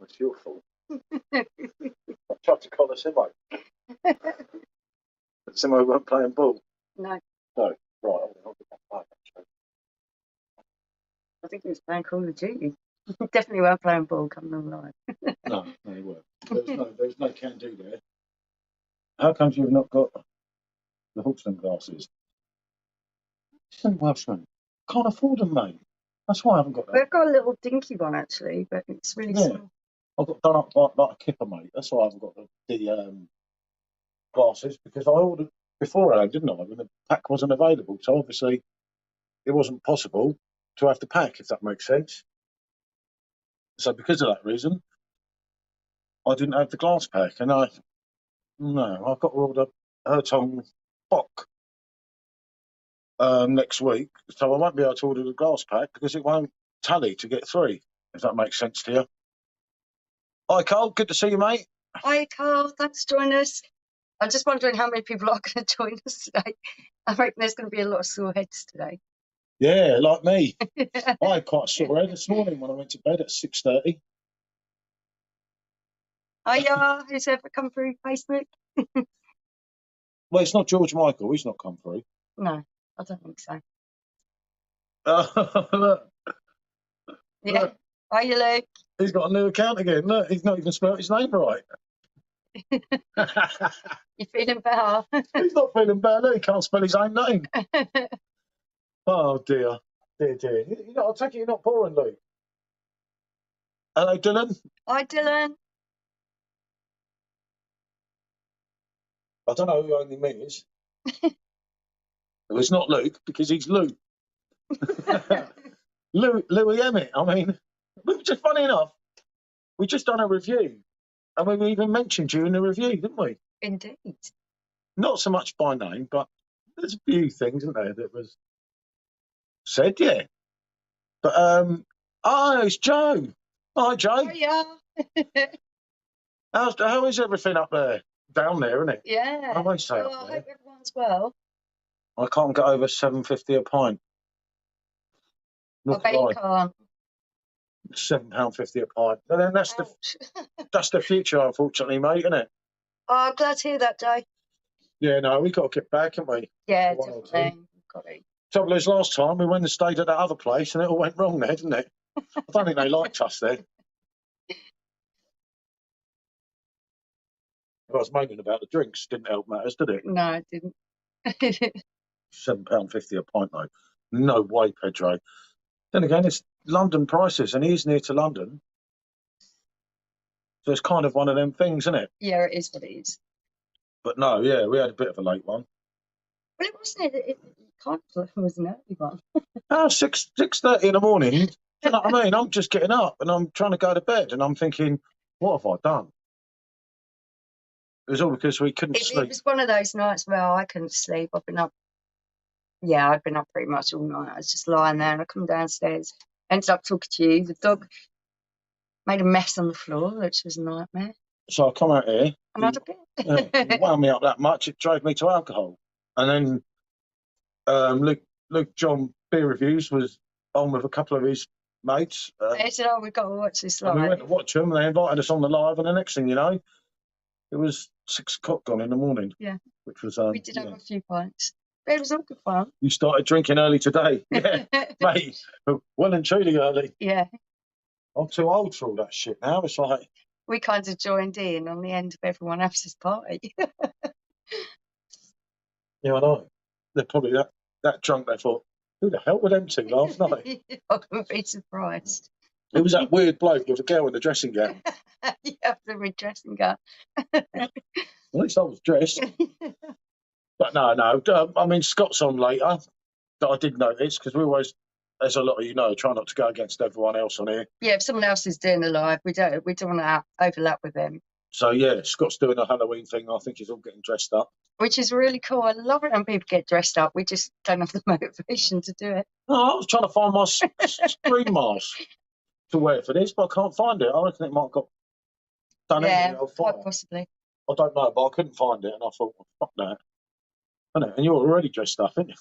It's your fault. I tried to collar Simo. But Simo weren't playing ball. No. No. Right. I'll get that back, actually. I think he was playing Call of Duty. Definitely weren't playing ball coming online. No, he weren't. There's no can do there. How come you've not got the Hawkston glasses? St. Welshman. Can't afford them, mate. That's why I haven't got that. We've got a little dinky one actually, but it's really small. I've got done up like a kipper, mate. That's why I haven't got the glasses, because I ordered beforehand, didn't I? When the pack wasn't available, so obviously it wasn't possible to have the pack, if that makes sense. So because of that reason, I didn't have the glass pack, and I've got to order Hertong Bock next week, so I won't be able to order the glass pack because it won't tally to get 3, if that makes sense to you. Hi, Carl. Good to see you, mate. Hi, Carl. Thanks for joining us. I'm just wondering how many people are going to join us today. I reckon there's going to be a lot of sore heads today. Yeah, like me. I had quite a sore head this morning when I went to bed at 6:30. Hiya, who's ever come through Facebook? Well, it's not George Michael. He's not come through. No, I don't think so. Look. Yeah. Look. Hiya, Luke. He's got a new account again. Look, he's not even spelled his name right. You feeling better? He's not feeling better. He can't spell his own name. Oh, dear. Dear. I take it you're not boring, Luke. Hello, Dylan. Hi, Dylan. I don't know who only me is. Well, it's not Luke, because he's Luke. Louis Emmett. I mean, just funny enough, we just done a review, and we even mentioned you in the review, didn't we? Indeed. Not so much by name, but there's a few things, isn't there, that was said, yeah. But it's Joe. Hi, Joe. Hiya. How is everything up there? Down there, isn't it? Yeah. I won't say well, up I there. hope everyone's well. I can't get over $7.50 a pint. I bet you can't. £7.50 a pint. And then that's the future, unfortunately, mate, isn't it? Oh, I'm glad to hear that, Joe. Yeah, no, we got to get back, haven't we? Yeah, definitely. Got to. Trouble is, last time we went and stayed at that other place, and it all went wrong there, didn't it? I don't think they liked us there. I was moaning about the drinks. Didn't help matters, did it? No, it didn't. £7.50 a pint, though. No way, Pedro. Then again, it's London prices, and he's near to London. So it's kind of one of them things, isn't it? Yeah, it is what it is. But no, yeah, we had a bit of a late one. Well, it wasn't. It kind of was an early one. 6:30 in the morning. Do you know what I mean? I'm just getting up, and I'm trying to go to bed, and I'm thinking, what have I done? It was all because we couldn't sleep. It was one of those nights where I couldn't sleep. I've been up. Yeah, I've been up pretty much all night. I was just lying there, and I come downstairs, ended up talking to you. The dog made a mess on the floor, which was a nightmare. So I come out here. And I had a bit. It wound me up that much, it drove me to alcohol. And then Luke John Beer Reviews was on with a couple of his mates. They said, "Oh, we've got to watch this live." And we went to watch them, and they invited us on the live, and the next thing you know, it was 6 o'clock gone in the morning. Yeah. Which was we did have a few pints. But it was all good fun. You started drinking early today. Yeah, mate. Well and truly early. Yeah. I'm too old for all that shit now. It's like... We kind of joined in on the end of everyone else's party. Yeah, I know. They're probably that drunk they thought, who the hell were them two last night? I wouldn't be surprised. It was that weird bloke with a girl in the dressing gown. You have the redressing gown. At least I was dressed. But no. I mean, Scott's on later. That I did notice, because we always, as a lot of try not to go against everyone else on here. Yeah, if someone else is doing a live, we don't want to overlap with them. So yeah, Scott's doing a Halloween thing. I think he's all getting dressed up, which is really cool. I love it when people get dressed up. We just don't have the motivation to do it. No, I was trying to find my screen mask to wear for this, but I can't find it. I reckon it might have got done in the old fire. Quite possibly. I don't know, but I couldn't find it, and I thought, well, fuck that. And you're already dressed up, aren't you?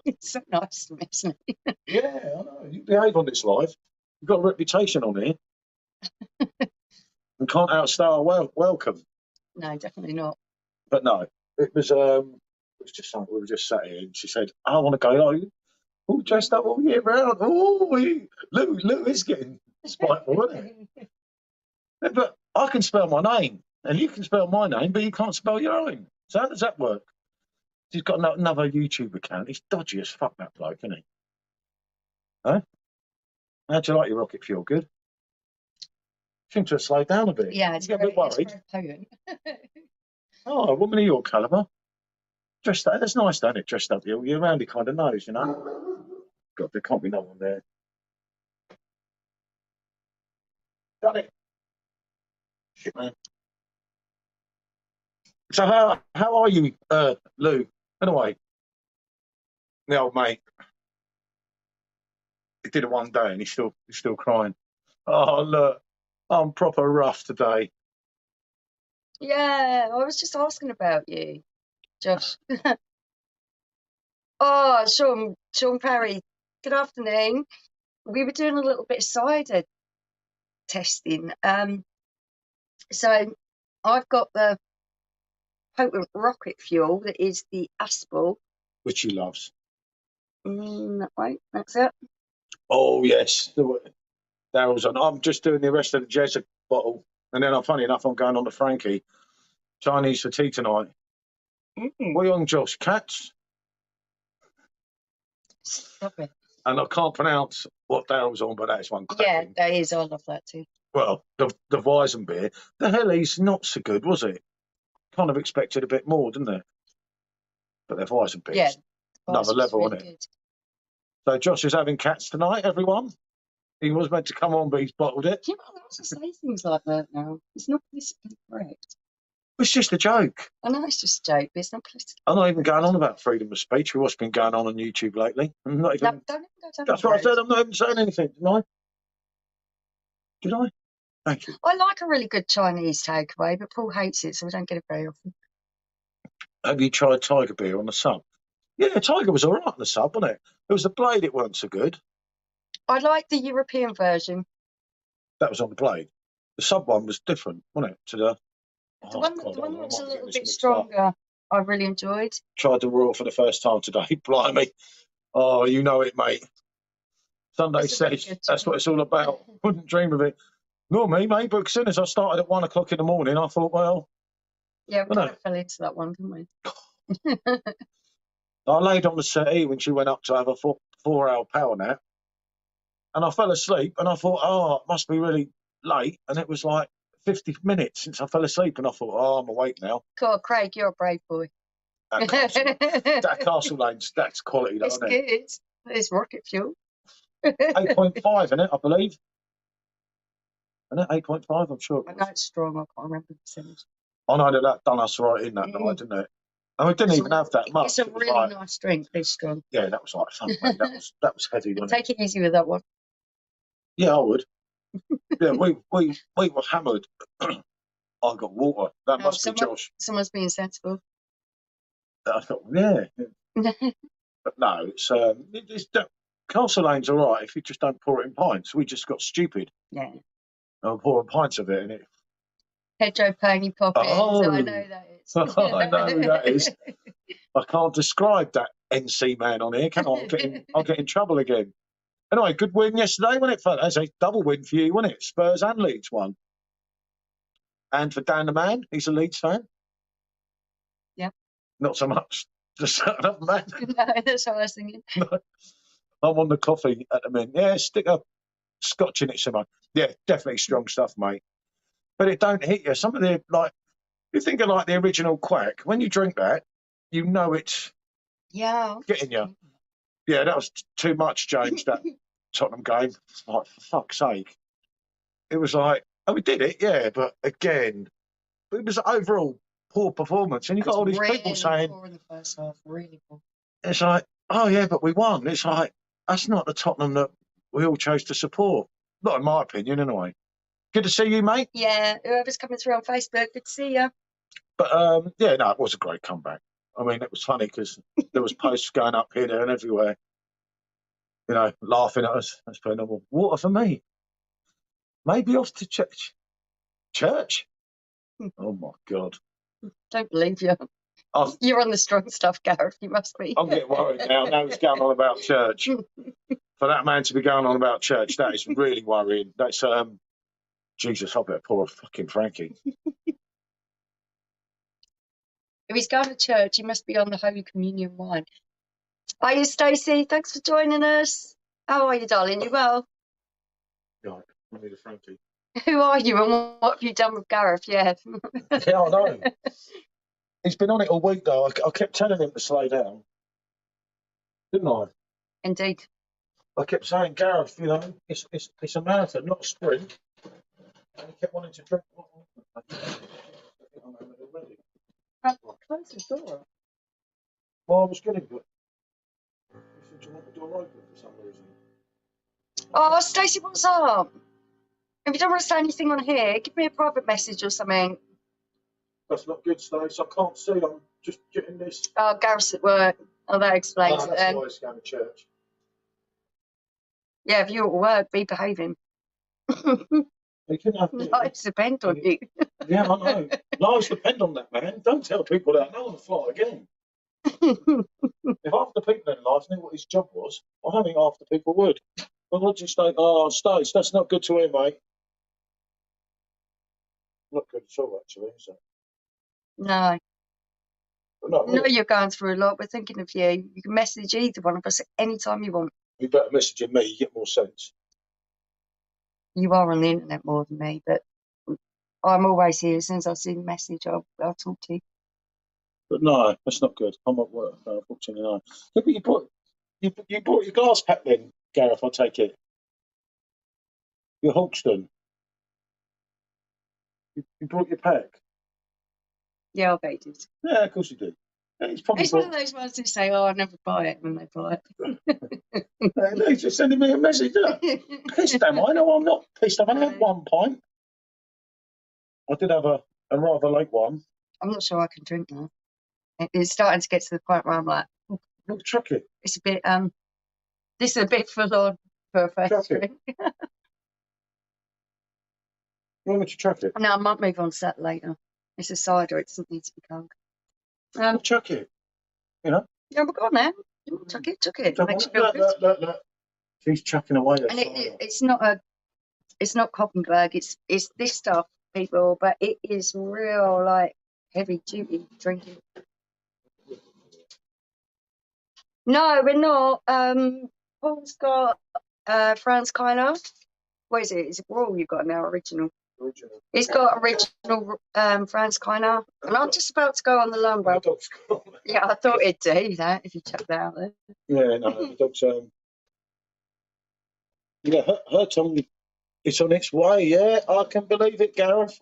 It's so nice to me, isn't it? Yeah, I know. You behave on this live. You've got a reputation on here. And can't outstay our welcome. No, definitely not. But no, it was just something. We were just sat here, and she said, "I want to go like all dressed up all year round." Oh, Lou is getting spiteful, isn't it? But I can spell my name, and you can spell my name, but you can't spell your own. So how does that work? He's got another YouTube account. He's dodgy as fuck, that bloke, isn't he? Huh? How'd you like your rocket fuel? Good? Seems to have slowed down a bit. Yeah, it's you get a bit worried. It's very potent. Oh, a woman of your calibre. Dressed up. That's nice, don't it? Dressed up all year round, he kind of knows, you know. God, there can't be no one there. Got it. Shit, man. So how are you, Lou? Anyway, the old mate. He did it one day and he's still crying. Oh look, I'm proper rough today. Yeah, I was just asking about you, Josh. Oh, Sean Perry. Good afternoon. We were doing a little bit of cider testing. So I've got the potent rocket fuel that is the Aspel. Which he loves. Right, that's it. Oh yes, Daryl's on. I'm just doing the rest of the Jezza bottle, and then funny enough, I'm going on to Frankie. Chinese for tea tonight. What are you on, Josh? Cats? Stop it. And I can't pronounce what Daryl's on, but that's one cracking. Yeah, that is. I love that too. Well, the Weizen beer. The hell, he's not so good, was it? Kind of expected a bit more, didn't they? But the Weizen beer. Yeah. Another level, really, isn't it? Good. So Josh is having cats tonight, everyone. He was meant to come on, but he's bottled it. You're not allowed to say things like that now. It's not politically correct. It's just a joke. I know it's just a joke, but it's not politically. I'm not even going on about freedom of speech with what's been going on YouTube lately. I'm not even. No, don't even go down. That's what I said. I'm not even saying anything, did I? Did I? Thank you. I like a really good Chinese takeaway, but Paul hates it, so we don't get it very often. Have you tried Tiger beer on the sub? Yeah, Tiger was all right on the sub, wasn't it? It was the blade, it weren't so good. I like the European version. That was on the blade. The sub one was different, wasn't it? To the one that was a little bit stronger, I really enjoyed. Tried the Royal for the first time today. Blimey. Oh, you know it, mate. Sunday says that's what it's all about. Wouldn't dream of it. Nor me, mate, but as soon as I started at 1 o'clock in the morning, I thought, well. Yeah, we kind of fell into that one, didn't we? I laid on the settee when she went up to have a 4-hour power nap. And I fell asleep and I thought, oh, it must be really late. And it was like 50 minutes since I fell asleep. And I thought, oh, I'm awake now. God, Craig, you're a brave boy. That Castle Lane's, that's quality, though, isn't it? It's good. It's rocket fuel. 8.5 in it, I believe. Isn't it 8.5? I'm sure. I know it's strong. I can't remember the percentage. I know that done us right in that night, didn't it? And we didn't even have that much. It's a really nice drink. It's strong. Yeah, that was like fun, mate. That was heavy, wasn't it? Take it easy with that one. Yeah, I would. Yeah, we were hammered. I got water. That must be Josh. Someone's being sensible. I thought, yeah. But no, it's Castle Lane's all right if you just don't pour it in pints. We just got stupid. Yeah. I'm pouring pints of it in it. Pedro Pony Poppins. Oh. I know that is. I know who that is. I can't describe that NC man on here, can I? I'll get in trouble again. Anyway, good win yesterday, wasn't it? That's a double win for you, wasn't it? Spurs and Leeds won. And for Dan the man, he's a Leeds fan. Yeah. Not so much. Just another man. No, that's what I was thinking. No. I'm on the coffee at the minute. Yeah, stick a scotch in it somewhere. Yeah, definitely strong stuff, mate. But it don't hit you. Some of the, you think of like the original Quack. When you drink that, you know it's getting you. Yeah, that was too much, James, that Tottenham game. Like, for fuck's sake. It was like, we did it, yeah, but again, it was overall poor performance. And you've got all these people saying, poor in the first half, really poor. It's like, oh yeah, but we won. It's like, that's not the Tottenham that we all chose to support. Not in my opinion, anyway. Good to see you, mate. Yeah, whoever's coming through on Facebook, good to see you. But yeah, no, it was a great comeback. I mean, it was funny because there was posts going up here, there, and everywhere. You know, laughing at us. That's pretty normal. Water for me. Maybe off to church. Church? Oh my God! Don't believe you. You're on the strong stuff, Gareth. You must be. I'm getting worried now. Now he's going on about church. For that man to be going on about church, that is really worrying. That's Jesus. I better pour a fucking Frankie. If he's going to church, he must be on the Holy Communion wine. Are you, Stacey? Thanks for joining us. How are you, darling? You well? Right, I need a Frankie. Who are you and what have you done with Gareth? Yeah. Yeah, I know. He's been on it all week, though. I kept telling him to slow down, didn't I? Indeed. I kept saying, Gareth, you know, it's a marathon, not a sprint. And he kept wanting to drink. I think I'm having it already. Close the door. Well, I was getting good. He said, do you want the door open for some reason? Oh, Stacey, what's up? If you don't want to say anything on here, give me a private message or something. That's not good, Stace. I can't see. I'm just getting this. Oh, Gareth's at work. Oh, that explains it That's then. why he's going to church. Yeah, if you're at work, be behaving. He can have Lives depend on you. Yeah, I know. Lives depend on that, man. Don't tell people that. No one will fly again. If half the people in life knew what his job was, I don't think half the people would. But what do you say? Oh, Stace, that's not good to hear, mate. Not good at all, actually, is it? No. No, No, you're going through a lot. We're thinking of you. You can message either one of us at any time you want. you better messaging me. You get more sense. You are on the internet more than me, but I'm always here. As soon as I see the message, I'll talk to you. But no, that's not good. I'm at work, unfortunately. No. Yeah, but you bought your glass pack then, Gareth. I take it. Your Hawkston. You brought your pack. Yeah, I bet you did. Yeah, of course you did. Yeah, he's probably It's one of those ones who say, "Oh, I never buy it," when they buy it. No, he's just sending me a message. Pissed am I? No, I'm not pissed. I've only had 1 pint. I did have a rather late one. I'm not sure I can drink now. It's starting to get to the point where I'm like, Well, chuck it. it's a bit this is a bit full on for a first drink. You want me to chuck it? No, I might move on to that later. It's a cider, it doesn't need to be cold. Well, chuck it. You know? Yeah, but go on then. Chuck it. Makes you feel good. Look. She's chucking away that And cider. it's not Koppenberg, it's this stuff, people, but it is real like heavy duty drinking. No, we're not. Paul's got Franz Keiler. What is it? Is it Royal you've got now? Original. He's got original Franz Keiler. And I'm just about to go on the longbow. Yeah, I thought it'd do that if you check that out there. Yeah, no, the dog's yeah, her tongue it's on its way, yeah. I can believe it, Gareth.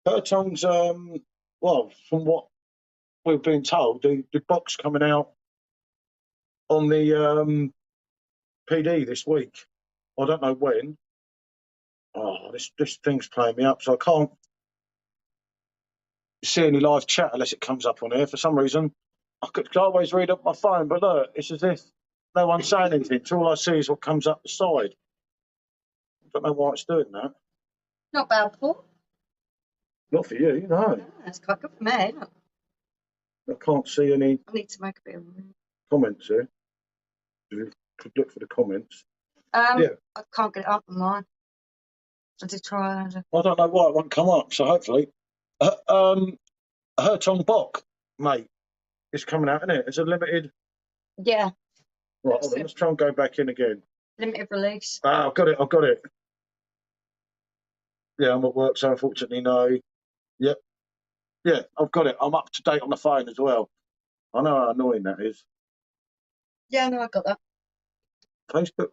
Her tongue's well, from what we've been told, the box coming out on the PD this week. I don't know when. Oh, this thing's playing me up, so I can't see any live chat unless it comes up on here. For some reason, I could always read up my phone, but look, it's as if no one's saying anything. So all I see is what comes up the side. I don't know why it's doing that. Not bad, Paul. Not for you, no. Yeah, that's quite good for me. Isn't it? I can't see any I need to make a bit of room. comments here. You could look for the comments. Yeah. I can't get it up on mine. I did try. I don't know why it won't come up, so hopefully. Hertong Bok, mate, is coming out, isn't it? It's a limited. Yeah. Right, hold on, let's try and go back in again. Limited release. Ah, I've got it. Yeah, I'm at work, so unfortunately, no. Yep. Yeah, I've got it. I'm up to date on the phone as well. I know how annoying that is. Yeah, no, I got that. Facebook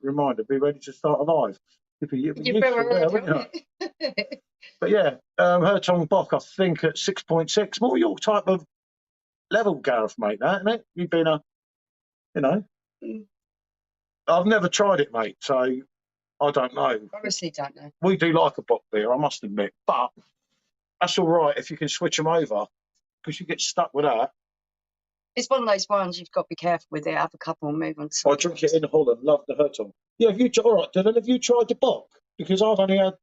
reminder, be ready to start alive. You better already. But yeah, Hertong Bok, I think at 6.6. More your type of level, Gareth, mate, that, isn't it? You've been I've never tried it, mate, so I don't know. Honestly, don't know. We do like a Bok beer, I must admit, but that's all right if you can switch them over, because you get stuck with that. It's one of those ones you've got to be careful with it. Have a couple and move on to I drink it in Holland. Love the Hertong. Yeah, all right, Dylan, have you tried the Bok? because I've only had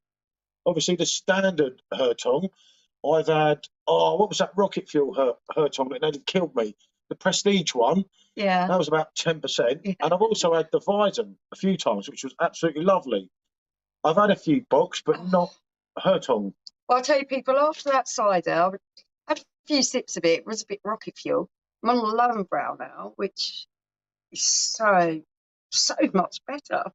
obviously the standard Hertong. I've had what was that rocket fuel Hertong that nearly killed me? The Prestige one. Yeah. That was about 10%. Yeah. And I've also had the Weizen a few times, which was absolutely lovely. I've had a few books, but not Hertong. Well, I'll tell you, people, after that cider, I had a few sips of it. It was a bit rocket fuel. I'm on a lone brow now, which is so much better.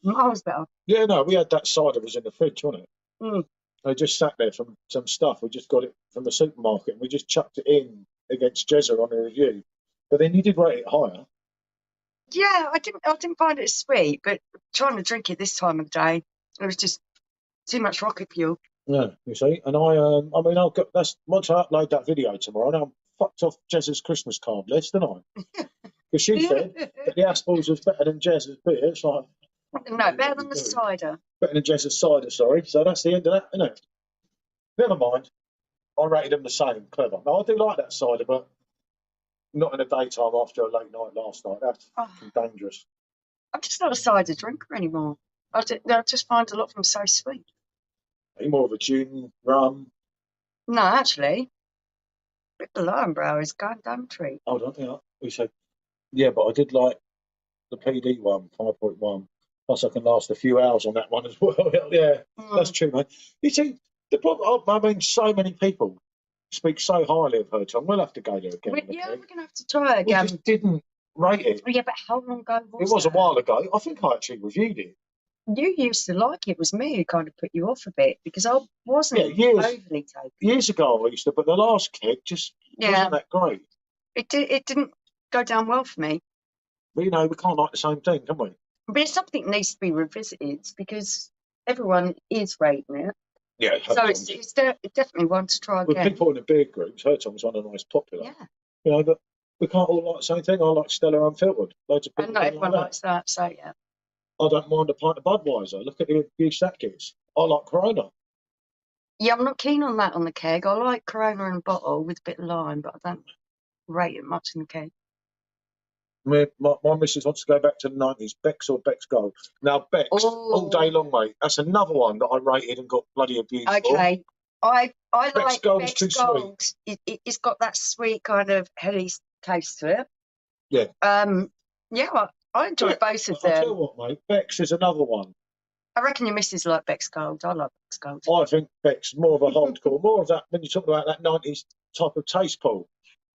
Miles better. Yeah, no, we had that cider was in the fridge, wasn't it? Mm. I just sat there from some stuff. We just got it from the supermarket and we just chucked it in against Jezza on a review. But then you did rate it higher. Yeah, I didn't find it sweet, but trying to drink it this time of day, it was just too much rocket fuel. Yeah, you see, and I mean, I'll get that's once I upload that video tomorrow, and I'm fucked off Jezza's Christmas card list, aren't I? Because she said that the Aspels was better than Jezza's beer. It's like no, better than the cider. Better than Jezza's cider, sorry. So that's the end of that, isn't it? Never mind. I rated them the same. Clever. No, I do like that cider, but not in the daytime after a late night last night. That's dangerous. I'm just not a cider drinker anymore. I just find a lot of them so sweet. Are you more of a gin, rum? No, actually, the Lion Brow is going down the treat. Hold on, yeah. We said, yeah, but I did like the PD one, 5.1. Plus, I can last a few hours on that one as well. Yeah, that's true, mate. You see, the problem, I mean, so many people speak so highly of her tongue. We'll have to go there again. We're going to have to try it again. We just didn't rate it. Yeah, but how long ago was it? Was a while ago. I think I actually reviewed it. You used to like it. It was me who kind of put you off a bit because I wasn't overly taken. Years ago I used to, but the last keg just wasn't that great. It didn't go down well for me. But, you know, we can't like the same thing, can we? But it's something that needs to be revisited because everyone is rating it. Yeah, so it's definitely one to try again. With people in the beer groups, Hertong's one of the most popular. Yeah. You know, but we can't all like the same thing. I like Stella Unfiltered. Loads of people. And not everyone likes that, so yeah. I don't mind a pint of Budweiser. Look at the abuse that gives. I like Corona. Yeah, I'm not keen on that on the keg. I like Corona in a bottle with a bit of lime, but I don't rate it much in the keg. My missus wants to go back to the 90s. Beck's or Beck's Gold. Now, Beck's all day long, mate. That's another one that I rated and got bloody abused Okay. I Beck's like Gold Beck's is too Gold. It's got that sweet kind of heady taste to it. Yeah. Yeah, I enjoy both of them. I'll tell you what, mate. Beck's is another one. I reckon your missus like Beck's Gold. I like Beck's Gold. I think Beck's more of a hardcore, more of that when you talk about that 90s type of taste pool.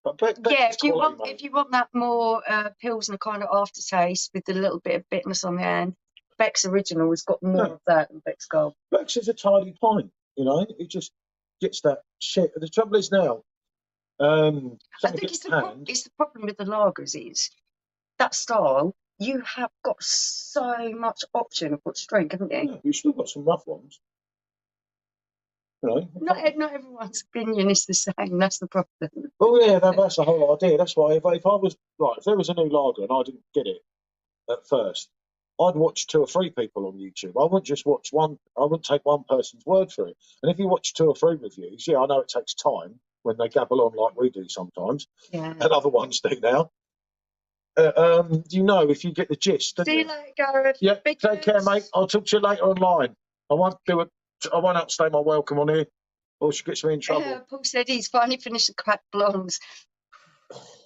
But Beck's if you quality, want that more Pilsner kind of aftertaste with a little bit of bitterness on the end, Beck's Original has got more of that than Beck's Gold. Beck's is a tidy pint, you know. It just gets that shit. The trouble is now, I think it's the problem with the lagers is that style. You have got so much option of what to drink, haven't you? Yeah, we've still got some rough ones. You know, not everyone's opinion is the same. That's the problem. Oh yeah, that's the whole idea. That's why if I was if there was a new lager and I didn't get it at first, I'd watch 2 or 3 people on YouTube. I wouldn't just watch one. I wouldn't take one person's word for it. And if you watch 2 or 3 reviews, yeah, I know it takes time when they gabble on like we do sometimes, and other ones do now. You know, if you get the gist. See you later, Gareth. Yeah, take care, mate. I'll talk to you later online. I won't outstay my welcome on here, or she gets me in trouble. Paul said he's finally finished the crack blondes.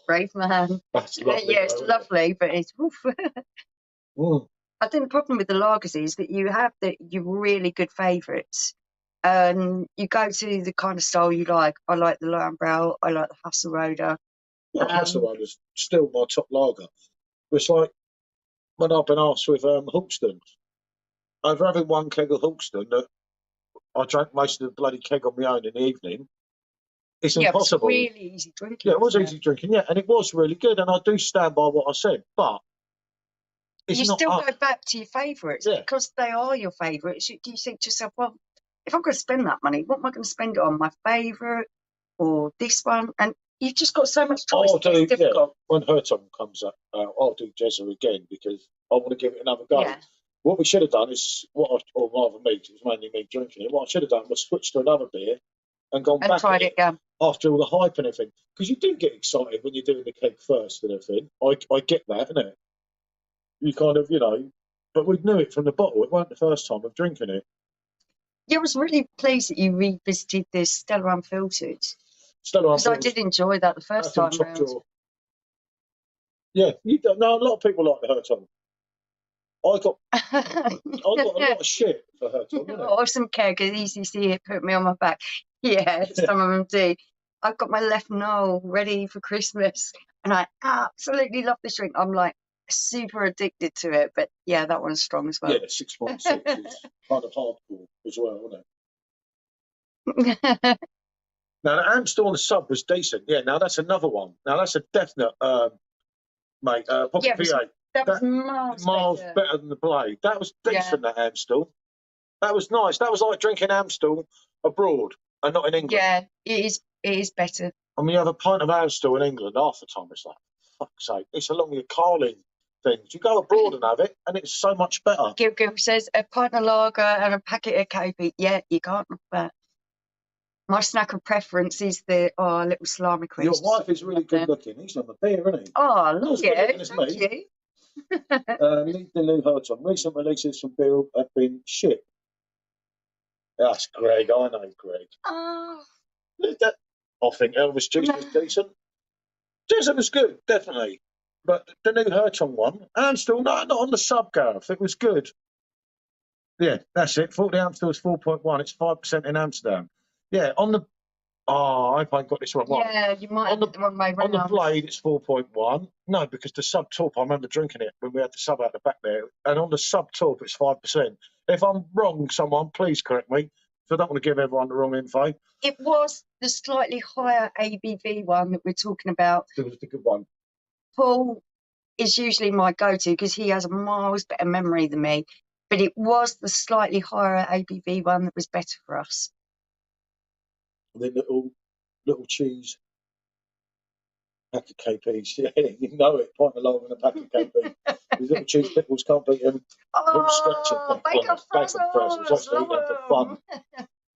Brave man. That's lovely. Yeah, it's lovely, but it's. I think the problem with the lagers is that you have your really good favourites. You go to the kind of style you like. I like the Lion Brow. I like the Hasselroder. Hasselroder's still my top lager. It's like when I've been asked with Hawkston, over having one keg of Hawkston that I drank most of the bloody keg on my own in the evening. It's impossible. It was really easy drinking. Yeah, it was easy drinking, yeah, and it was really good, and I do stand by what I said, but you still go back to your favourites because they are your favourites. You think to yourself, well, if I'm going to spend that money, what am I going to spend it on? My favourite or this one? And you've just got so much choice. It's difficult. When Hertong comes up, I'll do Jezza again because I want to give it another go. Yeah. What we should have done is, or rather me, because it was mainly me drinking it, what I should have done was switch to another beer and gone back tried it again. After all the hype and everything. Because you do get excited when you're doing the keg first and everything. I get that, innit? You kind of, you know, but we knew it from the bottle. It weren't the first time of drinking it. Yeah, I was really pleased that you revisited this Stella Unfiltered. Stella Because I Unfiltered, did enjoy that the first that's in time top round. drawer. Yeah, you don't know. A lot of people like the Hertog. I got a lot of shit for Hertog, didn't I? Awesome care, because easy see it put me on my back. Yeah, some of them do. I've got my left knoll ready for Christmas, and I absolutely love this drink. I'm like super addicted to it, but yeah, that one's strong as well. Yeah, 6.6 is kind of hardcore as well, isn't it? Now, the Amstel on the sub was decent. Yeah, now that's another one. Now, that's a definite, mate, Pocket Yeah, V8. that was miles better than the Blade. That was decent, that Amstel. That was nice. That was like drinking Amstel abroad and not in England. Yeah, it is better. I mean, you have a pint of Amstel in England, half the time it's like, fuck's sake, it's along your Carling things. You go abroad and have it, and it's so much better. Gil says a pint of lager and a packet of KP. Yeah, you can't have that. My snack of preference is the little salami crisps. Your wife is really good looking. He's on the beer, isn't he? Oh, look at it. Thank you. Need the new Hertog. Recent releases from beer have been shit. That's Greg. I know Greg. Oh. I think Elvis Juice was decent. Decent was good, definitely. But the new Hertog one, Amstel, not on the sub, Gareth. It was good. Yeah, that's it. 40 Amstel is 4.1. It's 5% in Amsterdam. Yeah, on the... Oh, I hope I got this wrong. Yeah, you might have the wrong way round. On the Blade, it's 4.1. No, because the sub top, I remember drinking it when we had the sub out the back there. And on the sub top, it's 5%. If I'm wrong, someone, please correct me. So I don't want to give everyone the wrong info. It was the slightly higher ABV one that we're talking about. It was the good one. Paul is usually my go-to because he has a miles better memory than me. But it was the slightly higher ABV one that was better for us. And then little cheese pack of KPs. Yeah, you know it. Pint of lager and a pack of KP. These little cheese pickles can't beat them. Oh, bacon fries. Actually eat them for fun.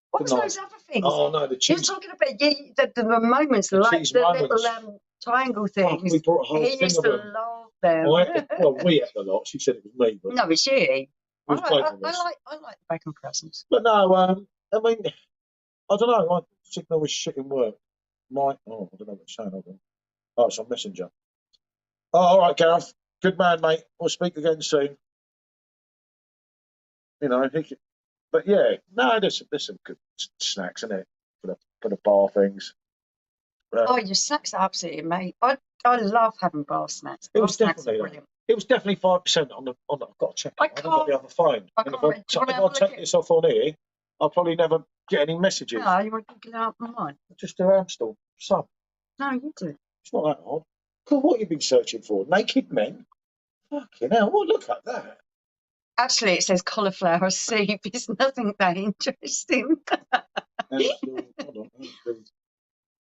What's those other things? Oh no, the cheese. You're talking about the moments, the like the little triangle things. We brought a whole he thing used of to them. love them. We ate a lot. She said it was me, but no, it's you. I like the bacon presents. But no, I mean, I don't know. My signal was shit in work. I don't know what it's saying. Oh, it's on Messenger. Oh, all right, Gareth. Good man, mate. We'll speak again soon. You know, but yeah, no, there's some good snacks in it for the bar things. Your snacks are absolutely mate. I love having bar snacks. It was definitely brilliant. It was definitely 5% on the. I've got to check. I haven't got the other phone. If I take this off on here, I'll probably never get any messages. No, you want to get out of mine? Just do Amstel sub. No, you do. It's not that hard. Cool, what have you been searching for? Naked men? Fucking hell, well, look at that. Actually, it says cauliflower soup. It's nothing that interesting.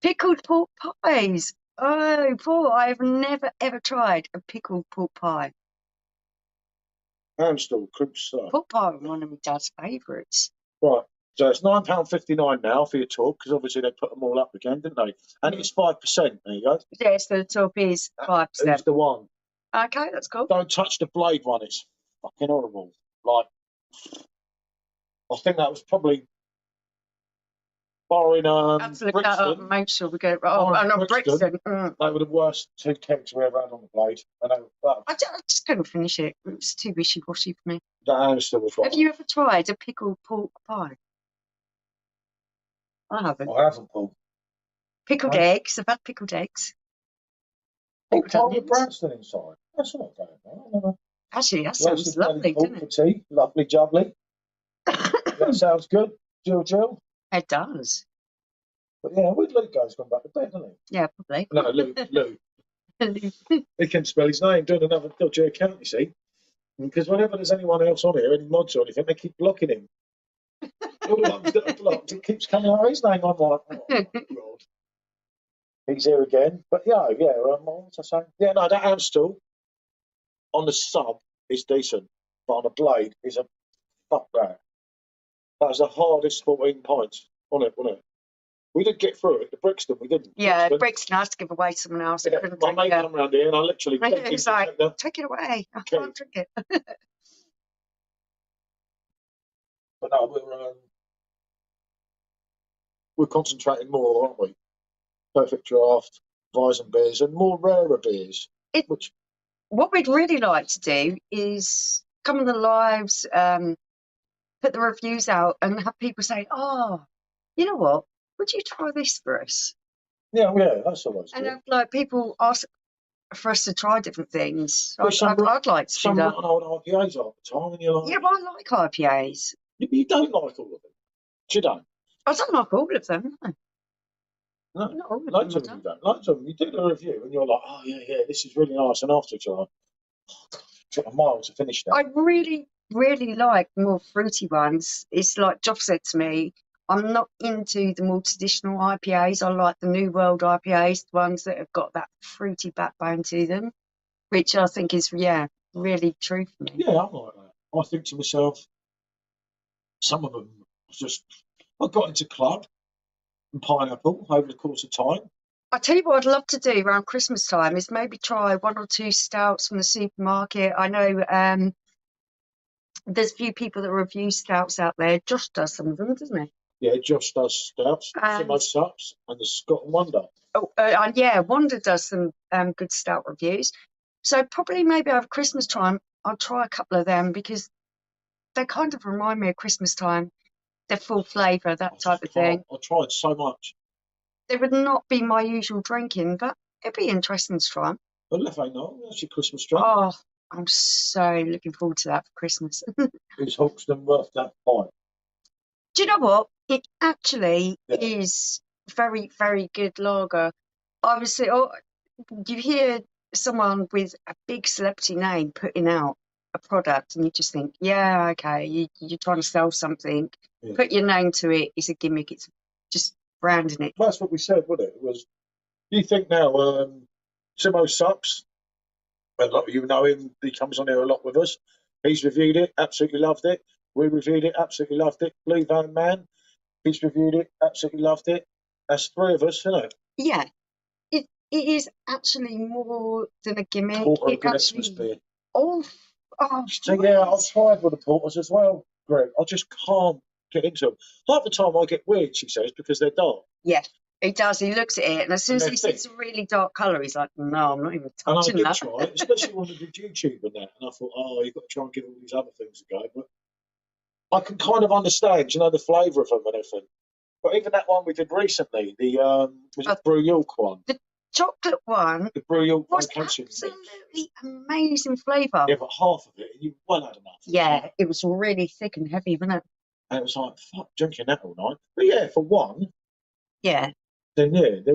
Pickled pork pies. Oh, Paul, I've never, ever tried a pickled pork pie. Amstel, crimp stuff. Pork pie was one of my dad's favourites. Right. So it's £9.59 now for your top, because obviously they put them all up again, didn't they? And it's 5%. There you go. Yes, the top is 5%. Who's the one? Okay, that's cool. Don't touch the Blade one. It's fucking horrible. Like, I think that was probably barring Brixton. Make sure we get it right. Oh, no, Brixton. They were the worst two kegs we ever had on the Blade. I just couldn't finish it. It was too wishy-washy for me. Have you ever tried a pickled pork pie? I haven't. I haven't, Paul. Pickled eggs. I've had pickled eggs. Pickled with Branston inside. That's not bad, man. Actually, that sounds lovely, doesn't it? Tea. Lovely jubbly. That sounds good. Jill. It does. But yeah, where'd Luke go? He's gone back to bed, hasn't he? Yeah, probably. No, Lou. He can spell his name, doing another dodgy account, you see. Because whenever there's anyone else on here, any mods or anything, they keep blocking him. All the ones that are blocked, it keeps coming out his name. I'm like, oh, God. He's here again. But yeah, what was I saying? Yeah, no, that Amstel on the sub is decent, but on the Blade is a fuck that. That was the hardest 14 pints on it, wasn't it? We did get through it. The Brixton, we didn't. Yeah, Brixton, I had to give away to someone else. Yeah, my mate come round here and I literally... It was like, take it away. I can't drink it. no, we're concentrating more, aren't we? Perfect Draft, Weizen beers, and more rarer beers. Which what we'd really like to do is come on the lives, put the reviews out, and have people say, "Oh, you know what? Would you try this for us?" yeah, that's always And good. like people ask for us to try different things. Well, I'd like to do some that. rotten old IPAs all the time, and you're like, Yeah, but I like IPAs. you don't like all of them. You don't. I don't like all of them. No. No, Not all of loads them. of them you don't. Loads of them. You do the review, and you're like, oh yeah, this is really nice. And after it's like, took a mile to finish that. I really, really like more fruity ones. It's like Joff said to me, I'm not into the more traditional IPAs. I like the New World IPAs, the ones that have got that fruity backbone to them, which I think is, really true for me. Yeah, I'm like that. I think to myself, some of them just. I got into club and pineapple over the course of time. I tell you what I'd love to do around Christmas time is maybe try one or two stouts from the supermarket. I know there's a few people that review stouts out there. Josh does some of them, doesn't he? Yeah, Josh does stouts, Simo Sups, and the Scott and Wonder. And yeah, Wanda does some good stout reviews. So probably maybe over Christmas time, I'll try a couple of them because they kind of remind me of Christmas time. They're full flavour, that type of thing. I tried so much. They would not be my usual drinking, but it'd be interesting to try them. But left ain't not. That's your Christmas drink. Oh, I'm so looking forward to that for Christmas. Is Hoxton worth that pint? Do you know what? It actually is very, very good lager. Obviously, you hear someone with a big celebrity name putting out a product, and you just think, yeah, okay, you're trying to sell something. Yeah. Put your name to it. It's a gimmick. It's just branding it. Well, that's what we said, wasn't it? It was. You think now, Simo Sups, and you know him. He comes on here a lot with us. He's reviewed it, absolutely loved it. We reviewed it, absolutely loved it. Blue Van Man, he's reviewed it, absolutely loved it. That's three of us, isn't it? Yeah. It is actually more than a gimmick. Porter Christmas beer. Oh, so yeah, I've tried with the porters as well, Greg. I just can't get into them. Half the time I get weird, she says, because they're dark. Yeah, he does. He looks at it, and as soon as he sees a really dark colour, he's like, no, I'm not even touching that. And I did try it, especially when I did YouTube and that, and I thought, oh, you've got to try and give all these other things a go. But I can kind of understand, the flavour of them and everything. But even that one we did recently, the was it Brew York one? The chocolate one. The Brew York was absolutely amazing flavour. Yeah, but half of it, you well had enough. Yeah, it was really thick and heavy, wasn't it? And it was like, fuck, drinking that all night. But yeah, for one. Yeah. Then yeah,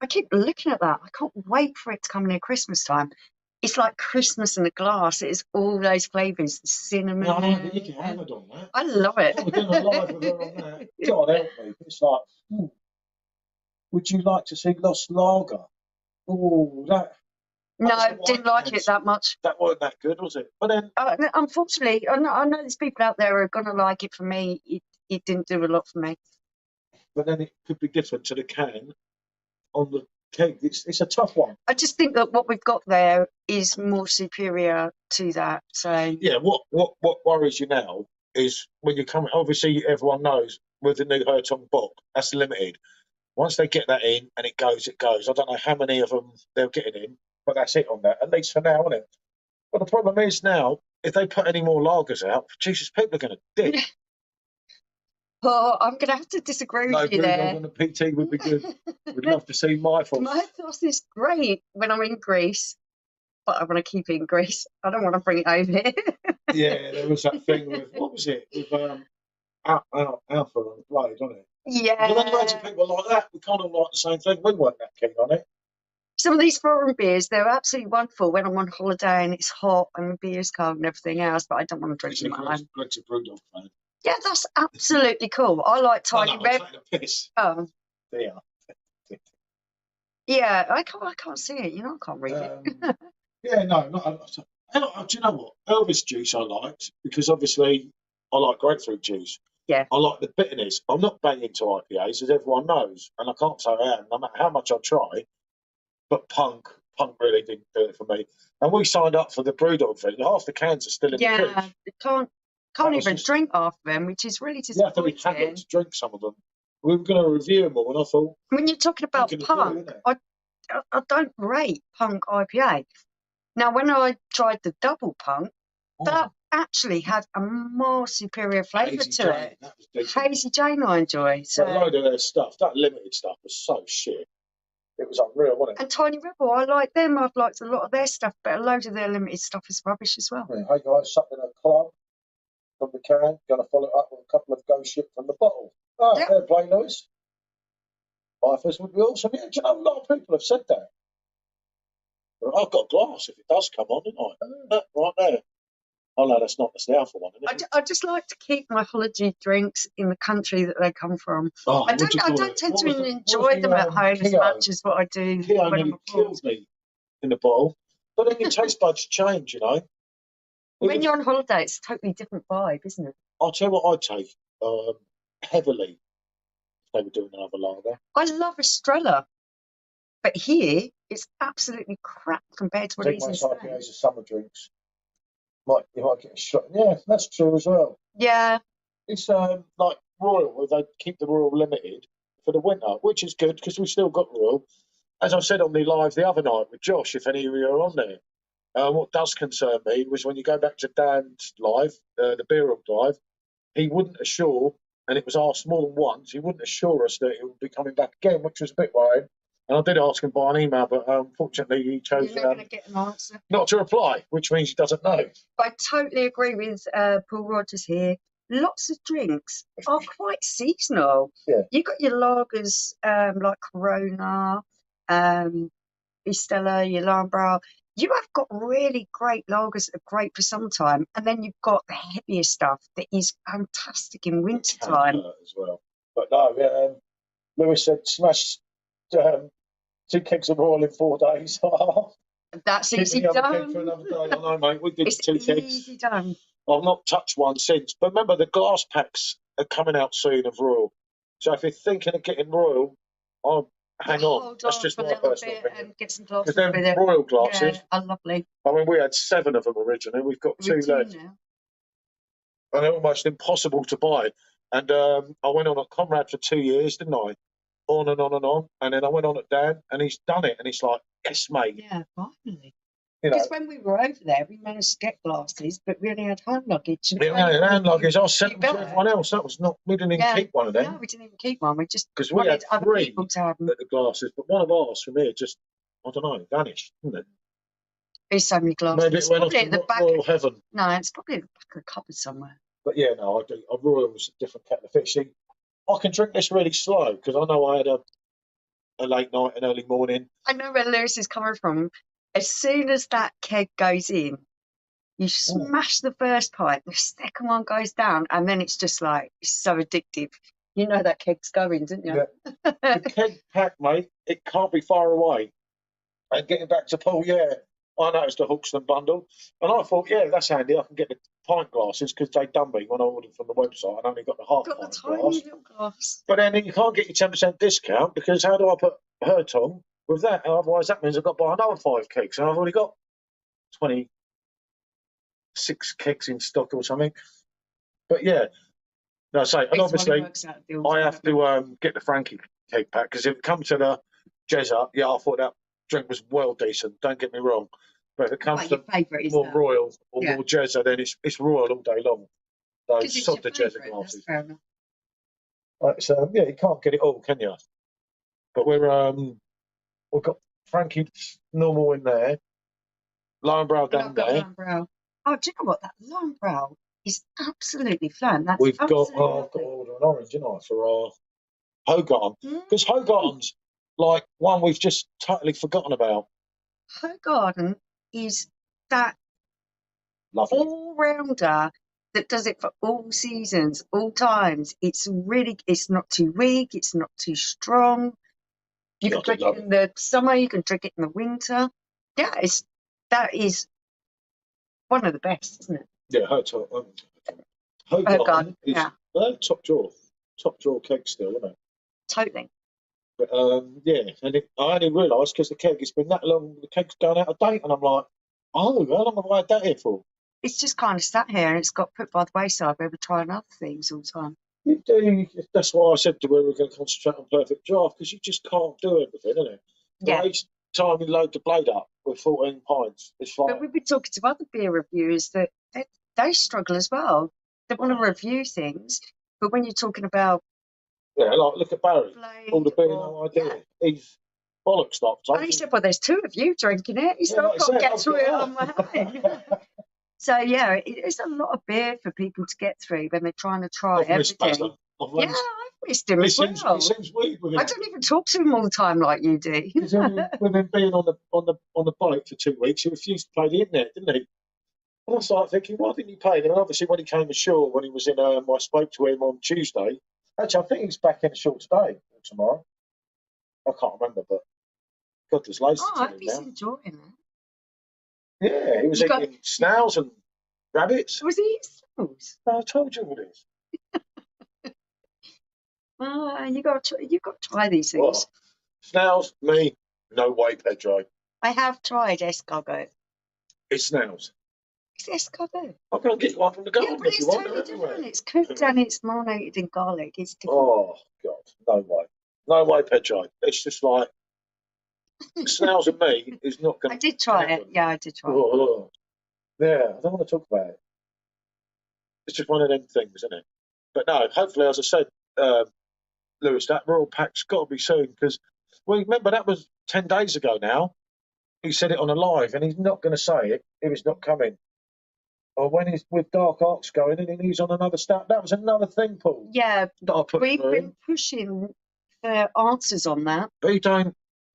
I keep looking at that. I can't wait for it to come near Christmas time. It's like Christmas in a glass. It is all those flavours, the cinnamon. No, I know, but you can have it on that. I love it. We're doing a live with her on that. God help me. It's like, would you like to see Lost Lager? Oh, that. No, didn't like it that much. That wasn't that good, was it? But then, unfortunately, I know there's people out there who are gonna like it. For me, it didn't do a lot for me. But then it could be different to the can on the cake. It's a tough one. I just think that what we've got there is more superior to that. So yeah, what worries you now is when you come. Obviously, everyone knows with the new Hertog Bock, that's limited. Once they get that in and it goes, it goes. I don't know how many of them they're getting in, but that's it on that. At least for now, isn't it? But the problem is now, if they put any more lagers out, Jesus, people are going to dig. Oh, I'm going to have to disagree with you there. On the PT would be good. We'd love to see my thoughts. My thoughts is great when I'm in Greece, but I want to keep it in Greece. I don't want to bring it over here. Yeah, there was that thing with, what was it? With Alpha on the blade, wasn't it? Yeah. But then loads of people like that. We kind of like the same thing. We weren't that keen on it. Some of these foreign beers, they're absolutely wonderful when I'm on holiday and it's hot and the beer's cold and everything else, but I don't want to drink them at home. Greg's a Brewdog fan. Yeah, that's absolutely cool. I like Tiny Red. A piss. Oh. Yeah. Yeah, I can't see it. I can't read it. Yeah, no, not. Do you know what? Elvis juice I liked because obviously I like grapefruit juice. Yeah. I like the bitterness. I'm not banging to IPAs, as everyone knows, and I can't say I am, no matter how much I try. But punk really didn't do it for me. And we signed up for the Brewdog thing. Half the cans are still in the fridge. Yeah, Can't even drink half of them, which is really You have to be disappointing. haggard to drink some of them. We were going to review them all, and I thought, When you're talking about punk, I don't rate punk IPA. Now, when I tried the double punk, that actually had a more superior flavour to it. Hazy Jane I enjoy. So a load of their stuff, that limited stuff was so shit. It was unreal, wasn't it? And Tiny Rebel, I like them. I've liked a lot of their stuff, but a load of their limited stuff is rubbish as well. Yeah, hey guys, something at club from the can, going to follow it up with a couple of ghost shit from the bottle. Oh, fair play, Lewis. Bifers would be awesome. Yeah, do you know, a lot of people have said that. But I've got glass if it does come on, don't I? Right there. Oh no, that's not the alpha one. I just like to keep my holiday drinks in the country that they come from. Oh, I don't tend to enjoy them at home as much as what I do when I'm kills me in the bottle. But then your taste buds change, you know. When you're on holiday, it's a totally different vibe, isn't it? I'll tell you what I'd take heavily if they were doing another lager. I love Estrella, but here it's absolutely crap compared to what it is in Spain. IPAs are summer drinks. You might get a shot. Yeah, that's true as well. Yeah. It's like Royal, where they keep the Royal limited for the winter, which is good because we've still got Royal. As I said on the live the other night with Josh, if any of you are on there, what does concern me was when you go back to Dan's live, the Beer Hall live, he wouldn't assure, and it was asked more than once, he wouldn't assure us that it would be coming back again, which was a bit worrying. And I did ask him by an email, but unfortunately he chose get an answer. Not to reply, which means he doesn't know. I totally agree with Paul Rogers here. Lots of drinks are quite seasonal. Yeah. You've got your lagers like Corona, Estella, your Lambrau. You have got really great lagers that are great for summertime, and then you've got the heavier stuff that is fantastic in wintertime. As well. But no, Lewis said smash 2 kegs of Royal in 4 days. That's easy done. For another day. I know, mate. We did 2 kegs. Easy done. I've not touched one since. But remember, the glass packs are coming out soon of Royal. So if you're thinking of getting Royal, I'll hang on. That's just my personal opinion. And get some glasses with it. Royal glasses. Yeah, are lovely. I mean, we had 7 of them originally. We've got 2 left. Now. And they're almost impossible to buy. And I went on at Conrad for 2 years, didn't I? On and on and on. And then I went on at Dan, and he's done it. And he's like, yes, mate. Yeah, finally. Because when we were over there, we managed to get glasses, but we only had hand luggage. We only had hand luggage. I sent them to everyone else. That was not. We didn't even keep one of them. No, we didn't even keep one. We just because we had 3 at the glasses, but one of ours from here just, I don't know, vanished, didn't it? There's so many glasses. Maybe it went off to Royal Heaven. No, it's probably in the back of a cupboard somewhere. But yeah, no, I do. Royal's a different kettle of fish. See, I can drink this really slow because I know I had a late night and early morning. I know where Lewis is coming from. As soon as that keg goes in, you smash the first pint, the second one goes down, and then it's just like, it's so addictive. You know that keg's going, didn't you? Yeah. The keg pack, mate, it can't be far away. And getting back to Paul, I noticed the Hookston bundle, and I thought, that's handy. I can get the pint glasses because they done me when I ordered from the website. I only got the half pint glass. But then you can't get your 10% discount because how do I put her tongue with that? Otherwise, that means I've got to buy another 5 kegs, and I've already got 26 kegs in stock or something. But no, and obviously I have to get the Frankie keg pack because if it comes to the Jezza, I thought that drink was well decent. Don't get me wrong, but if it comes to more Royal or more Jezza, then it's Royal all day long. So sod the Jezza glasses. Right, so you can't get it all, can you? But we've got Frankie normal in there, Lionbrow down there. Oh, do you know what? That Lionbrow is absolutely flan. That's I've got to order an orange, didn't I, for our Hogarden? Because Hogarden's like one we've just totally forgotten about. Hogarden is that all-rounder that does it for all seasons, all times. It's not too weak, it's not too strong. You can drink it in the summer, you can drink it in the winter. Yeah, that is one of the best, isn't it? Yeah, Hogarden is top drawer keg still, isn't it? Totally. But and I only realised because the keg, it's been that long, the keg's gone out of date, and I'm like, how long have I had that here for? it's just kind of sat here and it's got put by the wayside where we're trying other things all the time. You do. That's why I said to her we're going to concentrate on perfect draft because you just can't do everything, innit? Yeah. Each time you load the blade up with 14 pints, it's But like we've been talking to other beer reviewers that they struggle as well. They want to review things, but when you're talking about like look at Barry, all the beer, blade no idea. He's bollocks stopped. and he said, "Well, there's two of you drinking it." He said, like "I've got to get through it that. on my own." So yeah, it's a lot of beer for people to get through when they're trying to try everything. Yeah, I've missed him as well. It seems weird with him. I don't even talk to him all the time like you do. Because with him being on the bike for 2 weeks, he refused to play the internet, didn't he? And I started thinking, why didn't he play? And obviously, when he came ashore, when he was in, I spoke to him on Tuesday. Actually, I think he's back in ashore today or tomorrow. I can't remember, but God, there's loads to I tell hope him he's now. enjoying it. Yeah, he was eating snails and rabbits. Was he eating snails? I told you what it is. You got to try these things. What? Snails, me, no way, Pedro. I have tried escargot. It's snails. It's escargot. I'm going to get you one from the garden but if it's you want. totally different. It's cooked and it's marinated in garlic. It's different. Oh, God, no way. No way, Pedro. It's just like, snails and me is not going to... I did try it. Yeah, I did try it. Oh, yeah, I don't want to talk about it. It's just one of them things, isn't it? But no, hopefully, as I said, Lewis, that Royal Pack's got to be soon because, well, remember that was 10 days ago now. He said it on a live and he's not going to say it if it's not coming. Or when he's with Dark Arts going and he's on another stat. That was another thing, Paul. Yeah, that I put we've through. been pushing for answers on that. But he don't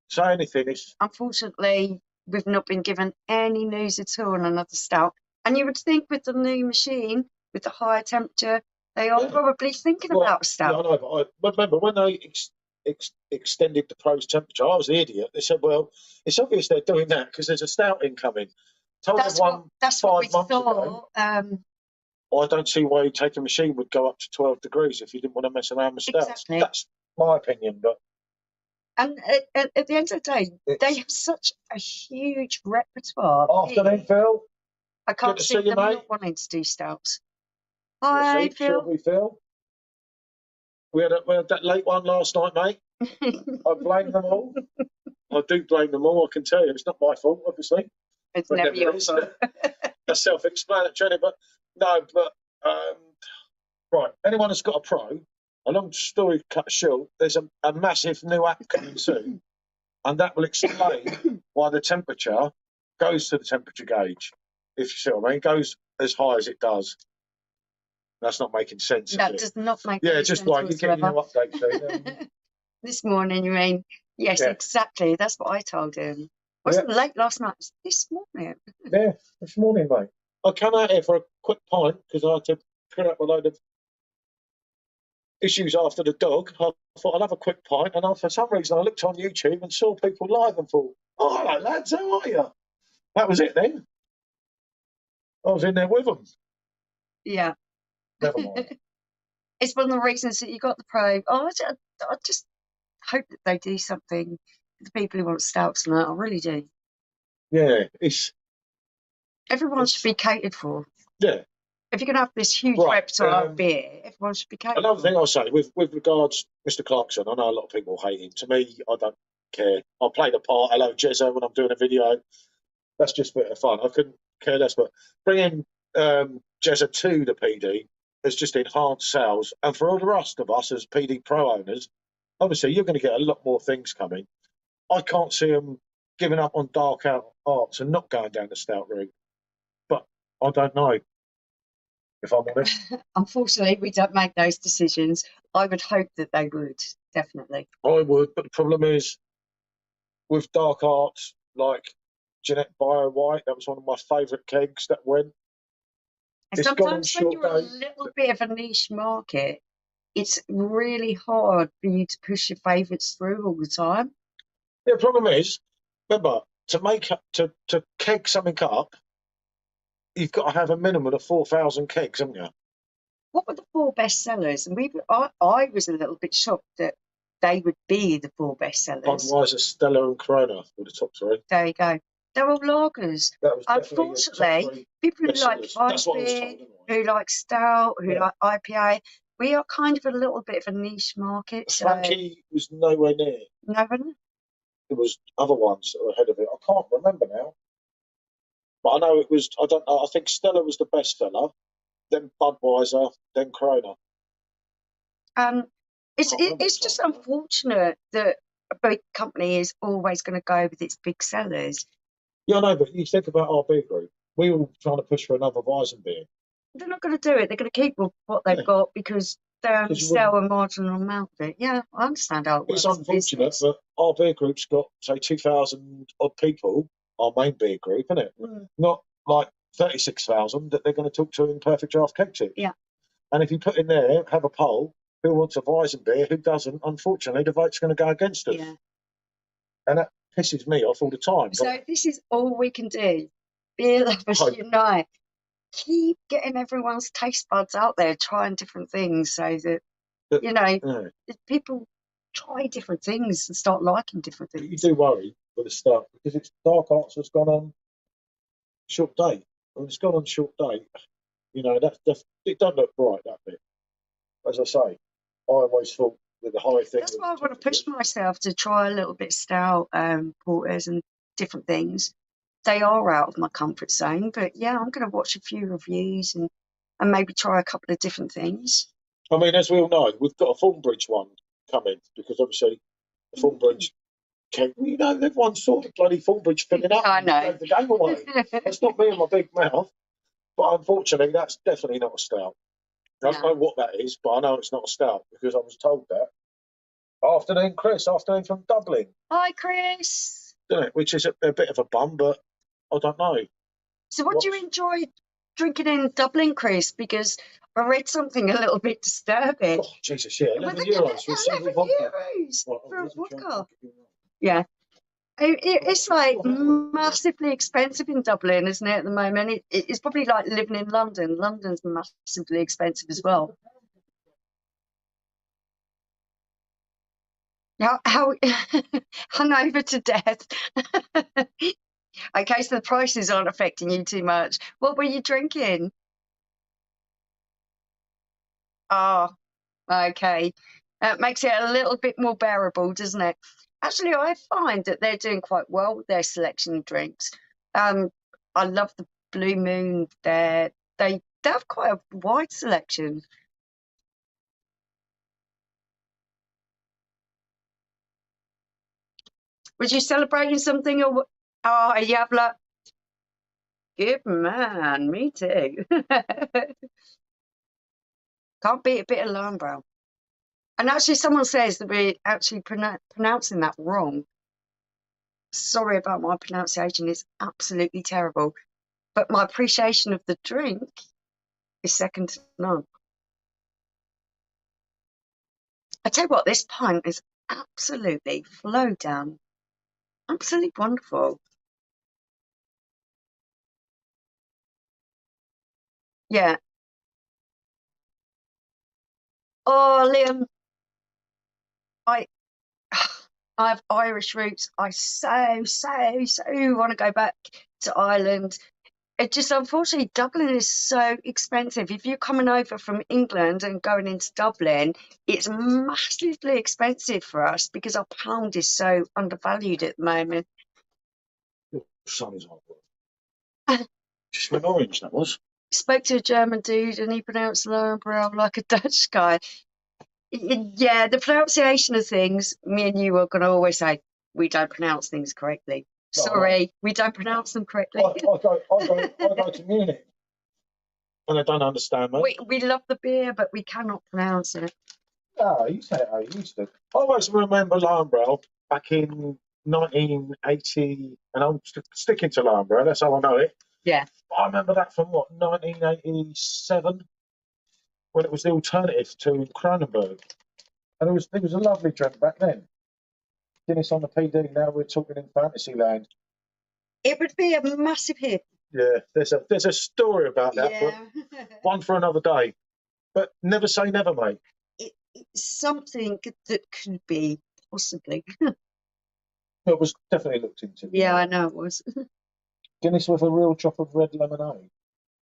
say anything. Unfortunately, we've not been given any news at all on another stout. And you would think with the new machine, with the higher temperature, they are probably thinking about a stout. Yeah, I know, but remember when they extended the pro's temperature, I was the idiot. They said, well, it's obvious they're doing that because there's a stout incoming. That's what we thought. I don't see why you'd take a machine would go up to 12 degrees if you didn't want to mess around with stouts. Exactly. That's my opinion. But and at the end of the day, they have such a huge repertoire. Afternoon, Phil. I can't see them not wanting to do stouts. Hi, Phil. We Phil? We had that late one last night, mate. I blame them all. I do blame them all. I can tell you, it's not my fault, obviously. It's never your fault. That's self-explanatory, but no. But right, anyone that's got a pro, a long story cut short, there's a massive new app coming soon, and that will explain why the temperature goes to the temperature gauge. If you see what I mean, it goes as high as it does. That's not making sense. That does not make sense. Sense. Just like you get your update soon. This morning, you mean? Yes, exactly. That's what I told him. Wasn't late last night. It was this morning. Yeah, this morning, mate. I came out here for a quick pint because I had to clear up a load of issues after the dog. I thought I'd have a quick pint, and for some reason I looked on YouTube and saw people live and thought, "Oh, hello, lads, how are you?" That was it then. I was in there with them. Yeah. Never mind. It's one of the reasons that you got the pro. I just hope that they do something for the people who want stouts and that. I really do. Yeah, everyone should be catered for. Yeah. If you're going to have this huge repertoire of beer, everyone should be catered Another for. thing I'll say, with regards Mr. Clarkson, I know a lot of people hate him. To me, I don't care. I play the part. Hello, Jezza, when I'm doing a video. That's just a bit of fun. I couldn't care less. But bringing Jezza to the PD has just enhanced sales. And for all the rest of us as PD Pro owners, obviously you're going to get a lot more things coming. I can't see them giving up on dark arts and not going down the stout route. But I don't know, if I'm honest. Unfortunately, we don't make those decisions. I would hope that they would, definitely. I would, but the problem is with dark arts, like Jeanette Bio White, that was one of my favourite kegs that went. And sometimes when you're a little bit of a niche market, it's really hard for you to push your favourites through all the time. Yeah, the problem is, remember, to keg something up, you've got to have a minimum of 4,000 kegs, haven't you? What were the 4 best sellers? And I was a little bit shocked that they would be the 4 best sellers. Budweiser, Stella, and Corona were the top 3. There you go. They're all lagers. That was definitely a top Unfortunately, three people who best like sellers. Weiss That's what I was beer, told, anyway. who like stout, who Yeah. like IPA, we are kind of a little bit of a niche market. So Frankie was nowhere near. no, There was other ones that were ahead of it. I can't remember now. But I know it was, I don't know, I think Stella was the best seller, then Budweiser, then Corona. it's Can't remember it's the just time now. unfortunate that a big company is always going to go with its big sellers. Yeah, I know, but you think about our beer group. We were trying to push for another Weizen beer. They're not going to do it. They're going to keep with what they've Yeah. got because they only Because you sell wouldn't. a marginal amount of it. Yeah, I understand how it It's works in unfortunate, business. but our beer group's got, say, 2,000 odd people, our main beer group, isn't it? Mm. Not like 36,000 that they're going to talk to in Perfect Draft Keg Tips. Yeah. And if you put in there, have a poll, who wants a Weizen beer, who doesn't, unfortunately, the vote's going to go against us. Yeah. And that pisses me off all the time. So But this is all we can do. Beer lovers Hope. unite. Keep getting everyone's taste buds out there, trying different things so that, But, you know, yeah, if people try different things and start liking different but you things. do worry for the start because it's Dark Arts has gone on short date. When it's gone on short date, you know, it doesn't look bright, that bit. As I say, I always thought with the high thing. That's why I want to push myself to try a little bit stout porters and different things. They are out of my comfort zone, but yeah, I'm going to watch a few reviews and maybe try a couple of different things. I mean, as we all know, we've got a Thornbridge one coming because obviously the Thornbridge, you know, everyone's sort of bloody Thornbridge filling up. I know. Gave the game away. That's not me and my big mouth, but unfortunately, that's definitely not a stout. I don't know what that is, but I know it's not a stout because I was told that. Afternoon, Chris. Afternoon from Dublin. Hi, Chris. Isn't it? Which is a bit of a bum, but I don't know. So what do you enjoy drinking in Dublin, Chris? Because I read something a little bit disturbing. Oh, Jesus, yeah. Well, 11 euros for a single 11 vodka. euros Well, for a wasn't sure. vodka. Yeah. It's like massively expensive in Dublin, isn't it, at the moment? It's probably like living in London. London's massively expensive as well. How hungover to death. Okay, so the prices aren't affecting you too much. What were you drinking? Oh, okay. That makes it a little bit more bearable, doesn't it? Actually, I find that they're doing quite well with their selection of drinks. I love the Blue Moon. They have quite a wide selection. Was you celebrating something or? Oh, you have like. Good man, me too. Can't beat a bit of alarm bell. And actually, someone says that we're actually pronouncing that wrong. Sorry about my pronunciation, it's absolutely terrible. But my appreciation of the drink is second to none. I tell you what, this pint is absolutely flowed down. Absolutely wonderful. Yeah. Oh, Liam, I have Irish roots. I so want to go back to Ireland. It just, unfortunately, Dublin is so expensive. If you're coming over from England and going into Dublin, it's massively expensive for us because our pound is so undervalued at the moment. The sun is hot. Just went orange, that was. Spoke to a German dude and he pronounced Laurenbrau like a Dutch guy. Yeah, the pronunciation of things, me and you are going to always say, we don't pronounce things correctly. No, Sorry, we don't pronounce them correctly. I go to Munich and I don't understand, mate. We love the beer, but we cannot pronounce it. No, you say it how you used to. I always remember Laurenbrau back in 1980, and I'm sticking to Laurenbrau, that's how I know it. Yeah. I remember that from what, 1987, when it was the alternative to Kronenberg. And it was a lovely drink back then. Guinness on the PD, now we're talking in Fantasyland. It would be a massive hit. Yeah, there's a story about that, but one for another day. But never say never, mate. It's something that could be, possibly. It was definitely looked into. Yeah, I know it was. Guinness with a real drop of red lemonade.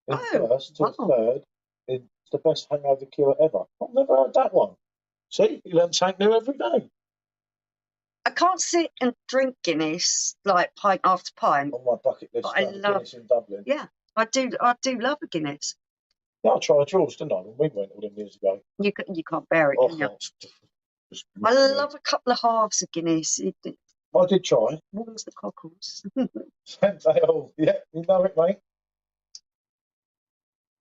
In Oh, first to wow. third, it's the best hangover cure ever. I've never heard that one. See, you learn something new every day. I can't sit and drink Guinness like pint after pint. On my bucket list, But I to have a love, Guinness in Dublin. yeah, I do love a Guinness. Yeah, I tried yours, didn't I, when we went all them years ago? You can't bear it, I can you? can't. Just I love a couple of halves of Guinness. It I did try. warms the cockles. They all, yeah, you know it, mate.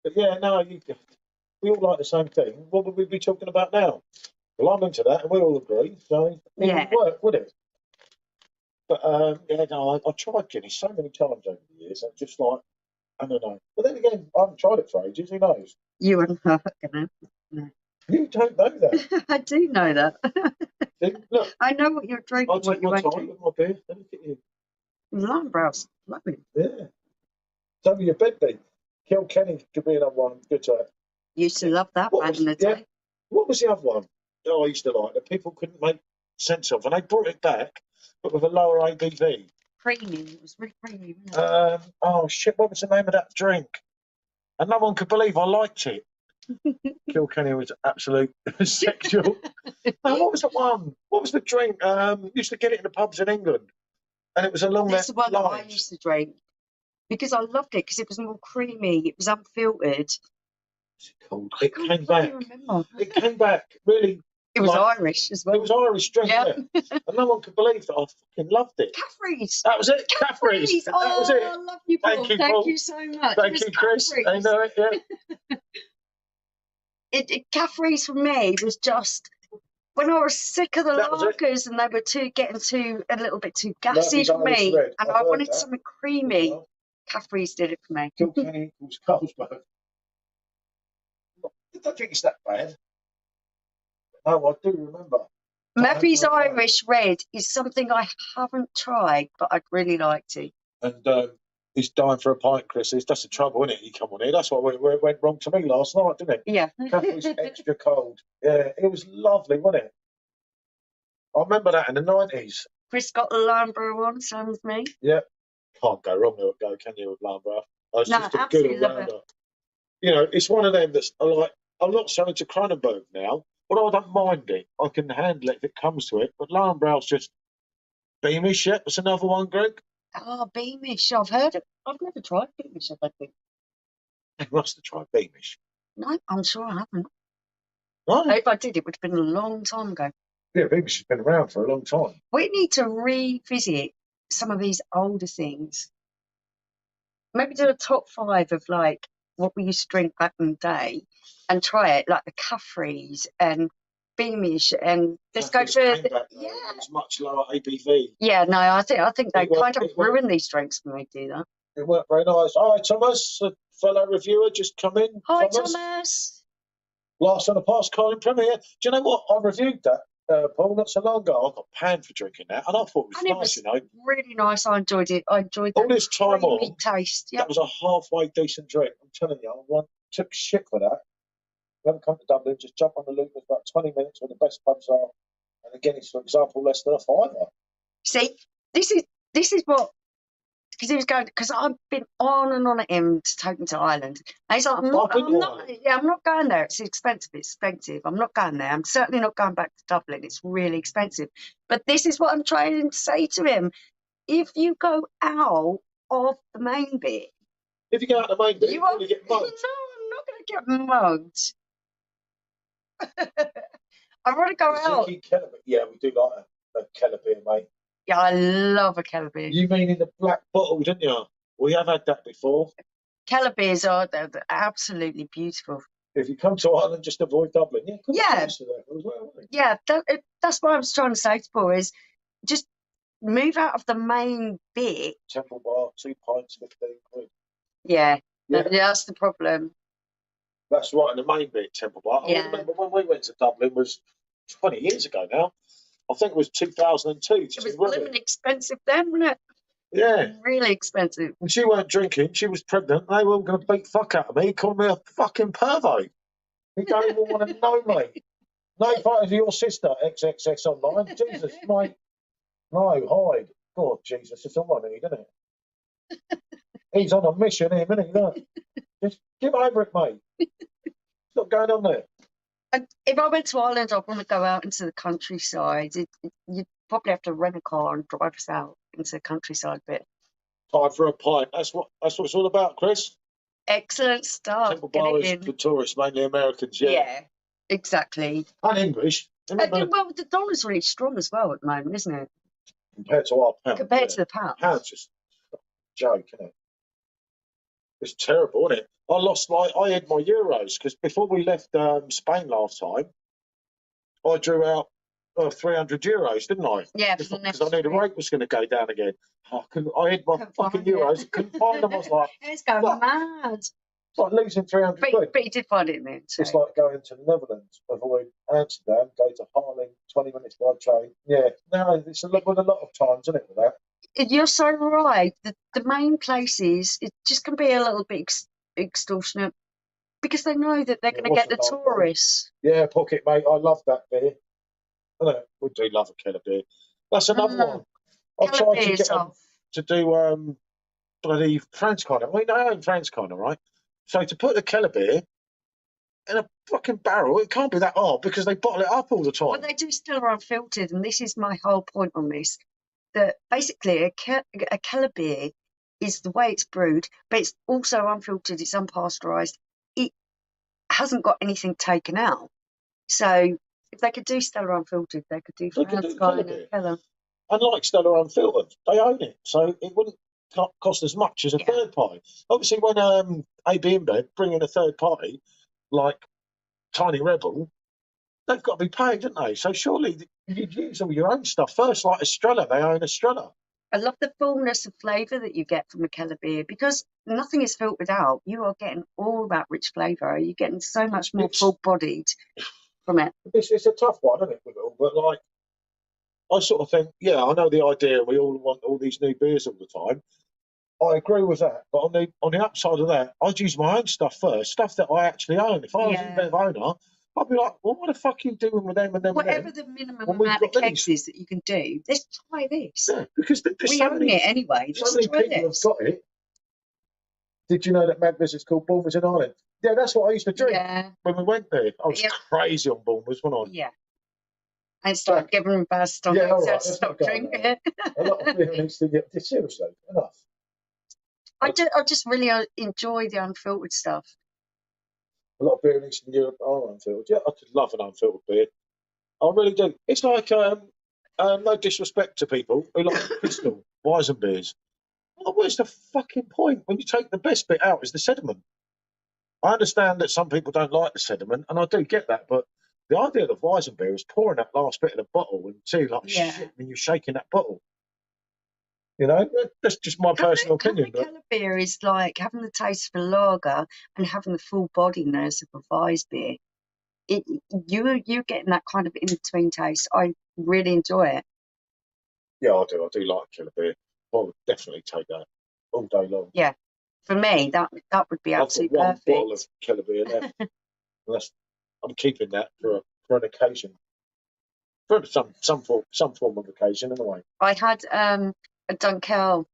But yeah, no, we all like the same thing. What would we be talking about now? Well, I'm into that, and we all agree. So it Yeah. wouldn't work, would it? But yeah, no, I tried Guinness so many times over the years. I'm just like, I don't know. But then again, I haven't tried it for ages. Who knows? You and her, you know. You don't know that. I do know that. See, look, I know what you're drinking. I'll take my time with my beer. Look at you. Lime brows, lovely. Yeah. Tell me your bed then. Kilkenny could be another one. Good to it. Used to love that What back was, in the yeah, day. what was the other one? Oh, I used to like that people couldn't make sense of, and they brought it back, but with a lower ABV. Creamy. It was really creamy, wasn't it? Oh shit! What was the name of that drink? And no one could believe I liked it. Kilkenny was absolute sexual. No, what was the one? What was the drink? Used to get it in the pubs in England, and it was along That's that the one that I lines. used to drink because I loved it because it was more creamy. It was unfiltered. What's it called? I It can't came bloody back. remember. It came back really. It was like, Irish as well. It was Irish drink, Yeah. yeah. And no one could believe that I fucking loved it. Caffrey's. That was it. Caffrey's. Oh, That was it. I love you, Paul. Thank you, Thank Paul. you so much. Thank you, Chris. I know it. Yeah. Caffrey's for me was just when I was sick of the That was it. lagers and they were getting a little bit too gassy Murphy's for Irish me, Red. and I've I heard wanted that something as creamy. well. Caffrey's did it for me. Kilkenny equals Carlsberg. I don't think it's that bad. Oh, I do remember. Murphy's Irish Red is something I haven't tried, but I'd really like to. And he's dying for a pint, Chris. That's the trouble, isn't it? You come on here. That's what went wrong to me last night, didn't it? Yeah. Caffrey's extra cold. Yeah, it was lovely, wasn't it? I remember that in the 90s. Chris got the lime brew on, same as me. Yeah. Can't go wrong with it, can you, with Lambra? It's No, just a good absolutely love all-rounder. You know, it's one of them that's like, I'm not selling to Cronenberg now, but I don't mind it. I can handle it if it comes to it. But Lambrough's just Beamish, yeah. That's another one, Greg. Oh, Beamish. I've heard of. I've never tried Beamish, I don't think. You must have tried Beamish. No, I'm sure I haven't. No? If I did, it would have been a long time ago. Yeah, Beamish has been around for a long time. We need to revisit some of these older things. Maybe do a top 5 of like what we used to drink back in the day and try it, like the Caffreys and Beamish, and let's go through it. Yeah, it was much lower ABV. Yeah, no, I think they kind of ruin ruin these drinks when they do that. It weren't very nice. Hi, Thomas, a fellow reviewer, just come in. Hi, Thomas. Last on the past Colin Premier. Do you know what? I reviewed that, Paul, not so long ago. I got panned for drinking that, and I thought it was nice, you know. Really nice. I enjoyed it. I enjoyed all this time on. Taste. Yep. That was a halfway decent drink. I'm telling you, I took shit for that. If you ever come to Dublin, just jump on the loop. It's about 20 minutes where the best pubs are. And again, it's, for example, less than a fiver. See, this is what, because he was going, because I've been on and on at him to take him to Ireland. And he's like, I'm not going there. It's expensive. I'm not going there. I'm certainly not going back to Dublin. It's really expensive. But this is what I'm trying to say to him. If you go out of the main bit. If you go out the main bit, you want to get mugged. No, I'm not going to get mugged. I want to go out. Yeah, we do like a Keller beer, mate. Yeah, I love a Keller beer. You mean in the black bottle, didn't you? We have had that before. Keller beers they're absolutely beautiful. If you come to Ireland, just avoid Dublin. Yeah, that's what I was trying to say to Paul, is just move out of the main bit. Temple Bar, 2 pints, 15 quid. Yeah, that's the problem. That's right, in the main bit, Temple Bar. I remember when we went to Dublin, was 20 years ago now. I think it was 2002. It was blooming expensive then, wasn't it? Yeah. Really expensive. And she weren't drinking, she was pregnant. They were all going to beat fuck out of me, called me a fucking pervo. You don't even want to know, mate. No fight of your sister, XXX online. Jesus, mate. No, hide. God, Jesus, it's all I need, isn't it? He's on a mission here, isn't he? Look. Just give over it, mate. What's going on there? If I went to Ireland, I'd want to go out into the countryside. You'd probably have to rent a car and drive us out into the countryside bit. Time for a pint. That's what it's all about, Chris. Excellent stuff. Temple Bar is for tourists, mainly Americans. Yeah, exactly. And English. Well, the dollar's really strong as well at the moment, isn't it? Compared to our pound. Compared to the pound. Pound's just a joke, isn't it? It's terrible, isn't it? I had my euros because before we left Spain last time, I drew out 300 euros, didn't I? Yeah, because I knew the rate was going to go down again. I had my fucking euros, couldn't find them. I was like, it's going mad. It's like losing 300 quid. But you did find it in there. So. It's like going to the Netherlands, avoid Amsterdam, go to Haarlem, 20 minutes by train. Yeah, no, it's a lot of times, isn't it, with that? You're so right. The main places, it just can be a little bit extortionate because they know that they're going to get the tourists. Yeah, pocket mate, I love that beer. We do love a Keller beer. That's another one. I've tried to get them to do bloody France kind of. I mean, I own France kind of, right? So to put the Keller beer in a fucking barrel, it can't be that hard because they bottle it up all the time. Well, they do still unfiltered, and this is my whole point on this. That basically a Keller beer is the way it's brewed, but it's also unfiltered, it's unpasteurised. It hasn't got anything taken out. So if they could do Stella Unfiltered, they could do France kind of Keller. Unlike Stella Unfiltered, they own it, so it wouldn't cost as much as a third party. Obviously, when AB InBev bring in a third party like Tiny Rebel, they've got to be paid, don't they? So surely you'd use all your own stuff first, like Estrella. They own Estrella. I love the fullness of flavour that you get from a Keller beer because nothing is filtered out. You are getting all that rich flavour. You're getting so much more full-bodied from it. It's a tough one, isn't it, with it all? But like, I sort of think, yeah, I know the idea. We all want all these new beers all the time. I agree with that, but on the upside of that, I'd use my own stuff first, stuff that I actually own. If I was an InBev owner, I'd be like, well, what the fuck are you doing with them and them? Whatever the minimum amount of kegs is that you can do, let's try this. Yeah, because we own it anyway. So many people have got it. Did you know that Magvis is called Bournemouth in Ireland? Yeah, that's what I used to drink when we went there. I was crazy on Bournemouth, wasn't I? Yeah. And started giving them bad stomach, so stop drinking it. A lot of people need to get seriously enough. I just really enjoy the unfiltered stuff. A lot of beer in Eastern Europe are unfiltered. Yeah, I could love an unfiltered beer. I really do. It's like, no disrespect to people who like Crystal, Weizen beers. Well, where's the fucking point? When you take the best bit out is the sediment. I understand that some people don't like the sediment, and I do get that, but the idea of Weizen beer is pouring that last bit in a bottle and see like shit when you're shaking that bottle. You know, that's just my personal opinion. Keller beer is like having the taste of a lager and having the full bodiness of a Weiss beer. You're getting that kind of in between taste. I really enjoy it. Yeah, I do. I do like Keller beer. I would definitely take that all day long. Yeah, for me that would be absolutely perfect. I've got one bottle of Keller beer left. I'm keeping that for an occasion, for some form of occasion anyway. I had a Dunkel.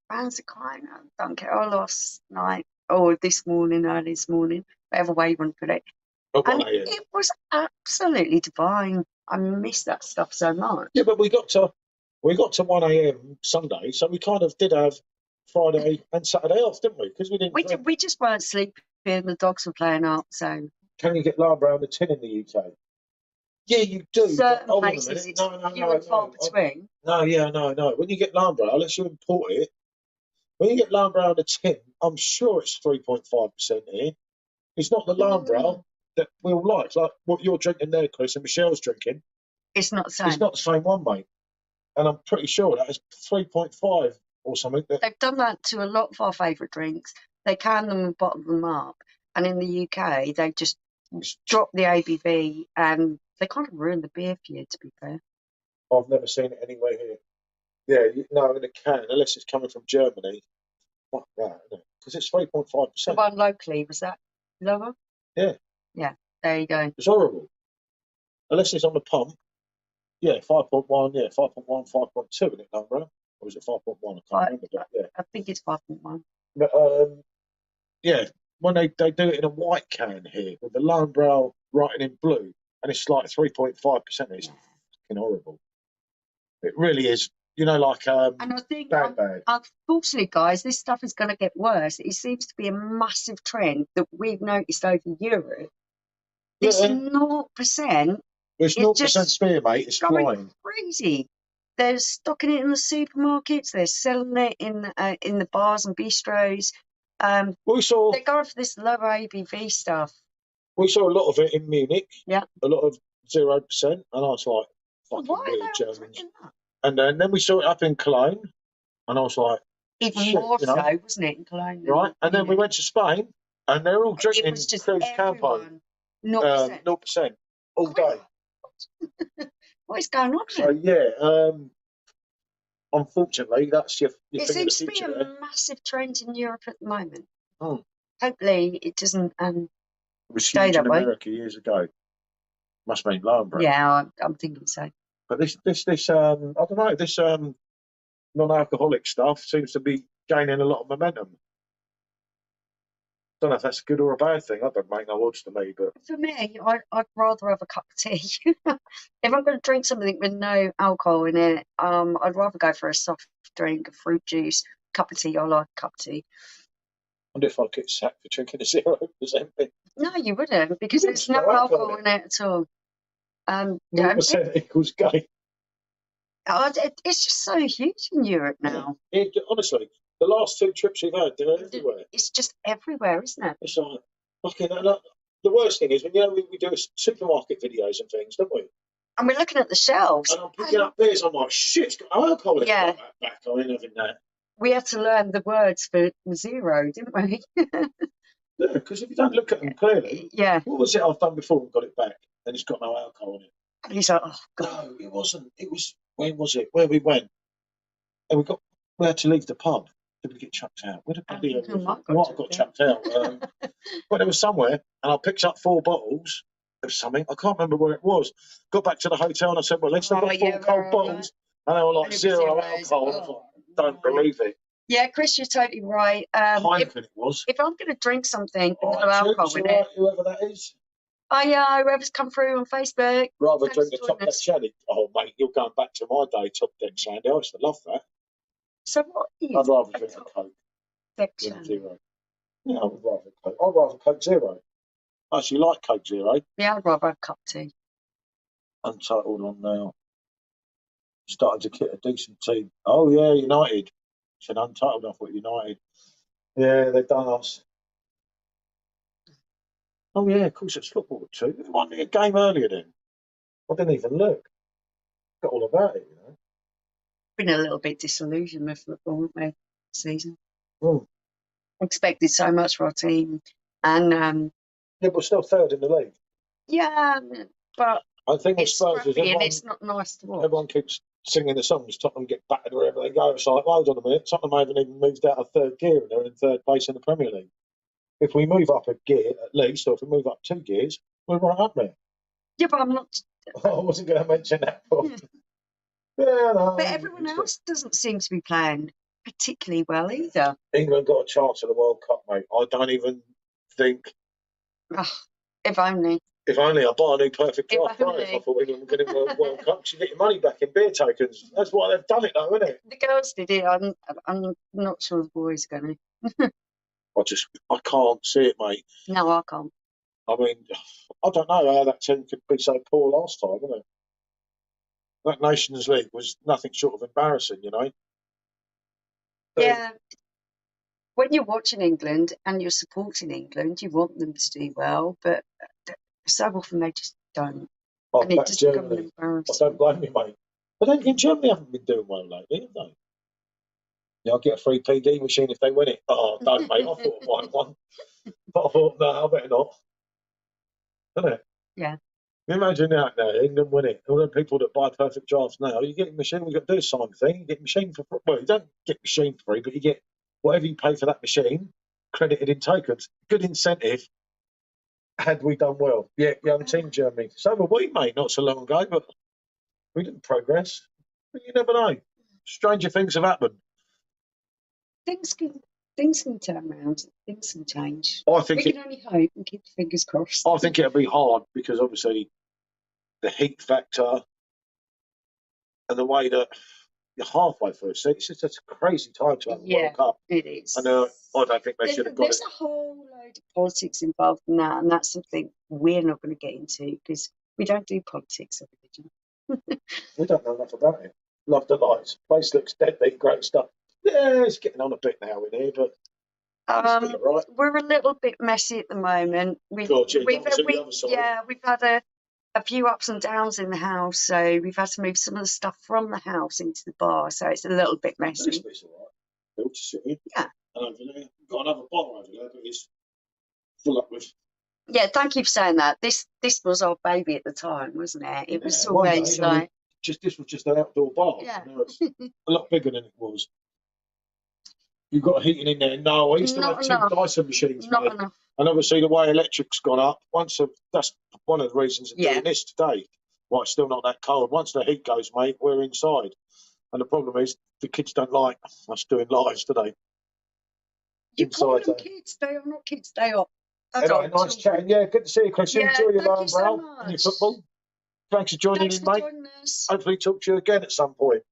Brands are kind of Dunkel last night or early this morning, whatever way you want to put it. And it was absolutely divine. I miss that stuff so much. Yeah, but we got to 1 a.m. Sunday, so we kind of did have Friday and Saturday off, didn't we? Because we didn't. We just weren't sleeping. The dogs were playing up. So can you get Lambro and the tin in the UK? Yeah, you do. Certain places, it's few and far between. No. When you get Lambro, unless you import it, when you get Lambro and the tin, I'm sure it's 3.5% here. It's not the Lambro that we'll like what you're drinking there, Chris, and Michelle's drinking. It's not the same. It's not the same one, mate. And I'm pretty sure that is 3.5 or something. They've done that to a lot of our favourite drinks. They can them and bottle them up. And in the UK, they just drop the ABV and they kind of ruin the beer for you, to be fair. I've never seen it anywhere here. Yeah, no, in a can, unless it's coming from Germany. Fuck that, isn't it? Because it's 3.5%. The one locally, was that lower? Yeah. Yeah, there you go. It's horrible. Unless it's on the pump. Yeah, 5.1, 5.1, 5.2 in it, Lambro. Or was it 5.1? I can't remember. But, yeah. I think it's 5.1. But, yeah, when they do it in a white can here with the lone brow writing in blue, and it's like 3.5%. It's fucking horrible. It really is. You know, like And I think, bad. unfortunately, guys, this stuff is going to get worse. It seems to be a massive trend that we've noticed over Europe. This Yeah, 0%. it's It's 0% just beer, mate. It's going flying. crazy. They're stocking it in the supermarkets. They're selling it in the bars and bistros. We saw They're going for this lower ABV stuff. we saw a lot of it in Munich. Yeah. A lot of 0%, and I was like, fucking Why weird are they all Germans. drinking that? And then we saw it up in Cologne, and I was like, Even shit, more you know, so, wasn't it, in Cologne? right? And then we went to Spain, and they're all It drinking was just Cruz Campo, everyone. 0%. 0% all day. What is going on So here? yeah, unfortunately, that's your It thing of the seems to be future. a massive trend in Europe at the moment. Oh. Hopefully, it doesn't It was stay huge that in way. America years ago. Must mean Lowenbrook. Yeah, I'm thinking so. But this I don't know, this non-alcoholic stuff seems to be gaining a lot of momentum. Don't know if that's a good or a bad thing. That don't make no odds to me, but For me, I'd rather have a cup of tea. If I'm going to drink something with no alcohol in it, I'd rather go for a soft drink, a fruit juice, cup of tea. I like a cup of tea. I wonder if I'd get sacked for drinking a 0% beer. No, you wouldn't, because You there's wouldn't no smell alcohol in it at all. 0% equals gay. It's just so huge in Europe now. Honestly, the last 2 trips we've had, they're everywhere. It's just everywhere, isn't it? It's like, fucking, the worst thing is when we do supermarket videos and things, don't we? And we're looking at the shelves. And I'm picking up beers, I'm like, shit, it's got alcohol in it. Yeah. Like that back. I ain't having that. We had to learn the words for zero, didn't we? Yeah, because if you don't look at them clearly, Yeah. what was it I've done before and got it back? And it's got no alcohol in it. And he's like, oh, God. No, it wasn't. It was, when was it? Where we went. And we had to leave the pub. Did we get chucked out? Where the bloody hell was it? What, I got chucked out. Well, it was somewhere, and I picked up 4 bottles of something. I can't remember where it was. Got back to the hotel, and I said, well, let's have got 4 cold bottles. And they were like, 0 alcohol. I was like, don't believe it. Yeah, Chris, you're totally right. Heineken it was. If I'm going to drink something with no alcohol in it, whoever that is. Whoever's come through on Facebook. Rather drink the Top Deck Shandy. Oh, mate, you're going back to my day, Top Deck Shandy. I used to love that. So what is I'd rather drink a Coke than Zero. Yeah, I would rather Coke. I'd rather Coke Zero. I actually like Coke Zero. Yeah, I'd rather have a cup of tea. Untitled on now. Started to kit a decent team. Oh, yeah, United. Said Untitled, I thought United. Yeah, they've done us. Oh, yeah, of course it's football too. They won a game earlier then. I didn't even look. Got all about it, you know. Been a little bit disillusioned with football, haven't we, this season? Mm. Expected so much for our team. And yeah, we're still 3rd in the league. Yeah, but I think with it's Spurs is and it's not nice to watch. Everyone keeps singing the songs. Tottenham get battered wherever they go. It's like, well, hold on a minute. Tottenham haven't even moved out of 3rd gear and they're in 3rd place in the Premier League. If we move up a gear at least, or if we move up 2 gears, we're right up there. Yeah, but I'm not. I wasn't going to mention that. Yeah, no. But everyone else doesn't seem to be playing particularly well either. England got a chance at the World Cup, mate. I don't even think. Oh, if only. If only I buy a new perfect draft prize. I thought England were getting the World Cup. You get your money back in beer tokens. That's why they've done it, though, isn't it? The girls did it. I'm not sure the boys are going to. I can't see it, mate. No, I can't. I mean, I don't know how that team could be so poor last time, isn't it? That Nations League was nothing short of embarrassing, you know. Yeah. When you're watching England and you're supporting England, you want them to do well, but so often they just don't. And it just becomes an embarrassment. I don't blame you, mate. But then again, Germany haven't been doing well lately, have they? Yeah, I'll get a free PD machine if they win it. Oh, don't, mate. I thought I won one. But I thought, no, I better not. Isn't it? Yeah. Imagine that now, England win it. All the people that buy perfect drafts now, you get a machine, we've got to do the same thing. You get a machine for free. Well, you don't get machine free, but you get whatever you pay for that machine credited in tokens. Good incentive had we done well. Yeah, young team, Germany. So were we, mate, not so long ago, but we didn't progress. But you never know. Stranger things have happened. Things can things can turn around. Things can change. I We think can only hope and keep the fingers crossed. I think it'll be hard because obviously the heat factor and the way that you're halfway through a season. It's just a crazy time to have a World Cup. It is. And I don't think they should have got it. There's a whole load of politics involved in that, and that's something we're not going to get into because we don't do politics or religion. We don't know enough about it. Love the lights. Place looks deadbeat, great stuff. Yeah, it's getting on a bit now in here, but it's still all right. We're a little bit messy at the moment. We've had a few ups and downs in the house, so we've had to move some of the stuff from the house into the bar, so it's a little bit messy. This bit's all right. Built to sit in. Yeah. And over there, we've got another bar over there, but it's full up with. Yeah, thank you for saying that. This was our baby at the time, wasn't it? It was always like. This was just an outdoor bar. Yeah. You know, it's a lot bigger than it was. You've got heating in there. No, I used to have two Dyson machines. Not enough. And obviously the way electric's gone up, that's one of the reasons of doing this today. Why it's still not that cold. Once the heat goes, mate, we're inside. And the problem is the kids don't like us doing lives today. You call them kids, they are not kids, they are adults. Anyway, nice chatting. Yeah, good to see you, Chris. Yeah, enjoy your thank you so and your football. Thanks for joining in, mate. Us. Hopefully talk to you again at some point.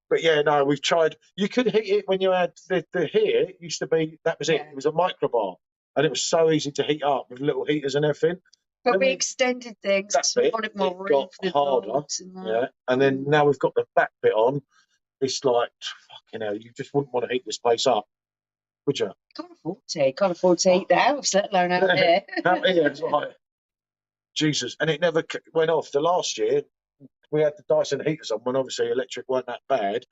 But yeah, no, we've tried. You could heat it when you had the here. It used to be, that was it. It was a microbar. And it was so easy to heat up with little heaters and everything. But we extended things because we wanted more room for the dogs. And then now we've got the back bit on. It's like, fucking hell, you just wouldn't want to heat this place up, would you? Can't afford to heat the house, let alone out there. Out here, it's like, Jesus. And it never went off. The last year, we had the Dyson heaters on when obviously electric weren't that bad,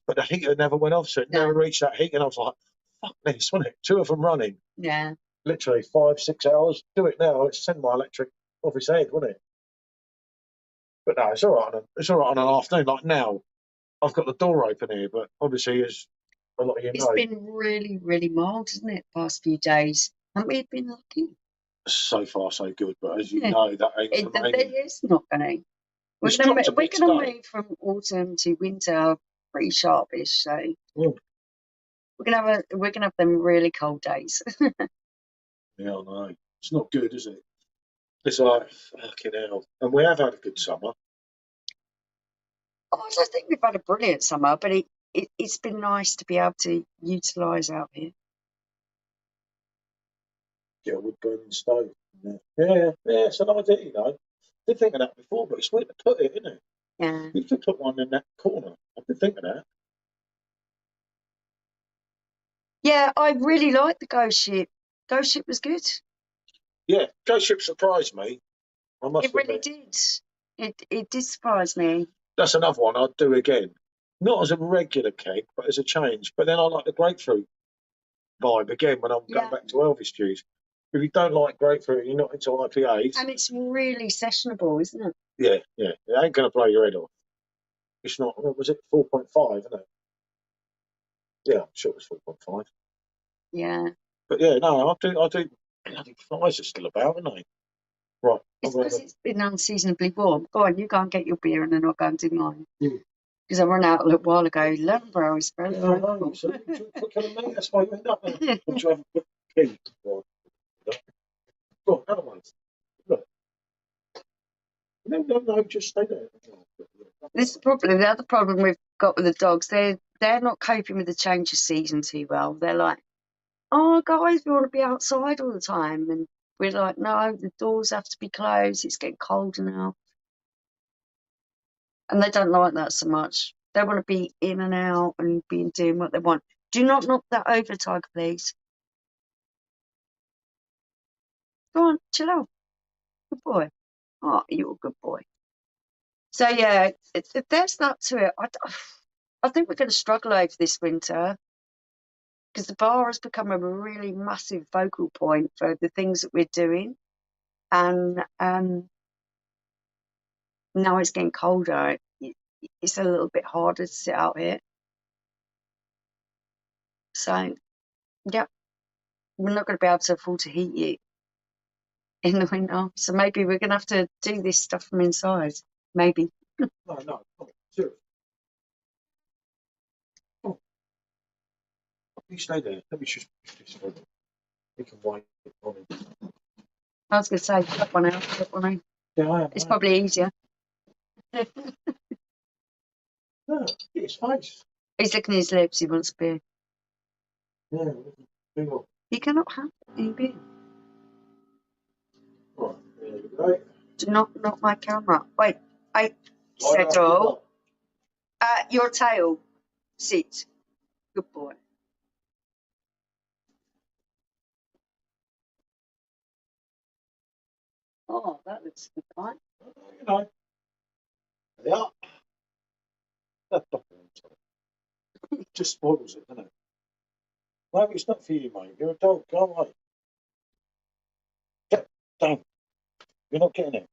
but the heater never went off, so it never reached that heat. And I was like, fuck this, wasn't it? 2 of them running. Yeah. Literally 5-6 hours. Do it now. It's send my electric off his head, wouldn't it? But no, it's all right. It's all right on an afternoon. Like now, I've got the door open here, but obviously, as a lot of you know, it's been really, really mild, isn't it? Past few days, haven't we been lucky? So far, so good. But as you know, that ain't it's not going to. We're going to move from autumn to winter pretty sharpish, so we're gonna have them really cold days. Yeah, I know. It's not good, is it? It's like fucking hell. And we have had a good summer. Oh, I don't think we've had a brilliant summer, but it's been nice to be able to utilise out here. Get a wood burning stove. Yeah, it's an idea, you know. I did think of that before, but it's weird to put it, isn't it? Yeah. You could put one in that corner. I did think of that. Yeah, I really liked the Ghost Ship. Ghost Ship was good. Yeah, Ghost Ship surprised me. I must admit. It really did. It did surprise me. That's another one I'd do again. Not as a regular keg, but as a change. But then I like the grapefruit vibe again when I'm going back to Elvis juice. If you don't like grapefruit, you're not into IPAs. And it's really sessionable, isn't it? Yeah. It ain't going to blow your head off. It's not, what was it, 4.5, isn't it? Yeah, I'm sure it was 4.5. Yeah. But yeah, no, I do. Bloody flies are still about, aren't they? Right. It's because it's been unseasonably warm. Go on, you go and get your beer and then I'll go and do mine. Because I ran out a little while ago. Loughborough is very full. So quicker than me. That's why you end up there. Would you have a quick pee? Go on, another one. Look. No, just stay there. This is the problem. The other problem we've got with the dogs, they're not coping with the change of season too well. They're like, oh, guys, we want to be outside all the time. And we're like, no, the doors have to be closed. It's getting colder now. And they don't like that so much. They want to be in and out and doing what they want. Do not knock that over, Tiger, please. Go on, chill out. Good boy. Oh, you're a good boy. So, yeah, there's that to it. I think we're going to struggle over this winter because the bar has become a really massive focal point for the things that we're doing. And now it's getting colder. It's a little bit harder to sit out here. So, yeah, we're not going to be able to afford to heat you in the winter. So maybe we're going to have to do this stuff from inside. Maybe. No, seriously. You stay there. Let me just push this through. You can wait on him. I was going to say, put one out, put one in. Yeah, I am. It's probably easier. Yeah, get his face. He's licking his lips. He wants beer. Yeah, big up. You cannot have any beer. Right, there you go. Do not knock my camera. Wait, Line settle. up. Your tail. Sit. Good boy. Oh, that looks good, right? You know. There they are. It just spoils it, doesn't it? No, it's not for you, mate. You're a dog. Go away. Get down. You're not getting it.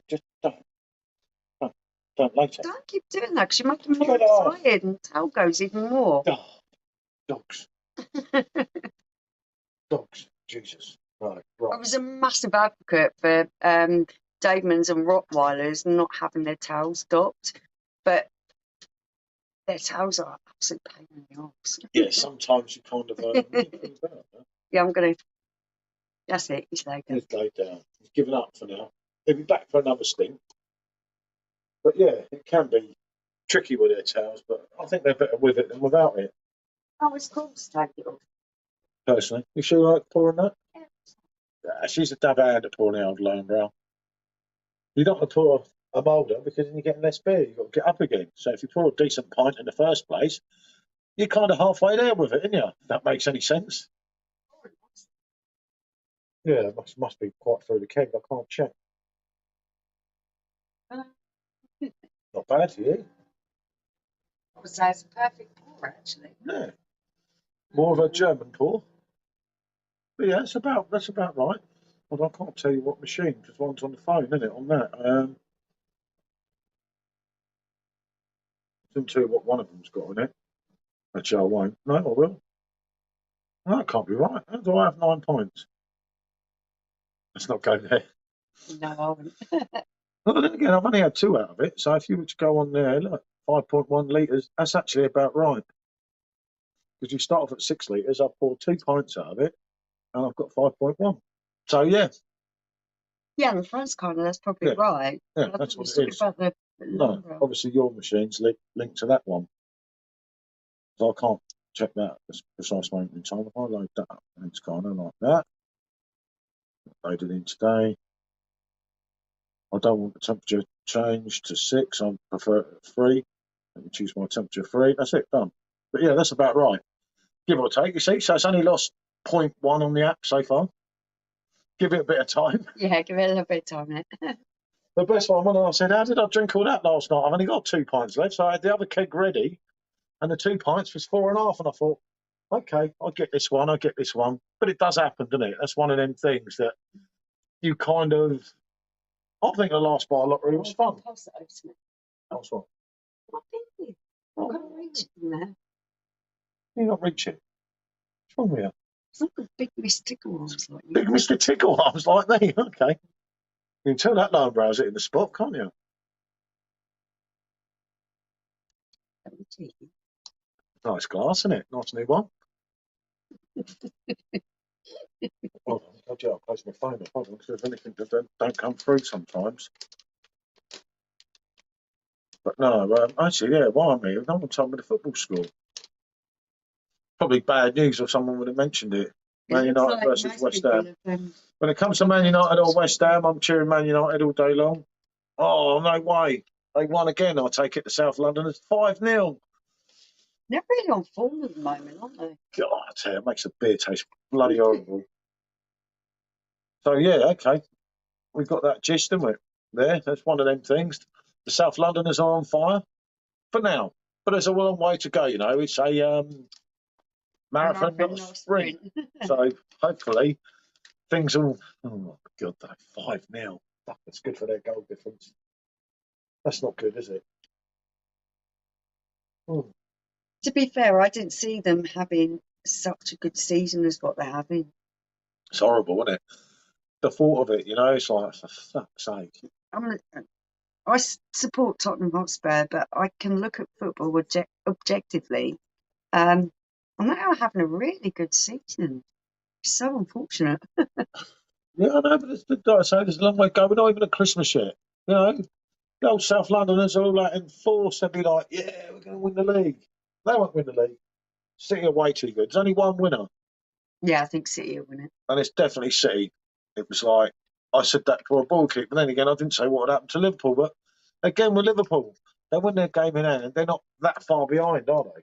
Just don't. Don't later. Don't keep doing that because you're making me more Get off. excited and tail goes even more. Oh, dogs. Dogs. Jesus. Right. I was a massive advocate for Dobermans and Rottweilers not having their tails docked, but their tails are absolute pain in the arse. Yeah, sometimes you kind of. Yeah, I'm going to. That's it. He's laid down. He's laid down. He's given up for now. He'll be back for another stint. But yeah, it can be tricky with their tails, but I think they're better with it than without it. Oh, it's cool to take it off. Personally, you sure you like pouring that? Yeah. Yeah, she's a dab hand at pouring the old lone brown. You don't want to pour a moulder because then you're getting less beer. You've got to get up again. So if you pour a decent pint in the first place, you're kind of halfway there with it, aren't you? If that makes any sense. Yeah, it must be quite through the keg. I can't check. Not bad for you. I would say it's a perfect pour, actually. Yeah. More of a German pour. But yeah, that's about right. Well, I can't tell you what machine because one's on the phone, isn't it? On that. I couldn't tell you what one of them's got on it. Actually, I won't. No, I will. No, that can't be right. How do I have 9 points? Let's not go there. No, I wouldn't. Well, then again, I've only had 2 out of it. So if you were to go on there, look, 5.1 litres, that's actually about right. Because you start off at 6 litres, I've poured 2 pints out of it, and I've got 5.1. So yeah. Yeah, the first kind of that's probably right. Yeah, that's what it is. No, obviously your machine's linked to that one. So I can't check that at this precise moment in time. If I load that up, and it's kind of like that. Loaded in today. I don't want the temperature changed to 6. I prefer it at 3. Let me choose my temperature 3. That's it, done. But yeah, that's about right. Give or take, you see. So it's only lost 0.1 on the app so far. Give it a bit of time. Yeah, give it a little bit of time. The best one, when I said, how did I drink all that last night? I've only got 2 pints left. So I had the other keg ready, and the 2 pints was 4.5. And I thought, okay, I'll get this one. But it does happen, doesn't it? That's one of them things that you kind of. I think the last bar lottery was fun. Pass it over to me. That's what. I can't reach it from there. You not reach it. What's wrong with you? It's not the big Mr. Tickle arms like you. Big Mr. Tickle arms like me. Okay. You can tell that low brow's hitting the spot, can't you? Nice glass, isn't it? Nice new one. Hold on, I'll close my phone up. Hold on, because there's anything that don't come through sometimes. But no, actually, yeah, why me? No one told me the football score. Probably bad news, or someone would have mentioned it. Man United versus West Ham. When it comes to Man United or West Ham, I'm cheering Man United all day long. Oh, no way. They won again. I'll take it to South London. It's 5-0. They're really on form at the moment, aren't they? God, I tell you, it makes the beer taste bloody horrible. So, yeah, okay. We've got that gist, haven't we? There, that's one of them things. The South Londoners are on fire for now. But there's a long way to go, you know. It's a marathon, not a sprint. So, hopefully, things will. Oh, my God, 5-0. That's good for their goal difference. That's not good, is it? Hmm. To be fair, I didn't see them having such a good season as what they're having. It's horrible, isn't it? The thought of it, you know, it's like, for fuck's sake. I support Tottenham Hotspur, but I can look at football objectively, And they are having a really good season. So unfortunate. Yeah, I know, but like I say, there's a long way to go. We're not even at Christmas yet. You know, the old South Londoners are all like enforced. They'll be like, yeah, we're going to win the league. They won't win the league. City are way too good. There's only one winner, Yeah, I think City will win it. and it's definitely City. It was like, I said that for a ball kick, but then again, I didn't say what had happened to Liverpool. But again, with Liverpool, they win their game in hand. They're not that far behind, are they?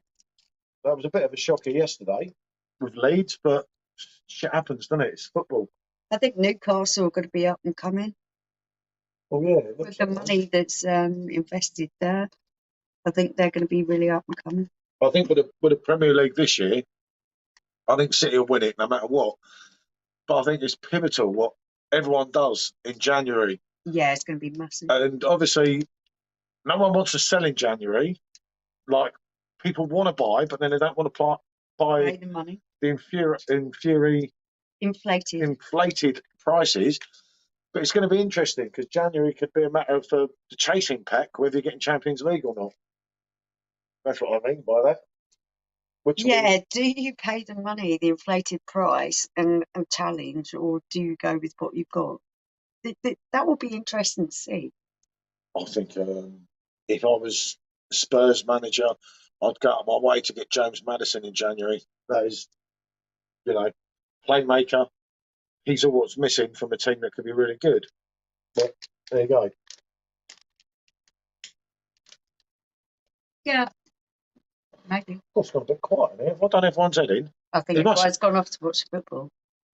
That was a bit of a shocker yesterday with Leeds, but shit happens, doesn't it? It's football. I think Newcastle are going to be up and coming Well, yeah, it with looks the like money that's invested there. I think they're going to be really up and coming. I think with the Premier League this year, I think City will win it no matter what. But I think it's pivotal what everyone does in January. Yeah, it's going to be massive. And obviously, no one wants to sell in January. Like, people want to buy, but then they don't want to buy Pay the money. the inflated prices. But it's going to be interesting because January could be a matter of the chasing pack, whether you're getting Champions League or not. That's what I mean by that. Yeah, do you pay the money, the inflated price, and challenge, or do you go with what you've got? That will be interesting to see. I think if I was Spurs manager, I'd go out of my way to get James Maddison in January. That is, you know, playmaker. He's all what's missing from a team that could be really good. But there you go. Yeah, maybe. It's gone a bit quiet in here. Have I done everyone's head in? I think everyone's gone off to watch football.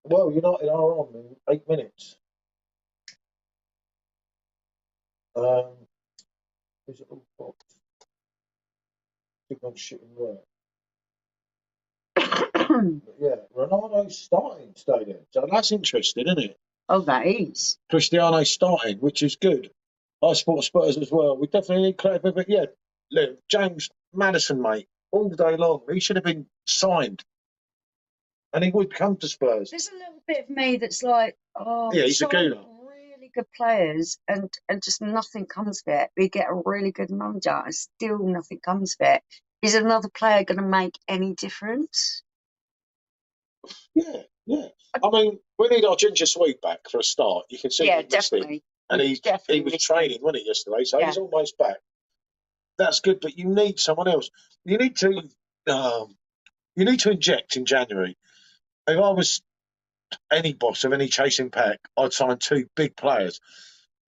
Well, United are on in 8 minutes. Is it all boxed? I think I'm shitting work. But yeah, Ronaldo's starting today then. So that's interesting, isn't it? Oh, that is. Cristiano's starting, which is good. I support Spurs as well. We definitely need clever, but yeah, look, James Maddison, mate, all day long. He should have been signed. And he would come to Spurs. There's a little bit of me that's like, oh, yeah, he's a gooner. Really good players, and just nothing comes of it. We get a really good manager, and still nothing comes of it. Is another player going to make any difference? Yeah, yeah. I mean, we need our ginger sweet back for a start. You can see yeah, definitely. And he was training, wasn't he, yesterday? So he's almost back. That's good, but you need someone else. You need to inject in January. If I was any boss of any chasing pack, I'd sign 2 big players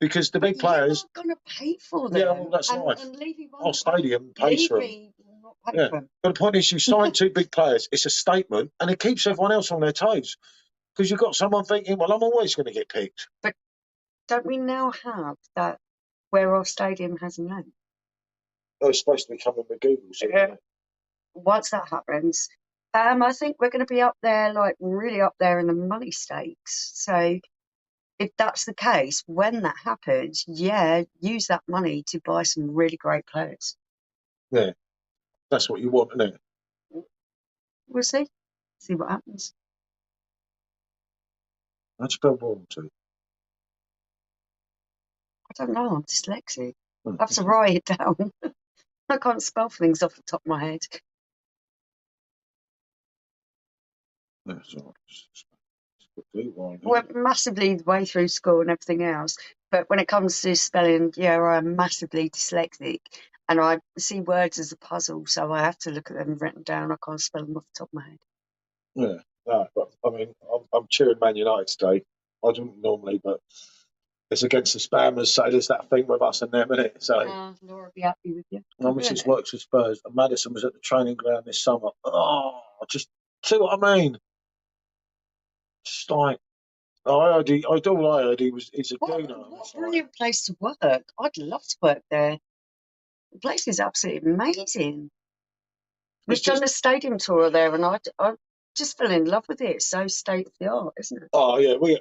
because the big players are going to pay for them. Yeah, well, that's life. Our stadium pays for them. Yeah. But the point is, you sign 2 big players. It's a statement, and it keeps everyone else on their toes because you've got someone thinking, "Well, I'm always going to get picked." But don't we now have that where our stadium has a name? Oh, it's supposed to be coming with Google. So once that happens, I think we're going to be up there, like really up there in the money stakes. So if that's the case, when that happens, yeah, use that money to buy some really great players. Yeah, that's what you want, isn't it? We'll see. See what happens. How'd you spell royalty? I don't know. I'm dyslexic. I have to write it down. I can't spell things off the top of my head. That's all right. We're massively the way through school and everything else, but when it comes to spelling, yeah, I'm massively dyslexic, and I see words as a puzzle, so I have to look at them written down. I can't spell them off the top of my head. Yeah, no, but I mean, I'm cheering Man United today. I don't normally, but it's against the spammers, so there's that thing with us and them, isn't it? So Laura will be happy with you. my missus works with Spurs, and Maddison was at the training ground this summer. Oh, just see what I mean. Just like all I heard, he's a gooner. What a brilliant place to work. I'd love to work there. The place is absolutely amazing. We've done a stadium tour there, and I just fell in love with it. It's so state of the art, isn't it? Oh yeah, we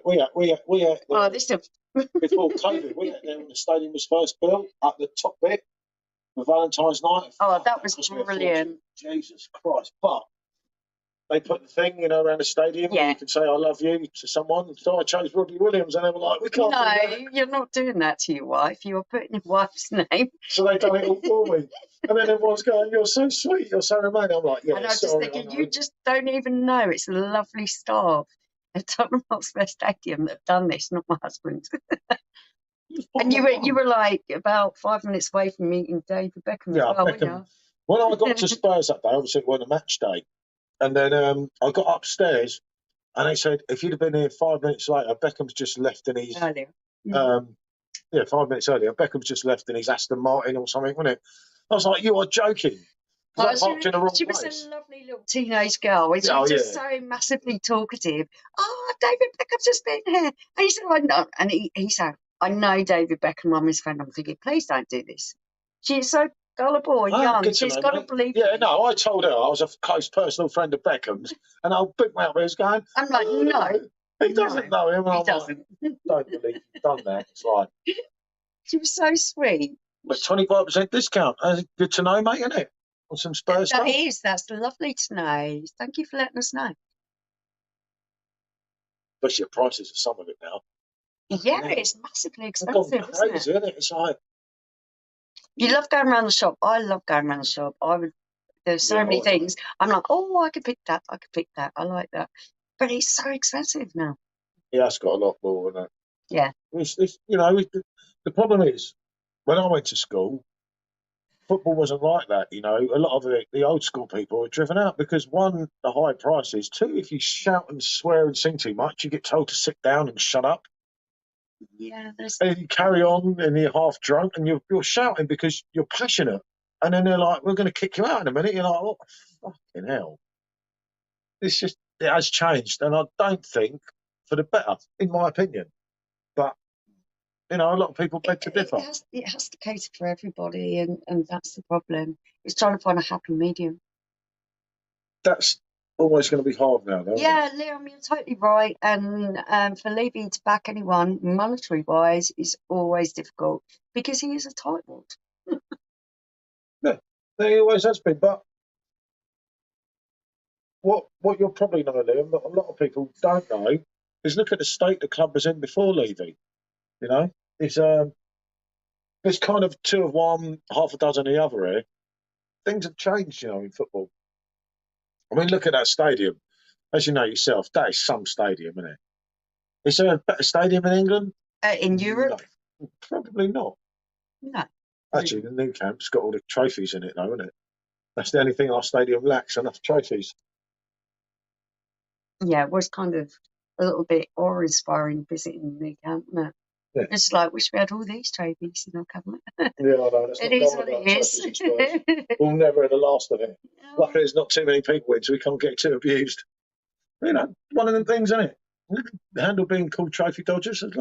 Oh, this is before COVID. We went there when the stadium was first built, at the top bit for Valentine's night. Oh, that was brilliant. Jesus Christ! But they put the thing, you know, around the stadium. Yeah. You can say "I love you" to someone. So I chose Robbie Williams, and they were like, "We can't do that." No, you're not doing that to your wife. You're putting your wife's name. So they done it all for me. And then everyone's going, "You're so sweet. You're so romantic." I'm like, "Yeah, And I was just sorry." thinking, you just don't even know. It's a lovely staff at Tottenham Hotspur Stadium that have done this, not my husband. And you were like about 5 minutes away from meeting David Beckham as well, weren't you? When I got to Spurs that day, obviously it wasn't a match day. And then I got upstairs and they said, if you'd have been here 5 minutes later, Beckham's just left in his... Earlier. 5 minutes earlier, Beckham's just left in his Aston Martin or something, wasn't it? I was like, you are joking. Well, she was a lovely little teenage girl. She was just so massively talkative. Oh, David Beckham's just been here. And he said, I know. And he said, I know David Beckham, I'm his friend. I'm thinking, please don't do this. She's so gullible and young. She's got to believe. Yeah, no, I told her I was a close personal friend of Beckham's. And I'll big mouth was going, I'm like, no. He doesn't know him. He doesn't. Like, don't believe you've done that. It's like... She was so sweet. But 25% discount. Good to know, mate, isn't it? On some Spurs stuff. That is. That's lovely to know. Thank you for letting us know. Especially the prices of some of it now. Yeah, it's massively expensive, isn't it? It's like... You love going around the shop. I love going around the shop. There's so many things. I'm like, oh, I could pick that. I could pick that. I like that. But it's so expensive now. Yeah, it's got a lot more in it. Yeah. The problem is, when I went to school, football wasn't like that, you know. A lot of the old school people were driven out because, one, the high prices. Two, if you shout and swear and sing too much, you get told to sit down and shut up. Yeah, and you carry on and you're half drunk and you're shouting because you're passionate. And then they're like, we're going to kick you out in a minute. You're like, oh, fucking hell. It has changed. And I don't think for the better, in my opinion. But, you know, a lot of people beg to differ. It has to cater for everybody, and that's the problem. It's trying to find a happy medium. That's always going to be hard now, though. Yeah, Liam, you're totally right. And for Levy to back anyone, monetary-wise, is always difficult because he is a tightwad. Yeah, he always has been. But what you'll probably know, Liam, that a lot of people don't know, is look at the state the club was in before Levy. You know, it's kind of two of one, half a dozen of the other here. Things have changed, you know, in football. I mean, look at that stadium. As you know yourself, that is some stadium, isn't it? Is there a better stadium in England? In Europe? No, probably not. No. Actually, the new camp's got all the trophies in it, though, isn't it? That's the only thing our stadium lacks, enough trophies. Yeah, it was kind of a little bit awe-inspiring visiting the new camp, isn't it? Yeah. It's like, wish we had all these trophies in our cabinet. Yeah, I know. That's it is what it is. We'll never have the last of it. No. Luckily, there's not too many people in, so we can't get too abused. You know, one of them things, isn't it? The handle being called Trophy Dodgers. As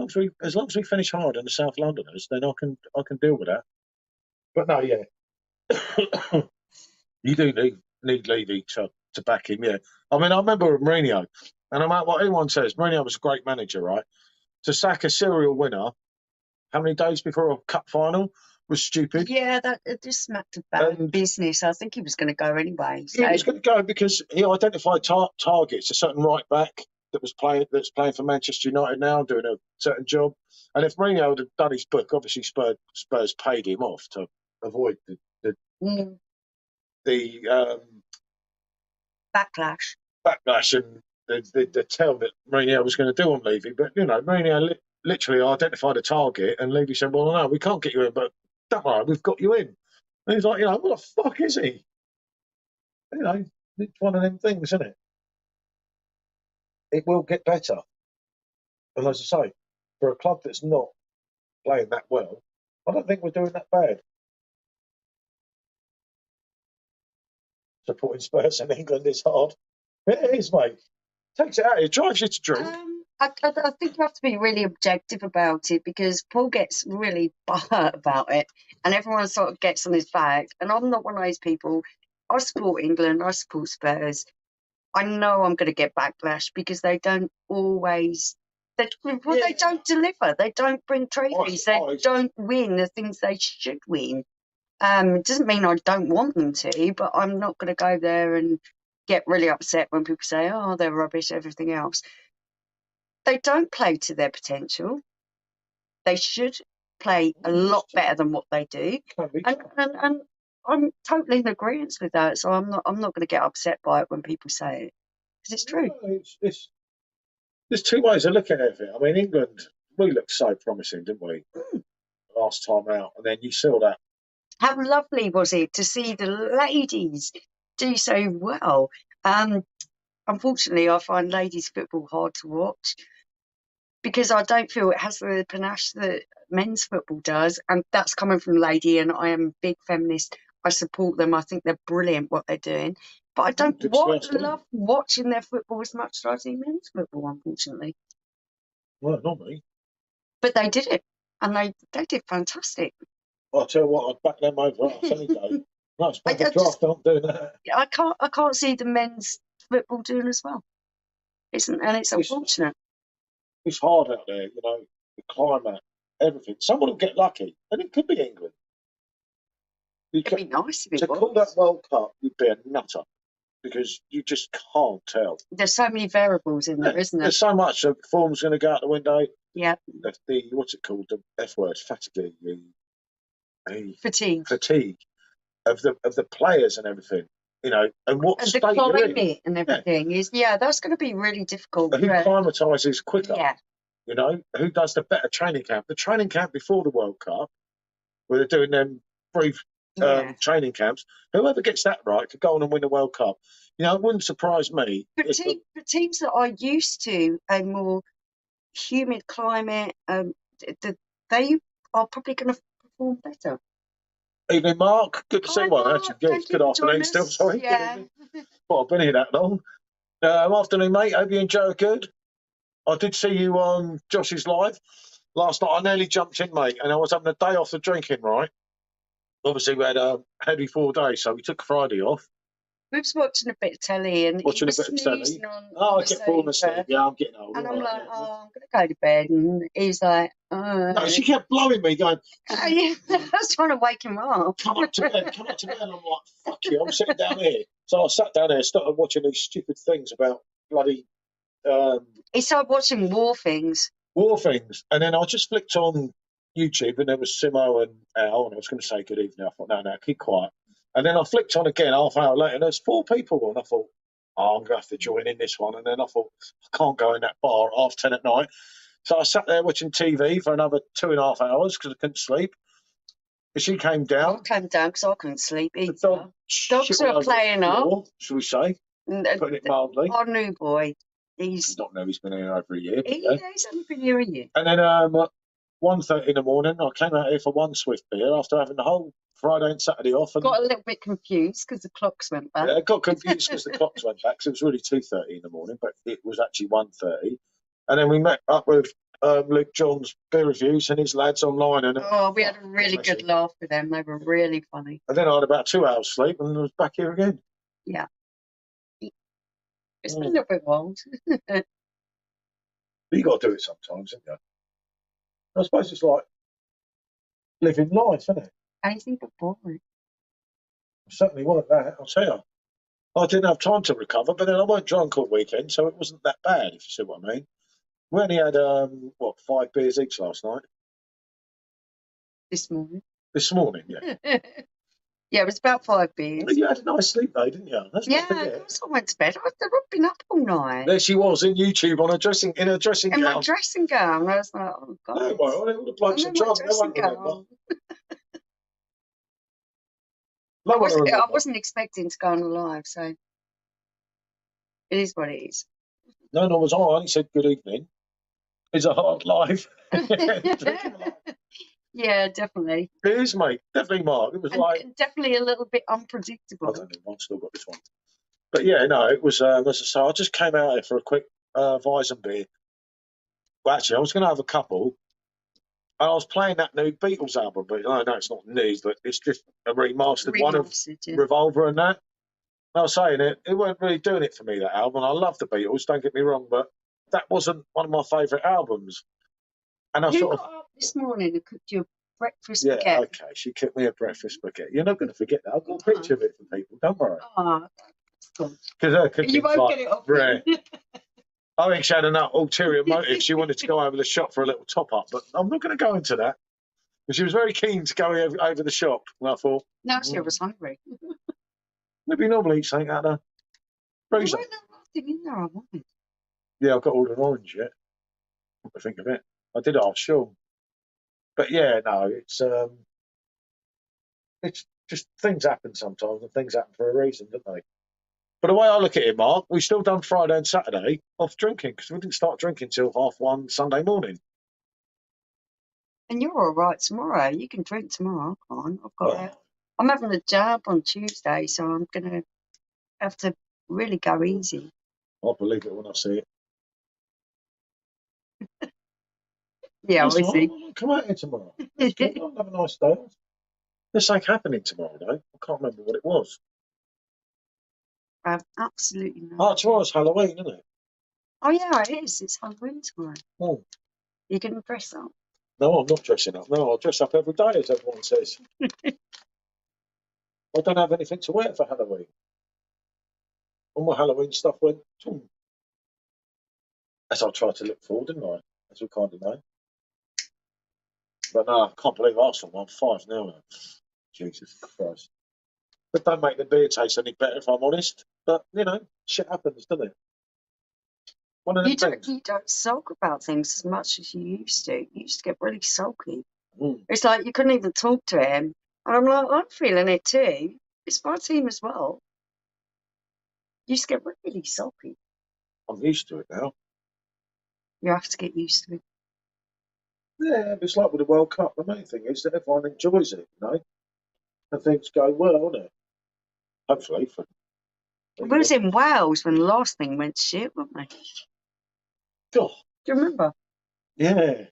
long as we finish hard on the South Londoners, then I can deal with that. But no, yeah, you do need Levy to back him. Yeah, I mean, I remember Mourinho, and no matter what anyone says, Mourinho was a great manager, right? To sack a serial winner, how many days before a cup final, was stupid. Yeah, that just smacked of bad business. I think he was going to go anyway. So. He was going to go because he identified targets. A certain right back that's playing for Manchester United now, doing a certain job. And if Mourinho had done his book, obviously Spurs paid him off to avoid the backlash and the tell that Mourinho was going to do on Levy. But, you know, Mourinho literally identified a target and Levy said, well, no, we can't get you in, but don't worry, we've got you in. And he's like, you know, what the fuck is he? You know, it's one of them things, isn't it? It will get better. And as I say, for a club that's not playing that well, I don't think we're doing that bad. Supporting Spurs in England is hard. It is, mate. Takes it out. It drives you to drink. I think you have to be really objective about it because Paul gets really hurt about it and everyone sort of gets on his back. And I'm not one of those people. I support England. I support Spurs. I know I'm going to get backlash because they don't always... They don't deliver. They don't bring trophies. They don't win the things they should win. It doesn't mean I don't want them to, but I'm not going to go there and get really upset when people say, "Oh, they're rubbish," everything else. They don't play to their potential. They should play a lot better than what they do. And I'm totally in agreement with that. So I'm not going to get upset by it when people say it, because it's true. No, there's two ways of looking at it. I mean, England, we looked so promising, didn't we? Last time out, and then you saw that. How lovely was it to see the ladies do so well? Unfortunately, I find ladies football hard to watch because I don't feel it has the panache that men's football does, and that's coming from lady. And I am a big feminist. I support them. I think they're brilliant what they're doing, but I don't love watching their football as much as I do men's football. Unfortunately, well, not me. But they did it, and they did fantastic. I'll tell you what, I'd back them over us any day. No, it's back a draft. I'm doing that. I can't see the men's football doing as well. It's unfortunate. It's hard out there, you know, the climate, everything. Someone will get lucky, and it could be England. It'd be nice if it was. To call that World Cup, you'd be a nutter, because you just can't tell. There's so many variables in there, isn't there? There's so much. The form's going to go out the window. Yeah. The what's it called? The F word, fatigue. Fatigue of the players and everything, you know, and what and state the climate and everything is that's going to be really difficult. Who climatises quicker? Yeah. You know, who does the better training camp? The training camp before the World Cup, where they're doing them brief training camps. Whoever gets that right could go on and win the World Cup. You know, it wouldn't surprise me. But teams that are used to a more humid climate, they are probably going to perform better. Evening, Mark. Good to see you. Actually, good afternoon still. Sorry. Yeah. Well, I've been here that long. Afternoon, mate. Hope you and Joe are good. I did see you on Josh's live last night. I nearly jumped in, mate, and I was having a day off the drinking, right? Obviously, we had a heavy 4 days, so we took Friday off. We was watching a bit of telly and watching a bit of telly. I get falling asleep. Yeah, I'm getting old. And I'm like, I'm going to go to bed. And he's like, No, she kept blowing me, going, I was trying to wake him up. Come up to bed. And I'm like, fuck you, I'm sitting down here. So I sat down there, started watching these stupid things about bloody... He started watching war things. And then I just flicked on YouTube, and there was Simo and Al, and I was going to say good evening. I thought, no, keep quiet. And then I flicked on again half an hour later, and there's 4 people on. I thought, I'm going to have to join in this one. And then I thought, I can't go in that bar at 10:30 at night. So I sat there watching TV for another 2.5 hours because I couldn't sleep. But she came down. I came down because I couldn't sleep either. Dogs were playing up. Shall we say? Putting it mildly. Our new boy. He's not know he's been here over a year. He's only been here a year. And then 1:30 in the morning, I came out here for one swift beer after having the whole Friday and Saturday off. And got a little bit confused because the clocks went back. Yeah, I got confused because the clocks went back. So it was really 2:30 in the morning, but it was actually 1:30. And then we met up with Luke John's beer reviews and his lads online. And we had a really good laugh with them. They were really funny. And then I had about 2 hours sleep and was back here again. Yeah. It's been a little bit wild. You got to do it sometimes, haven't you? I suppose it's like living life, isn't it? Anything but boring. Certainly weren't that, I'll tell you. I didn't have time to recover, but then I weren't drunk all weekend, so it wasn't that bad, if you see what I mean. We only had, 5 beers each last night? This morning. This morning, yeah. Yeah, it was about 5 beers. You had a nice sleep though, didn't you? That's of course I went to bed. I've been up all night. There she was in YouTube on in a dressing gown. In my dressing gown. I was like, oh God. No, well, all the blokes are drunk. I won't remember. I wasn't expecting to go on live, so it is what it is. No, was I. I only said good evening. It's a hard life. Yeah, definitely. It is, mate. Definitely, Mark. It was definitely a little bit unpredictable. I don't know. I've still got this one. But yeah, no, it was, as I say, I just came out here for a quick Weizen beer. Well, actually, I was going to have a couple. And I was playing that new Beatles album, but I know it's not new, but it's just a remastered one of Revolver and that. And I was saying it weren't really doing it for me, that album. I love the Beatles, don't get me wrong, but that wasn't one of my favourite albums. And I got up this morning and cooked you a breakfast baguette. Yeah, okay, she cooked me a breakfast baguette. You're not going to forget that. I've got a picture of it for people, don't worry. Because her cooking's You won't like get it off. rare. I think she had an ulterior motive. She wanted to go over the shop for a little top up, but I'm not going to go into that. But she was very keen to go over the shop. And I thought, Now she was hungry. maybe normally eat something out of the There freezer. wasn't nothing in there I wanted. Yeah, I've got ordered an orange yet. What do you think of it? I did ask Sean. But yeah, no, it's just things happen sometimes, and things happen for a reason, don't they? But the way I look at it, Mark, we still done Friday and Saturday off drinking because we didn't start drinking till 1:30 Sunday morning. And you're all right tomorrow. You can drink tomorrow. I can't. Oh, I'm having a jab on Tuesday, so I'm going to have to really go easy. I'll believe it when I see it. Yeah, That's we'll all see. right. I'll come out here tomorrow. I'll have a nice day. There's something happening tomorrow, though. I can't remember what it was. I have absolutely no Oh, idea. tomorrow's Halloween, isn't it? Oh, yeah, it is. It's Halloween tomorrow. Oh. You're going to dress up? No, I'm not dressing up. No, I'll dress up every day, as everyone says. I don't have anything to wear for Halloween. All my Halloween stuff went. As I tried to look forward, didn't I? As we kind of know. But no, I can't believe Arsenal won 5 now. Jesus Christ. That don't make the beer taste any better, if I'm honest. But, you know, shit happens, doesn't it? One of them things. You don't sulk about things as much as you used to. You used to get really sulky. Mm. It's like you couldn't even talk to him. And I'm like, I'm feeling it too. It's my team as well. You used to get really sulky. I'm used to it now. You have to get used to it. Yeah, it's like with the World Cup. The main thing is that everyone enjoys it, you know? And things go well, don't it? Hopefully. We was in Wales when the last thing went shit, weren't we? God. Do you remember? Yeah.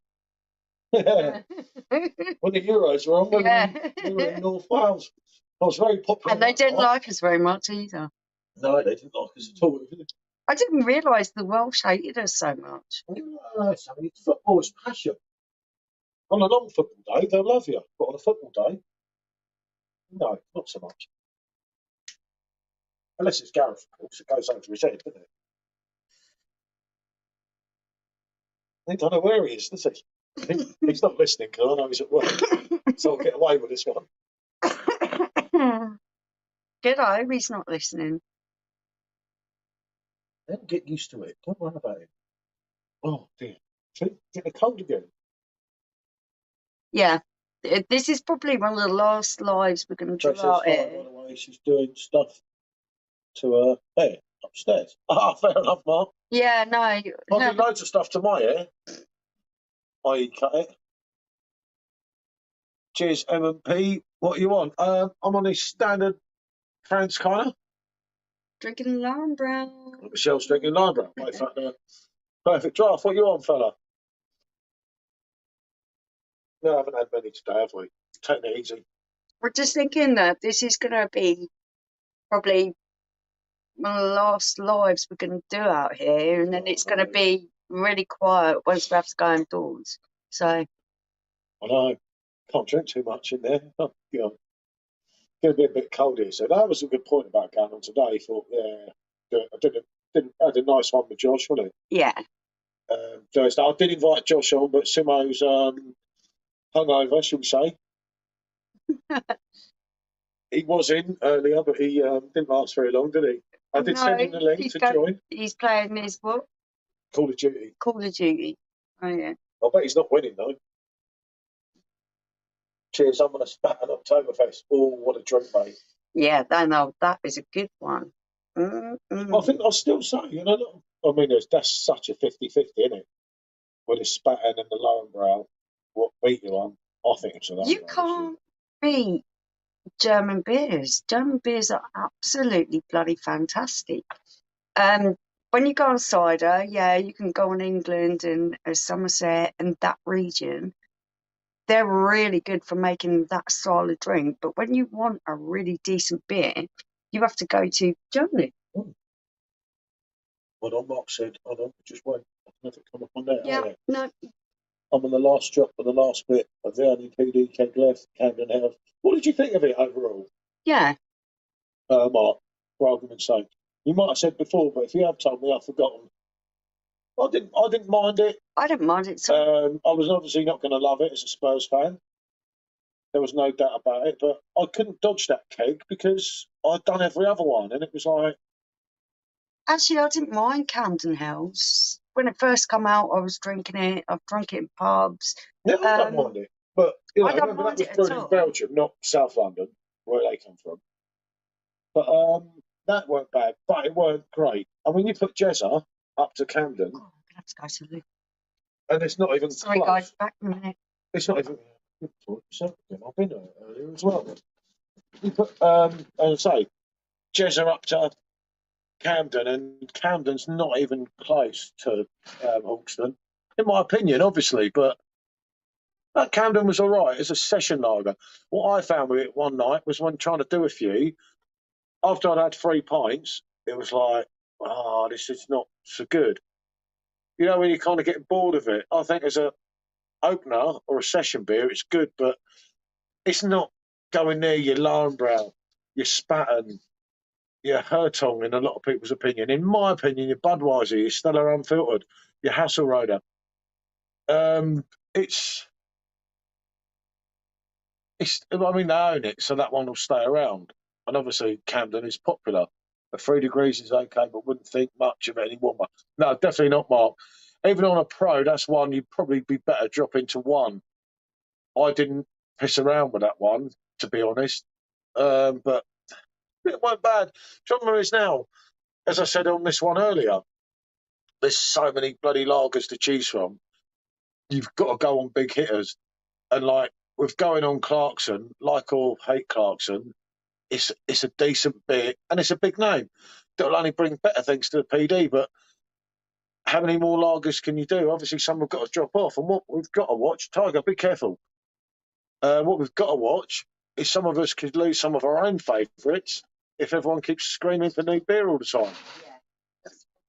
Yeah. When the Euros were on, we were in North Wales. I was very popular. And they didn't like us very much either. No, they didn't like us at all. I didn't realise the Welsh hated us so much. No, football is passion. On a non-football day, they'll love you. But on a football day, no, not so much. Unless it's Gareth, of course. It goes over his head, doesn't it? I don't know where he is, does he? He's not listening because I know he's at work. So I'll get away with this one. Good, I hope he's not listening. Then get used to it. Don't worry about it. Oh, dear. Get a cold again. Yeah. This is probably one of the last lives we're going to do out here. By the way, she's doing stuff to her hair upstairs. Ah, fair enough, Mark. Yeah, no. I do loads of stuff to my hair. I cut it. Cheers, M&P. What do you want? I'm on this standard Fran's kind of. Drinking lime brown. Michelle's drinking lime brown. Perfect draft. What you on, fella? No, I haven't had many today, have we? Taking it easy. We're just thinking that this is going to be probably one of the last lives we're going to do out here, and then it's going to be really quiet once we have to go indoors. So I know. Can't drink too much in there. You know, going to be a bit cold here. So that was a good point about going on today. Thought, yeah, I had a nice one with Josh, wasn't it? yeah. Thursday. I did invite Josh on, but Simo's hungover, shall we say. He was in earlier, but he didn't last very long, did he? I did send him the link to join. He's playing his what? Call of Duty. Call of Duty. Oh, yeah. I bet he's not winning, though. Cheers, I'm on a spat at Oktoberfest. Oh, what a drink, mate. Yeah, that is a good one. I think I'll still say, you know, I mean, that's such a 50-50, isn't it? With the Spaten and the Lowenbrow, what beat you on? I think it's a Lowenbrow. You can't beat German beers. German beers are absolutely bloody fantastic. When you go on cider, yeah, you can go on England and Somerset and that region. They're really good for making that style of drink. But when you want a really decent beer, you have to go to Germany. Hold on, Mark said, hold on, just wait. I don't know if it come up on there. Yeah, oh, yeah. no. I'm on the last drop of the last bit of the only PD keg left, Camden House. What did you think of it overall? Yeah. Mark, for argument's sake. You might have said before, but if you have told me, I've forgotten. I didn't mind it. I don't mind it. I was obviously not going to love it as a Spurs fan. There was no doubt about it, but I couldn't dodge that keg because I'd done every other one, and it was like, Actually, I didn't mind Camden House. When it first come out, I was drinking it. I've drunk it in pubs. yeah, I don't mind it. But I don't remember that mind was it at brewed in all. Belgium, not South London, where they come from. But that weren't bad, but it weren't great. I mean, you put Jezza up to Camden, Oh, I'm gonna have to go to the loo. and it's not even Sorry, close. guys, back in a minute. It's not even. I've been there earlier as well. You put, as I say, Jezza up to Camden, and Camden's not even close to Hawkston, in my opinion, obviously. But that Camden was all right. It's a session lager. What I found with it one night was when trying to do a few, after I'd had 3 pints, it was like, this is not so good. You know, when you're kind of getting bored of it. I think as a opener or a session beer, it's good, but it's not going near your Laurenbrow, your Spaten, your Hertong in a lot of people's opinion. In my opinion, your Budweiser, your Stella Unfiltered, your Hasselroder. It's. I mean, they own it, so that one will stay around. And obviously, Camden is popular. The 3 degrees is okay, but wouldn't think much of it anymore. No, definitely not, Mark. Even on a pro, that's one you'd probably be better dropping to one. I didn't piss around with that one, to be honest. But it weren't bad. Trouble is now, as I said on this one earlier, there's so many bloody lagers to choose from. You've got to go on big hitters. And like with going on Clarkson, like or hate Clarkson, it's a decent beer and it's a big name. That'll only bring better things to the PD. But how many more lagers can you do? Obviously, some have got to drop off. And what we've got to watch, Tiger, be careful. What we've got to watch is some of us could lose some of our own favourites if everyone keeps screaming for new beer all the time.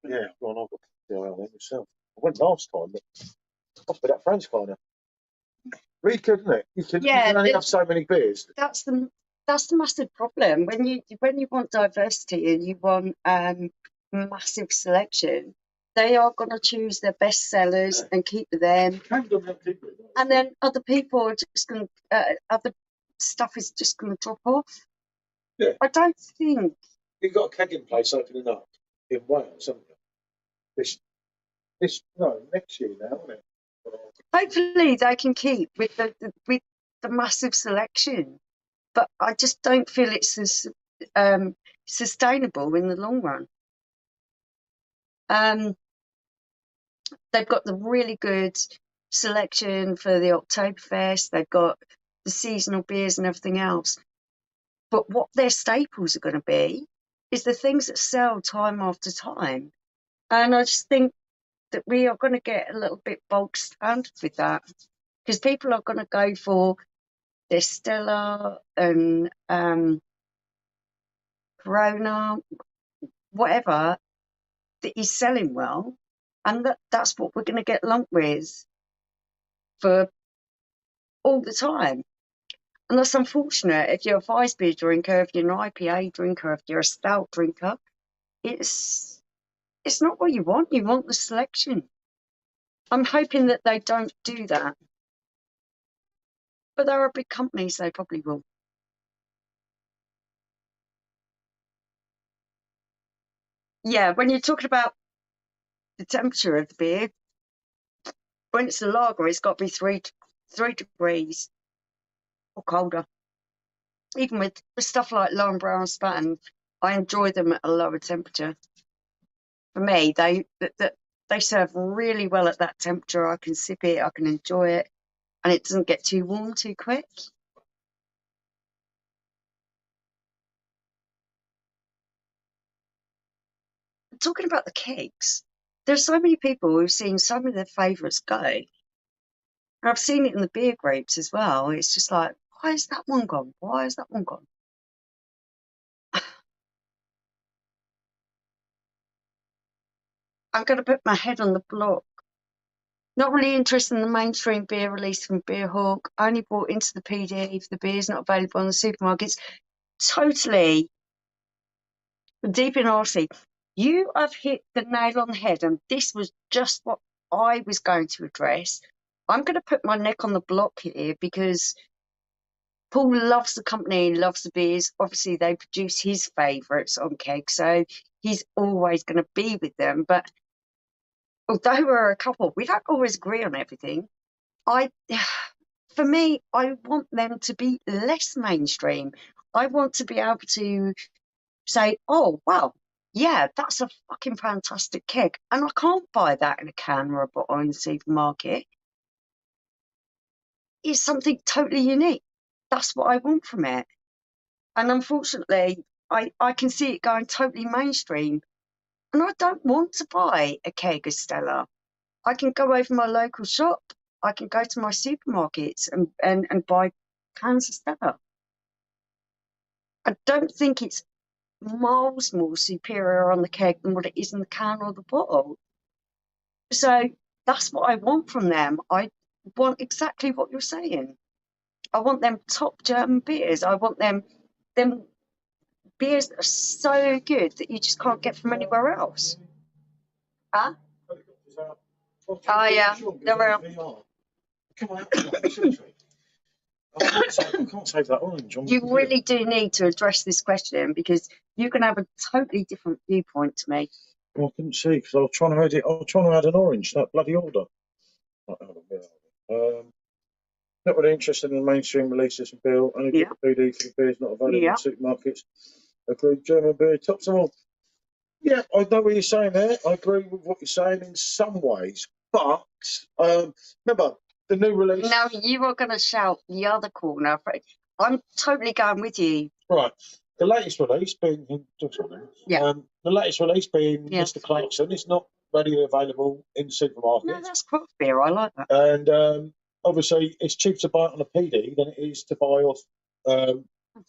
Yeah, well, I've got to deal with that myself. I went last time, but off with that French corner. Really good, isn't it? You can only have so many beers. That's the massive problem when you want diversity and you want massive selection. They are going to choose their best sellers and keep them, and then other people are just going to other stuff is just going to drop off. Yeah, I don't think you've got a kegging place opening up in Wales, haven't you? Next year now, isn't it? hopefully they can keep with the massive selection, but I just don't feel it's as sustainable in the long run. They've got the really good selection for the Oktoberfest. They've got the seasonal beers and everything else. But what their staples are going to be is the things that sell time after time. And I just think that we are going to get a little bit bulk standard with that because people are going to go for their Stella and Corona, whatever that is selling well. And that's what we're going to get lumped with for all the time. And that's unfortunate. If you're a Weiss beer drinker, if you're an IPA drinker, if you're a stout drinker, it's not what you want. You want the selection. I'm hoping that they don't do that. But there are big companies, they probably will. Yeah, when you're talking about the temperature of the beer, when it's a lager, it's got to be 3 degrees or colder. Even with stuff like Laurenbrow and Spaten, I enjoy them at a lower temperature. For me, they serve really well at that temperature. I can sip it, I can enjoy it, and it doesn't get too warm too quick. Talking about the kegs, there's so many people who've seen some of their favourites go. And I've seen it in the beer groups as well. It's just like, why is that one gone? Why is that one gone? I'm going to put my head on the block. Not really interested in the mainstream beer release from Beer Hawk. Only bought into the PD if the beer's not available in the supermarkets. Totally Deep in honesty, you have hit the nail on the head, and this was just what I was going to address. I'm going to put my neck on the block here because Paul loves the company, loves the beers. Obviously, they produce his favourites on keg, so he's always going to be with them. But although we're a couple, we don't always agree on everything. For me, I want them to be less mainstream. I want to be able to say, oh, wow, yeah, that's a fucking fantastic keg. And I can't buy that in a can or a bottle in the supermarket. It's something totally unique. That's what I want from it. And unfortunately, I can see it going totally mainstream. And I don't want to buy a keg of Stella. I can go over my local shop. I can go to my supermarkets and buy cans of Stella. I don't think it's miles more superior on the keg than what it is in the can or the bottle. So that's what I want from them. I want exactly what you're saying. I want them top German beers. I want them beers that are so good that you just can't get from anywhere else. Huh? Oh yeah, they're out. Come on, seriously. I can't save that orange. You really do need to address this question because you can have a totally different viewpoint to me. Well, I couldn't see because I was trying to edit. I was trying to add an orange. That bloody order. Not really interested in the mainstream releases of beer. Only Yeah. got the PD for the beers not available Yeah. in supermarkets. Agreed. German beer tops them all. Yeah, I know what you're saying there. I agree with what you're saying in some ways, but remember the new release. Now you are going to shout the other corner. I'm totally going with you. Right. The latest release being Yeah. the latest release being Yeah. Mr. Clarkson. It's not readily available in supermarkets. No, that's craft beer. I like that. And obviously, it's cheaper to buy it on a PD than it is to buy off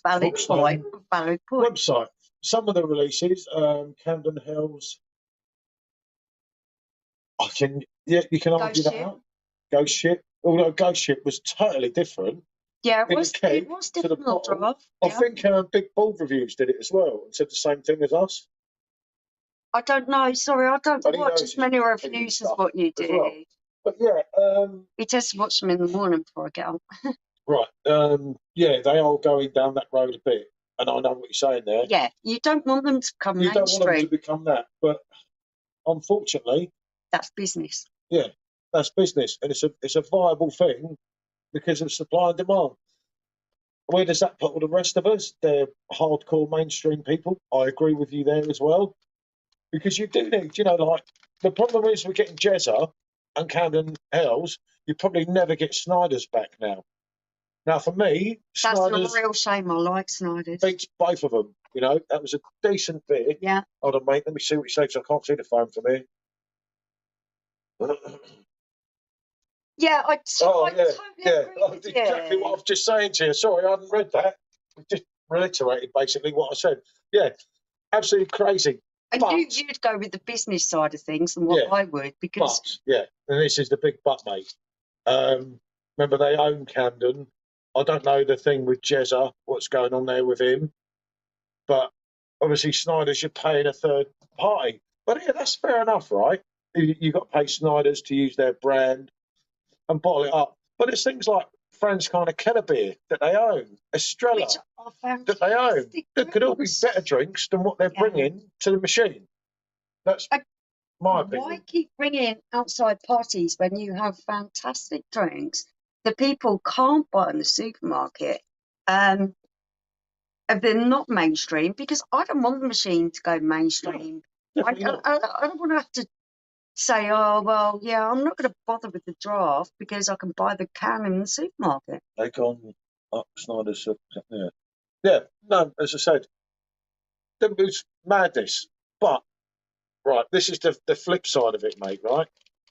valid point. Valid point. Website. Some of the releases, Camden Hills. You can argue that out. Ghost Ship. Although Ghost Ship was totally different. Yeah, it was different. I think Big Bald Reviews did it as well and said the same thing as us. I don't know. Sorry, I don't watch as many reviews as what you do. Well. But yeah, we just watch them in the morning before I get up. Right. Yeah, they are going down that road a bit, and I know what you're saying there. Yeah, you don't want them to become mainstream. You don't want them to become that, but unfortunately, that's business. Yeah, that's business, and it's a viable thing because of supply and demand. Where does that put all the rest of us? They're hardcore mainstream people. I agree with you there as well, because you do need, like the problem is we're getting Jezza and Camden Hells. You probably never get Snyder's back now. Now, for me, that's a real shame. I like Snyder's. Beats both of them. That was a decent beer. Yeah. Hold on, mate. Let me see what you say because I can't see the phone from here. Yeah, I totally agree with you. Exactly what I was just saying to you. Sorry, I hadn't read that. I just reiterated basically what I said. Yeah, absolutely crazy. I knew you'd go with the business side of things and what I would because. And this is the big but, mate. Remember, they own Camden. I don't know the thing with Jezza, what's going on there with him. But obviously, Snyder's, you're paying a third party. But yeah, that's fair enough, right? You've got to pay Snyder's to use their brand and bottle it up. But it's things like Fran's kind of Keller beer that they own, Estrella that they own. That could all be better drinks than what they're bringing to the machine. That's my opinion. Why keep bringing outside parties when you have fantastic drinks that people can't buy in the supermarket? And they're not mainstream because I don't want the machine to go mainstream. No, I don't want to have to say, oh, well, yeah, I'm not going to bother with the draft because I can buy the can in the supermarket. They gone up Snyder's. Yeah, no, as I said, it was madness. But, right, this is the flip side of it, mate, right?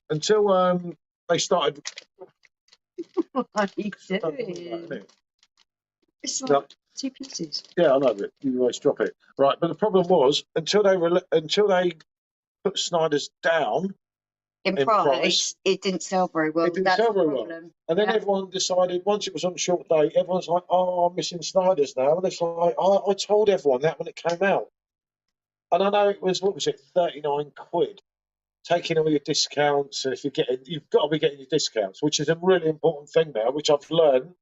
Until they started... What are you doing? It's like 2 pieces. Yeah, I know, but you always drop it. Right, but the problem was, until they put Snyder's down in price, it didn't sell very well. It didn't sell very well. And then everyone decided, once it was on short day, everyone's like, oh, I'm missing Snyder's now. And it's like, I told everyone that when it came out. And I know it was, what was it, 39 quid, taking all your discounts. And if you're getting, you've got to be getting your discounts, which is a really important thing now, which I've learned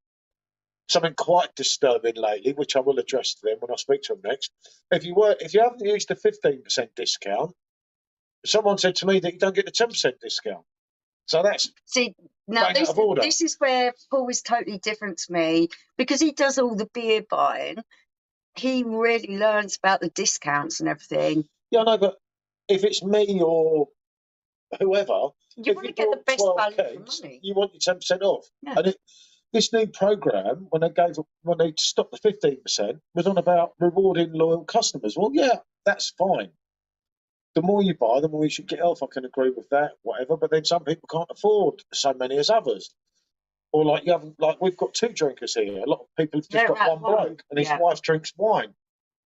something quite disturbing lately, which I will address to them when I speak to them next. If you haven't used the 15% discount, someone said to me that you don't get the 10% discount. So that's See, now this is where Paul is totally different to me, because he does all the beer buying. He really learns about the discounts and everything. Yeah, I know, but if it's me or whoever, you want to get the best value for money. You want your 10% off. Yeah. And this new program, when they stopped the 15%, was on about rewarding loyal customers. Well, yeah, that's fine. The more you buy, the more you should get off. I can agree with that, whatever. But then some people can't afford so many as others. Or like you haven't, like we've got two drinkers here. A lot of people have just got one bloke, and his wife drinks wine,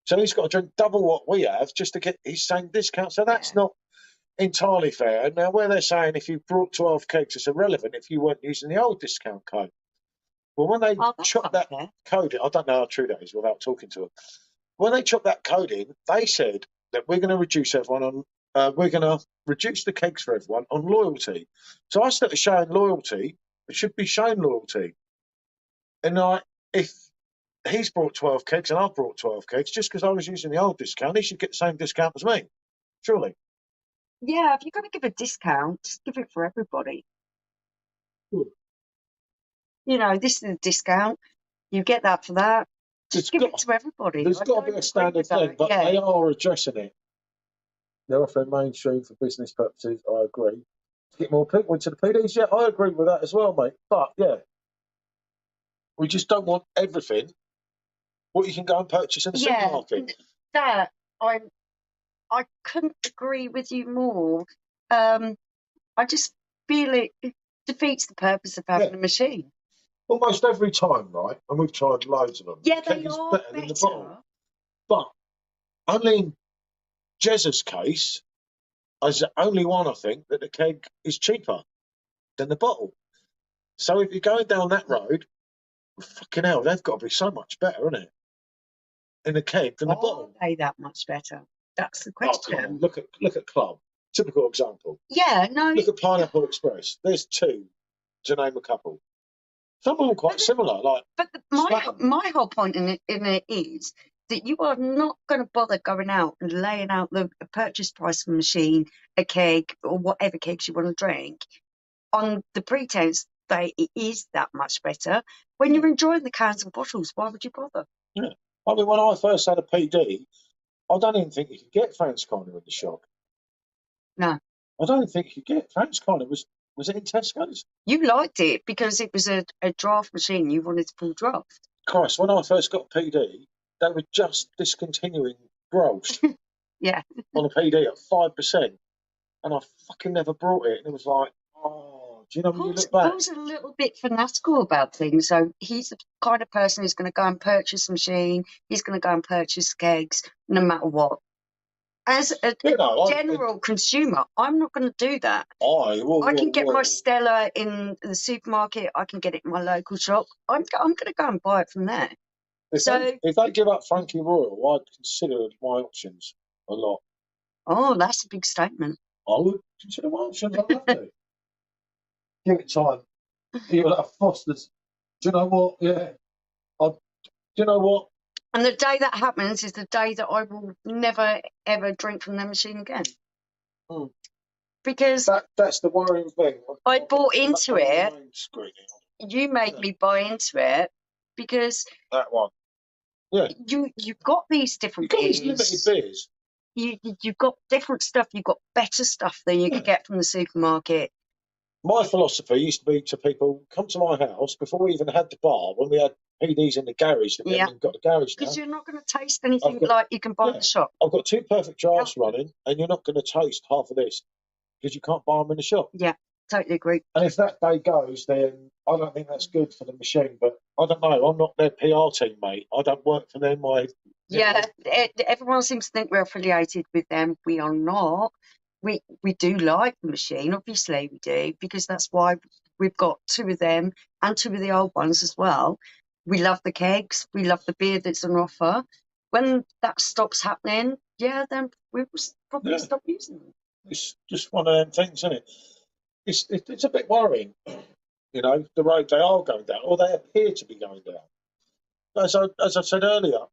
so he's got to drink double what we have just to get his same discount. So that's not entirely fair. Now, where they're saying if you brought 12 kegs, it's irrelevant if you weren't using the old discount code. Well, when they chopped that code in, I don't know how true that is without talking to them. When they chopped that code in, they said that we're going to reduce everyone on, we're going to reduce the kegs for everyone on loyalty. So I started showing loyalty. It should be showing loyalty. And if he's brought 12 kegs and I've brought 12 kegs, just because I was using the old discount, he should get the same discount as me, surely. Yeah, if you're going to give a discount, just give it for everybody. Good. You know, this is a discount. You get that for that. Just give it to everybody. There's got to be a standard thing, but they are addressing it. They're offering mainstream for business purposes. I agree. To get more people into the PDs, yeah, I agree with that as well, mate. But yeah, we just don't want everything what you can go and purchase in the supermarket. That I couldn't agree with you more. I just feel it defeats the purpose of having a machine. Almost every time, right? And we've tried loads of them. Yeah, they are better than the bottle. But only in Jezza's case, is the only one, I think, that the keg is cheaper than the bottle. So if you're going down that road, fucking hell, they've got to be so much better, isn't it? In the keg than the bottle. Are they that much better? That's the question. Oh, look at Club. Typical example. Yeah, no. Look at Pineapple Express. There's two, to name a couple. Some of them quite similar. But my whole point in it is that you are not going to bother going out and laying out the purchase price of a machine, a keg, or whatever kegs you want to drink, on the pretense that it is that much better. When you're enjoying the cans and bottles, why would you bother? Yeah. I mean, when I first had a PD, I don't even think you could get Franks Corner in the shop. No. I don't think you could get Franks Corner. Was it in Tesco's? You liked it because it was a draft machine. You wanted to pull draft. Christ, when I first got PD, they were just discontinuing growth yeah. on a PD at 5%. And I fucking never brought it. And it was like, oh, do you know when you look back? Paul's a little bit fanatical about things. So he's the kind of person who's going to go and purchase a machine. He's going to go and purchase kegs no matter what. As a general consumer, I'm not going to do that. I can get my Stella in the supermarket. I can get it in my local shop. I'm going to go and buy it from there. If they give up Frankie Royal, I'd consider my options a lot. Oh, that's a big statement. I would consider my options. I'd love to. Give it time. You'll have Foster's. Do you know what? Yeah. Do you know what? And the day that happens is the day that I will never, ever drink from their machine again. Mm. Because that's the worrying thing. I bought into it. You made me buy into it because that one. Yeah. You've got these different beers. You've got these limited beers. You've got different stuff. You've got better stuff than you could get from the supermarket. My philosophy used to be to people, come to my house before we even had the bar, when we had PDs in the garage, that we haven't got the garage now. Because you're not going to taste anything like you can buy in the shop. I've got two perfect drafts running, and you're not going to taste half of this because you can't buy them in the shop. Yeah, totally agree. And if that day goes, then I don't think that's good for the machine. But I don't know. I'm not their PR team, mate. I don't work for them. Everyone seems to think we're affiliated with them. We are not. We do like the machine, obviously we do, because that's why we've got two of them and two of the old ones as well. We love the kegs. We love the beer that's on offer. when that stops happening, yeah, then we will probably Yeah. stop using them. It's just one of them things, isn't it? It's a bit worrying, you know, the road they are going down, or they appear to be going down. As I said earlier,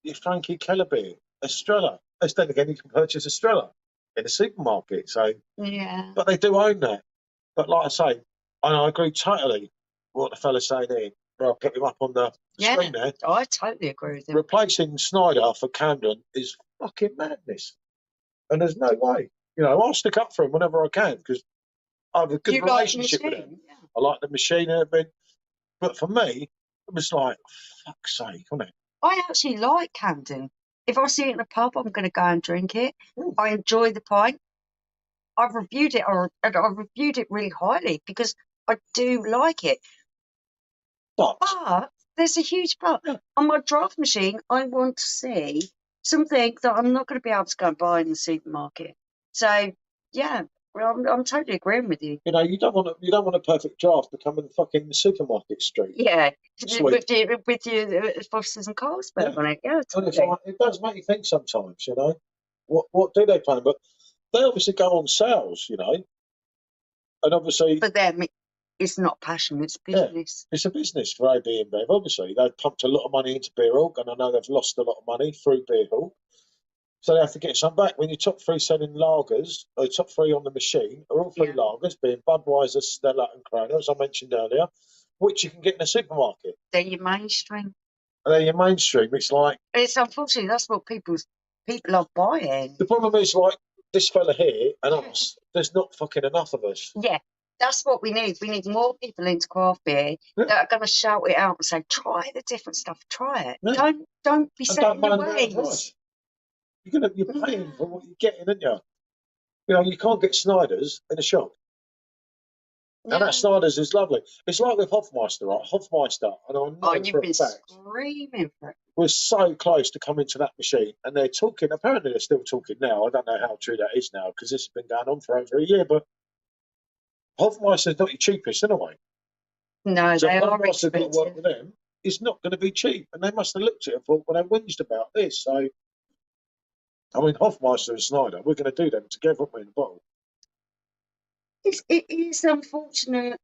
your Frankie Keller beer, Estrella. Then again, you can purchase Estrella in a supermarket. So, Yeah. but they do own that. But like I say, and I agree totally with what the fella's saying here. Where I put him up on the screen there. I totally agree with him. Replacing Snyder for Camden is fucking madness, and there's no way. You know, I'll stick up for him whenever I can because I have a good relationship with him. Yeah. I like the machine and everything. But for me, it was like, fuck's sake, wasn't it? I actually like Camden. If I see it in a pub, I'm going to go and drink it. I enjoy the pint. I've reviewed it, and I've reviewed it really highly because I do like it. But there's a huge but. Yeah. On my draft machine, I want to see something that I'm not going to be able to go and buy in the supermarket. So, yeah, well, I'm totally agreeing with you. you know, you don't want a perfect draft to come in fucking supermarket street. Yeah, Sweet. with your Fosters and Carlsberg on it. Yeah, And totally. it's like, it does make you think sometimes, you know, what do they plan? But they obviously go on sales, you know, and obviously. For them, it's not passion; it's business. Yeah, it's a business for AB and Bev. Obviously, they've pumped a lot of money into Beer Hall, and I know they've lost a lot of money through Beer Hall. So they have to get some back. When your top three selling lagers, or top three on the machine, are all three lagers, being Budweiser, Stella, and Corona, as I mentioned earlier, which you can get in a supermarket. They're your mainstream. And they're your mainstream. It's like it's unfortunately that's what people are buying. The problem is, like this fella here and us, there's not fucking enough of us. Yeah. That's what we need. We need more people into craft beer that are going to shout it out and say, "Try the different stuff. Try it. Yeah. Don't be set in your ways." You're paying for what you're getting, aren't you? You know, you can't get Snyder's in a shop. Yeah. And that Snyder's is lovely. It's like with Hofmeister, right? Hofmeister, and I know for a fact, screaming for it. We're so close to coming to that machine, and they're talking. Apparently, they're still talking now. I don't know how true that is now because this has been going on for over a year. But Hofmeister's not your cheapest anyway. No, so they are expensive. Got to work with them. It's not going to be cheap, and they must have looked at it and thought, well, they whinged about this. So, I mean, Hofmeister and Snyder, we're going to do them together in the bottle. It is unfortunate,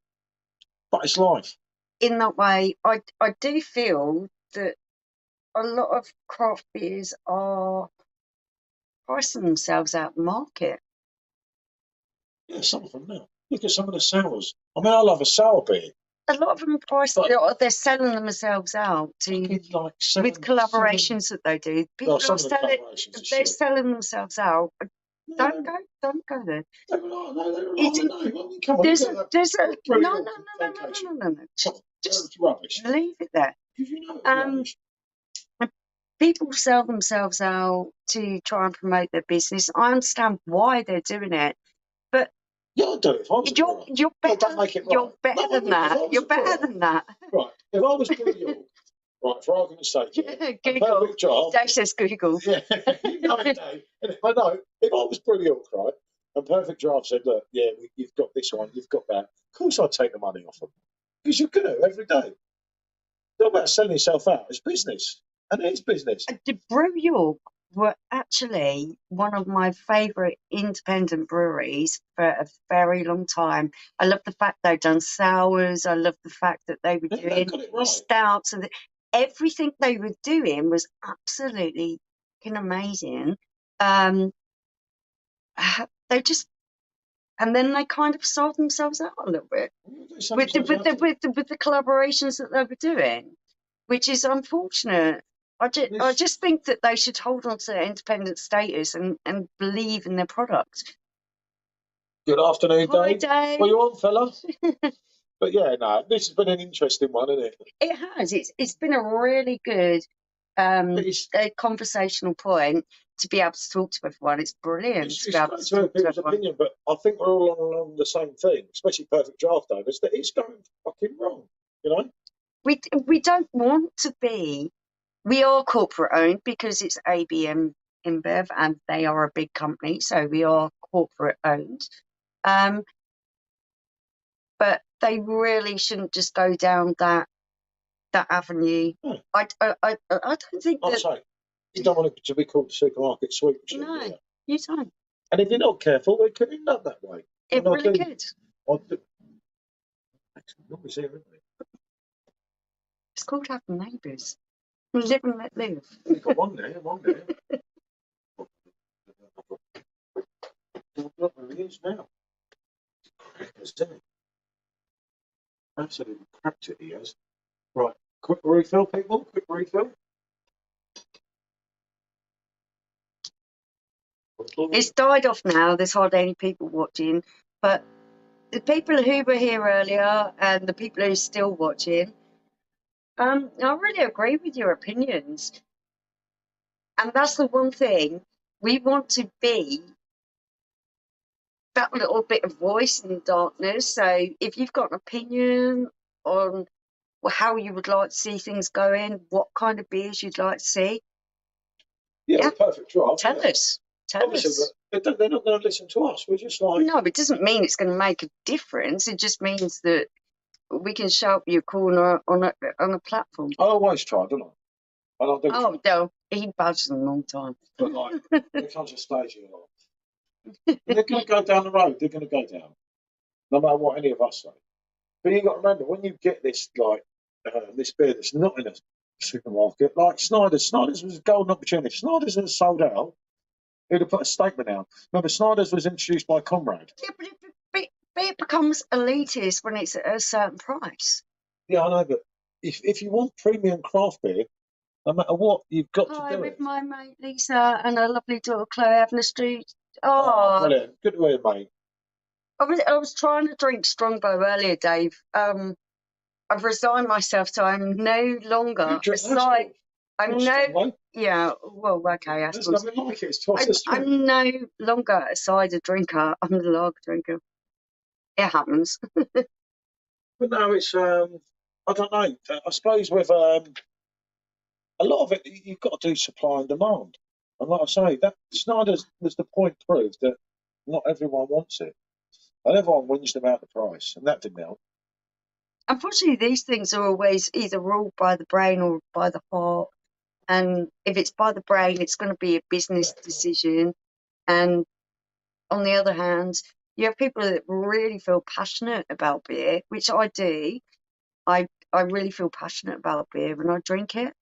but it's life. In that way, I do feel that a lot of craft beers are pricing themselves out of the market. Yeah, some of them now. Look at some of the sours. I mean, I love a sour beer. A lot of them they're selling themsells out with collaborations that they do. People are selling themselves out. Don't go there. There's a no. Just rubbish. Leave it there. People sell themselves out to try and promote their business. I understand why they're doing it, but you're better. You're better than that. You're better than that. Right. If I was Blue York, right, for argument's sake, Google. Perfect Draft. Dave says Google. Yeah, you know it, Dave. I know. If I was Blue York, right, and Perfect Draft said, look, yeah, you've got this one, you've got that. Of course, I'd take the money off them because you're going to every day. It's not about selling yourself out. It's business, and it's business. The Brew York were actually one of my favourite independent breweries for a very long time. I love the fact they've done sours. I love the fact that they were doing stouts, and everything they were doing was absolutely amazing. They just, and then they kind of sold themselves out a little bit with the collaborations that they were doing, which is unfortunate. I just think that they should hold on to their independent status and believe in their product. Good afternoon, Hi, Dave. Dave. Well, you on, fella? But yeah, no, this has been an interesting one, hasn't it? It has. It's been a really good conversational point to be able to talk to everyone. It's brilliant. It's great to hear people's opinion, but I think we're all along the same thing, especially Perfect Draft owners, that it's going fucking wrong, you know? We don't want to be. We are corporate owned because it's ABM InBev and they are a big company, so we are corporate owned. But they really shouldn't just go down that avenue. I don't think that You don't want it to be called supermarket sweet machine. No, do you? you don't. And if you're not careful, it could end up that way. It And really could. Nobody's here, isn't there? It's called having neighbours. Live and let live. You've got one there, one there. Look where he is now. Crackers, isn't it? Absolutely cracked it, he has. Right, quick refill, people. Quick refill. It's died off now. There's hardly any people watching. But the people who were here earlier and the people who are still watching, I really agree with your opinions. And that's the one thing we want to be, that little bit of voice in the darkness. So if you've got an opinion on how you would like to see things going, what kind of beers you'd like to see, yeah, perfect draft. tell us. Tell Obviously, us. but they're not going to listen to us. We're just like... No, it doesn't mean it's going to make a difference. It just means that we can shout your corner on a platform. I always try, don't I? And I do. Oh, no, he budges them all the time. But like, there comes a stage in life. They're going to go down the road. They're going to go down, no matter what any of us say. But you got to remember, when you get this like this beer that's not in a supermarket, like Snyder's was a golden opportunity. If Snyder's was sold out, he'd have put a statement out. Remember, Snyder's was introduced by Comrade. Yeah, but it becomes elitist when it's at a certain price. Yeah, I know, but if you want premium craft beer, no matter what, you've got to do with it. my mate Lisa and her lovely daughter Chloe having the street. Oh, brilliant. Good to hear, mate. I was trying to drink Strongbow earlier, Dave. I've resigned myself, so I'm no longer beside. I'm no. Yeah, well, okay. I There's nothing like it. It's twice the strength. I'm no longer a cider drinker. I'm a lager drinker. It happens. But no, it's I don't know. I suppose with a lot of it, you've got to do supply and demand. And like I say, that Snyder's was the point proved that not everyone wants it, and everyone wins them out the price, and that didn't help. Unfortunately, these things are always either ruled by the brain or by the heart. And if it's by the brain, it's going to be a business decision. And on the other hand, you have people that really feel passionate about beer, which I do. I really feel passionate about beer and I drink it.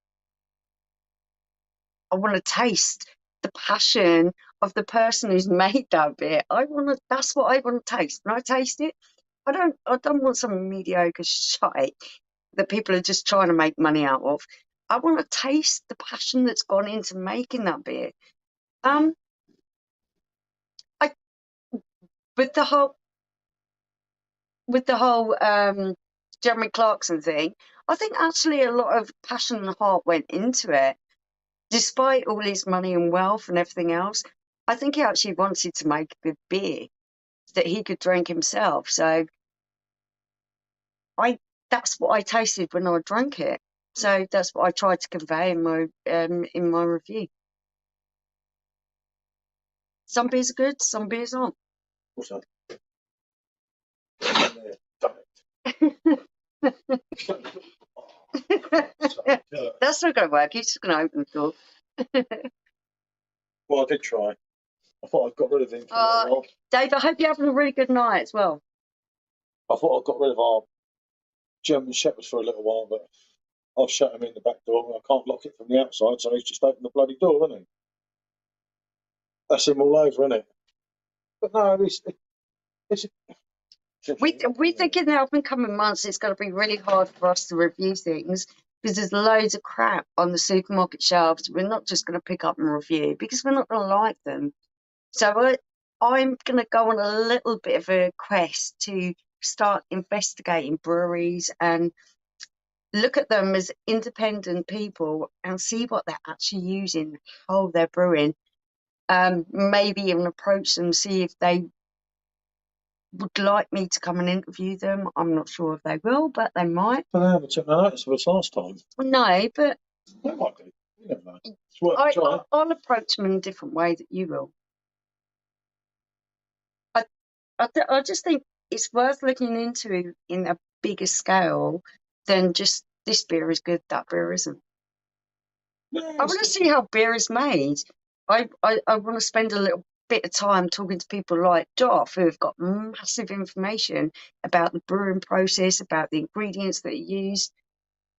I want to taste the passion of the person who's made that beer. That's what I want to taste. When I taste it, I don't want some mediocre shite that people are just trying to make money out of. I want to taste the passion that's gone into making that beer. With the whole Jeremy Clarkson thing, I think actually a lot of passion and heart went into it. Despite all his money and wealth and everything else, I think he actually wanted to make a good beer that he could drink himself. So that's what I tasted when I drank it. So that's what I tried to convey in my review. Some beers are good, some beers aren't. What's that? That's not going to work. He's just going to open the door. Well, I did try. I thought I'd got rid of him for a little while. Dave, I hope you're having a really good night as well. I thought I'd got rid of our German Shepherds for a little while, but I've shut him in the back door and I can't lock it from the outside, so he's just opened the bloody door, hasn't he? That's him all over, isn't it? But no, we think in the up and coming months it's going to be really hard for us to review things because there's loads of crap on the supermarket shelves. We're not just going to pick up and review because we're not going to like them. So I'm going to go on a little bit of a quest to start investigating breweries and look at them as independent people and see what they're actually using, how they're brewing. Maybe even approach them, see if they would like me to come and interview them. I'm not sure if they will, but they might. Well, they haven't took no notice of us last time. No, but they might do. You never know. It's worth a try. I'll approach them in a different way that you will. I just think it's worth looking into in a bigger scale than just this beer is good, that beer isn't. I want to see how beer is made. I want to spend a little bit of time talking to people like Doff, who have got massive information about the brewing process, about the ingredients that are used.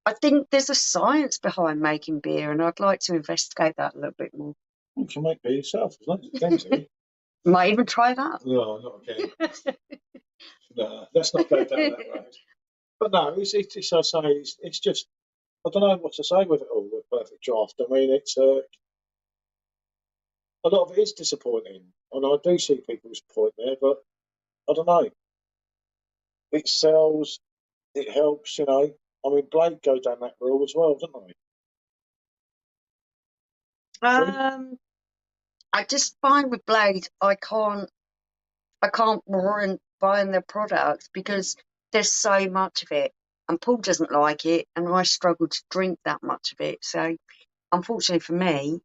I think there's a science behind making beer, and I'd like to investigate that a little bit more. You can make beer yourself as long as you can do. Might even try that. No, not again. No, let's not go down that road. But no, it's I say, it's just, I don't know what to say with it all, with Perfect Draft. I mean, it's a lot of it is disappointing, and I do see people's point there, but I don't know. It sells, it helps, you know. I mean, Blade go down that road as well, don't they? I just find with Blade, I can't warrant buying their product because there's so much of it, and Paul doesn't like it, and I struggle to drink that much of it. So, unfortunately for me,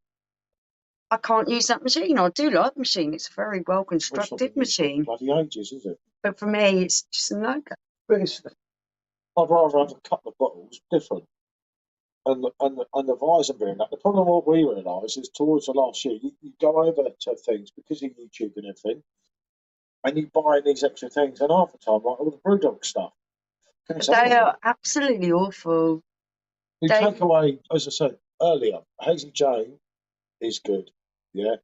I can't use that machine. I do like the machine; it's a very well constructed machine. Bloody ages, is it? But for me, it's just a no-go. But I'd rather have a couple of bottles, different. And the Weizenbier and that. The problem what we realise is towards the last year, you go over to things because of YouTube and everything, and you buy these extra things, and half the time, like all the Brewdog stuff. They are absolutely awful. You take away, as I said earlier, Hazy Jane is good. Yeah.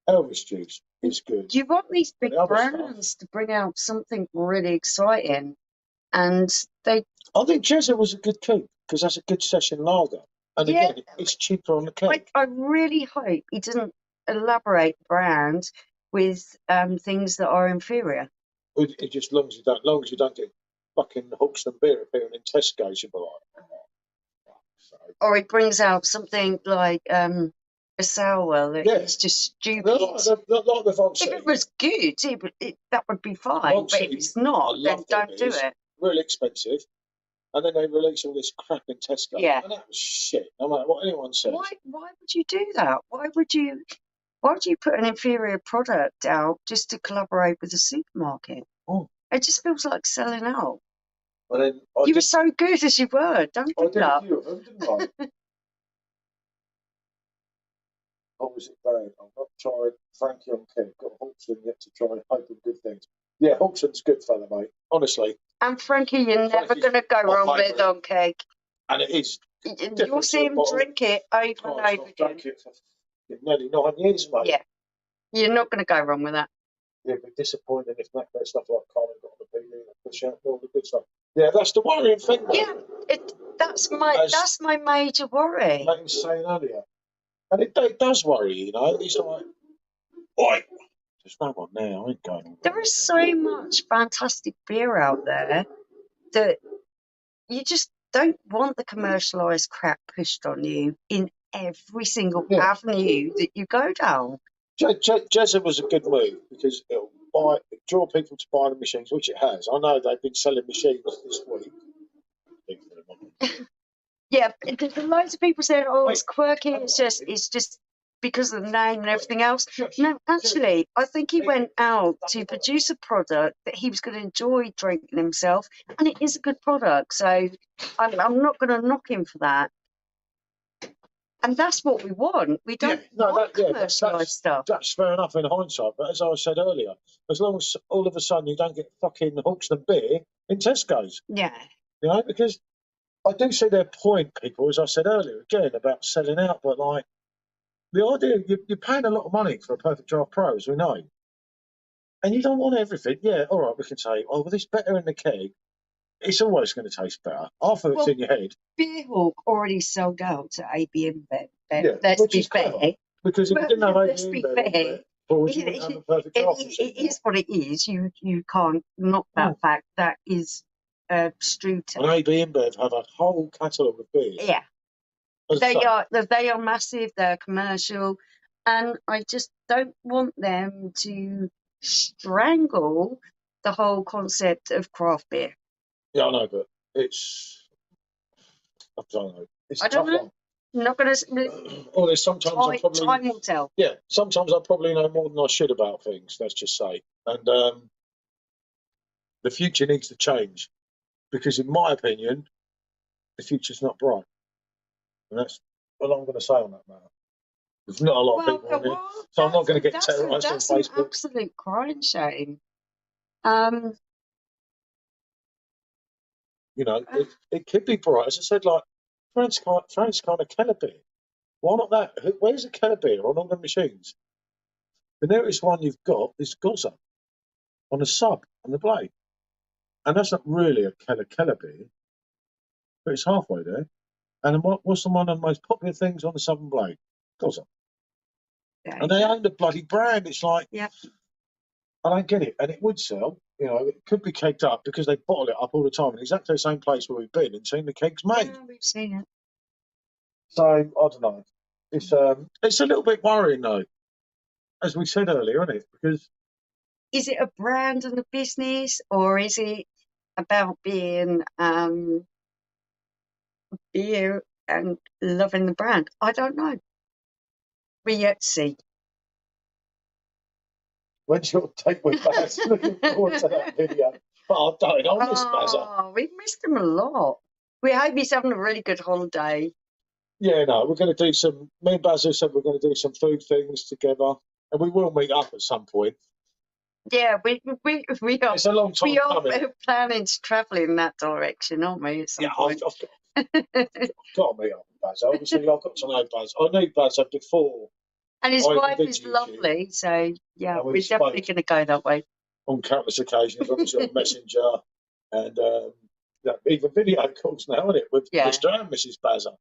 Elvis Juice is good. You want these big brands to bring out something really exciting, and they. I think Jezza was a good keep because that's a good session lager, and again, it's cheaper on the keg. I really hope he doesn't elaborate the brand with things that are inferior. It just long as you don't get fucking Hookston beer appearing in Tesco's, you'll be like. Or he brings out something like a sour that is just stupid. Like with if it was good, that would be fine. But if it's not, then don't do it. Really expensive. And then they release all this crap in Tesco. Yeah. And that was shit, no matter what anyone says. Why would you do that? Why would you put an inferior product out just to collaborate with a supermarket? Oh. It just feels like selling out. Well, then you were so good as you were. Don't do that. I did a few of them, didn't I? Was it bad? I've not tried Frankie on keg. Got Hawkson yet to try. Hoping good things. Yeah, Hawkson's good fella, mate. Honestly. And Frankie, you're never going to go wrong with on keg. And it is. You'll see him drink it over and over again. It for nearly 9 years, mate. Yeah. You're not going to go wrong with that. Yeah, it'd be disappointing if that stuff like Carmen got on the BB and push out all the good stuff. Yeah, that's the worrying thing. Though. Yeah, that's my major worry. Like you were saying earlier. And it does worry, you know. It's like, oi, there's no one now. I ain't going. There is so much fantastic beer out there that you just don't want the commercialised crap pushed on you in every single avenue that you go down. Jezza was a good move because it'll draw people to buy the machines, which it has. I know they've been selling machines this week. Yeah, there's loads of people saying, "Oh, it's quirky. It's just because of the name and everything else." No, actually, I think he went out to produce a product that he was going to enjoy drinking himself, and it is a good product. So I'm not going to knock him for that. And that's what we want. We don't want commercialised stuff. That's fair enough in hindsight. But as I said earlier, as long as all of a sudden you don't get fucking Hawkston beer in Tesco's. Yeah. You know, because I do see their point, people, as I said earlier, again, about selling out. But, like, the idea, you're paying a lot of money for a Perfect Draft Pro, as we know. And you don't want everything. Yeah, all right, we can say, oh, well, this better in the keg. It's always going to taste better. Half of it's in your head. Beerhawk already sold out to AB InBev. Let's be fair. Because if you didn't have AB InBev, it is what it is. You can't knock that fact. That is true. And AB InBev have a whole catalogue of beers. Yeah. They are massive, they're commercial, and I just don't want them to strangle the whole concept of craft beer. Yeah, I know, but I don't know. I don't know. I'm not going to. Or there's sometimes time will tell. Yeah, sometimes I probably know more than I should about things. Let's just say, and the future needs to change because, in my opinion, the future's not bright, and Well, I'm going to say on that matter. There's not a lot of people on here, so I'm not going to get terrorised on Facebook. That's an absolute crying shame. You know, it could be bright. As I said, like France kind of Keller beer. Why not that? Where's the Keller beer on all the machines? The nearest one you've got is Gozza on the sub on the blade, and that's not really a Keller beer, but it's halfway there. And what's the one of the most popular things on the Southern Blade? Gozza. And they own the bloody brand. It's like, yeah. I don't get it. And it would sell. You know, it could be kegged up because they bottle it up all the time in exactly the same place where we've been and seen the kegs made. Yeah, we've seen it. So I don't know. It's a little bit worrying though, as we said earlier, isn't it? Because is it a brand and a business, or is it about being beer and loving the brand? I don't know. We yet to see. When's your take with Baz? Looking forward to that video. But I don't. I miss Bazza. Oh, we missed him a lot. We hope he's having a really good holiday. Yeah, no, we're going to do some. Me and Bazza said we're going to do some food things together, and we will meet up at some point. Yeah, we are. It's a long time we are coming. planning to travel in that direction, aren't we? At some point. I've got to meet up with Bazza. Obviously, I've got to know Bazza. I knew Bazza before. And his wife is lovely, so yeah, we're definitely going to go that way. On countless occasions, obviously on Messenger, and even video calls now, isn't it, with Mr. and Mrs. Bazza.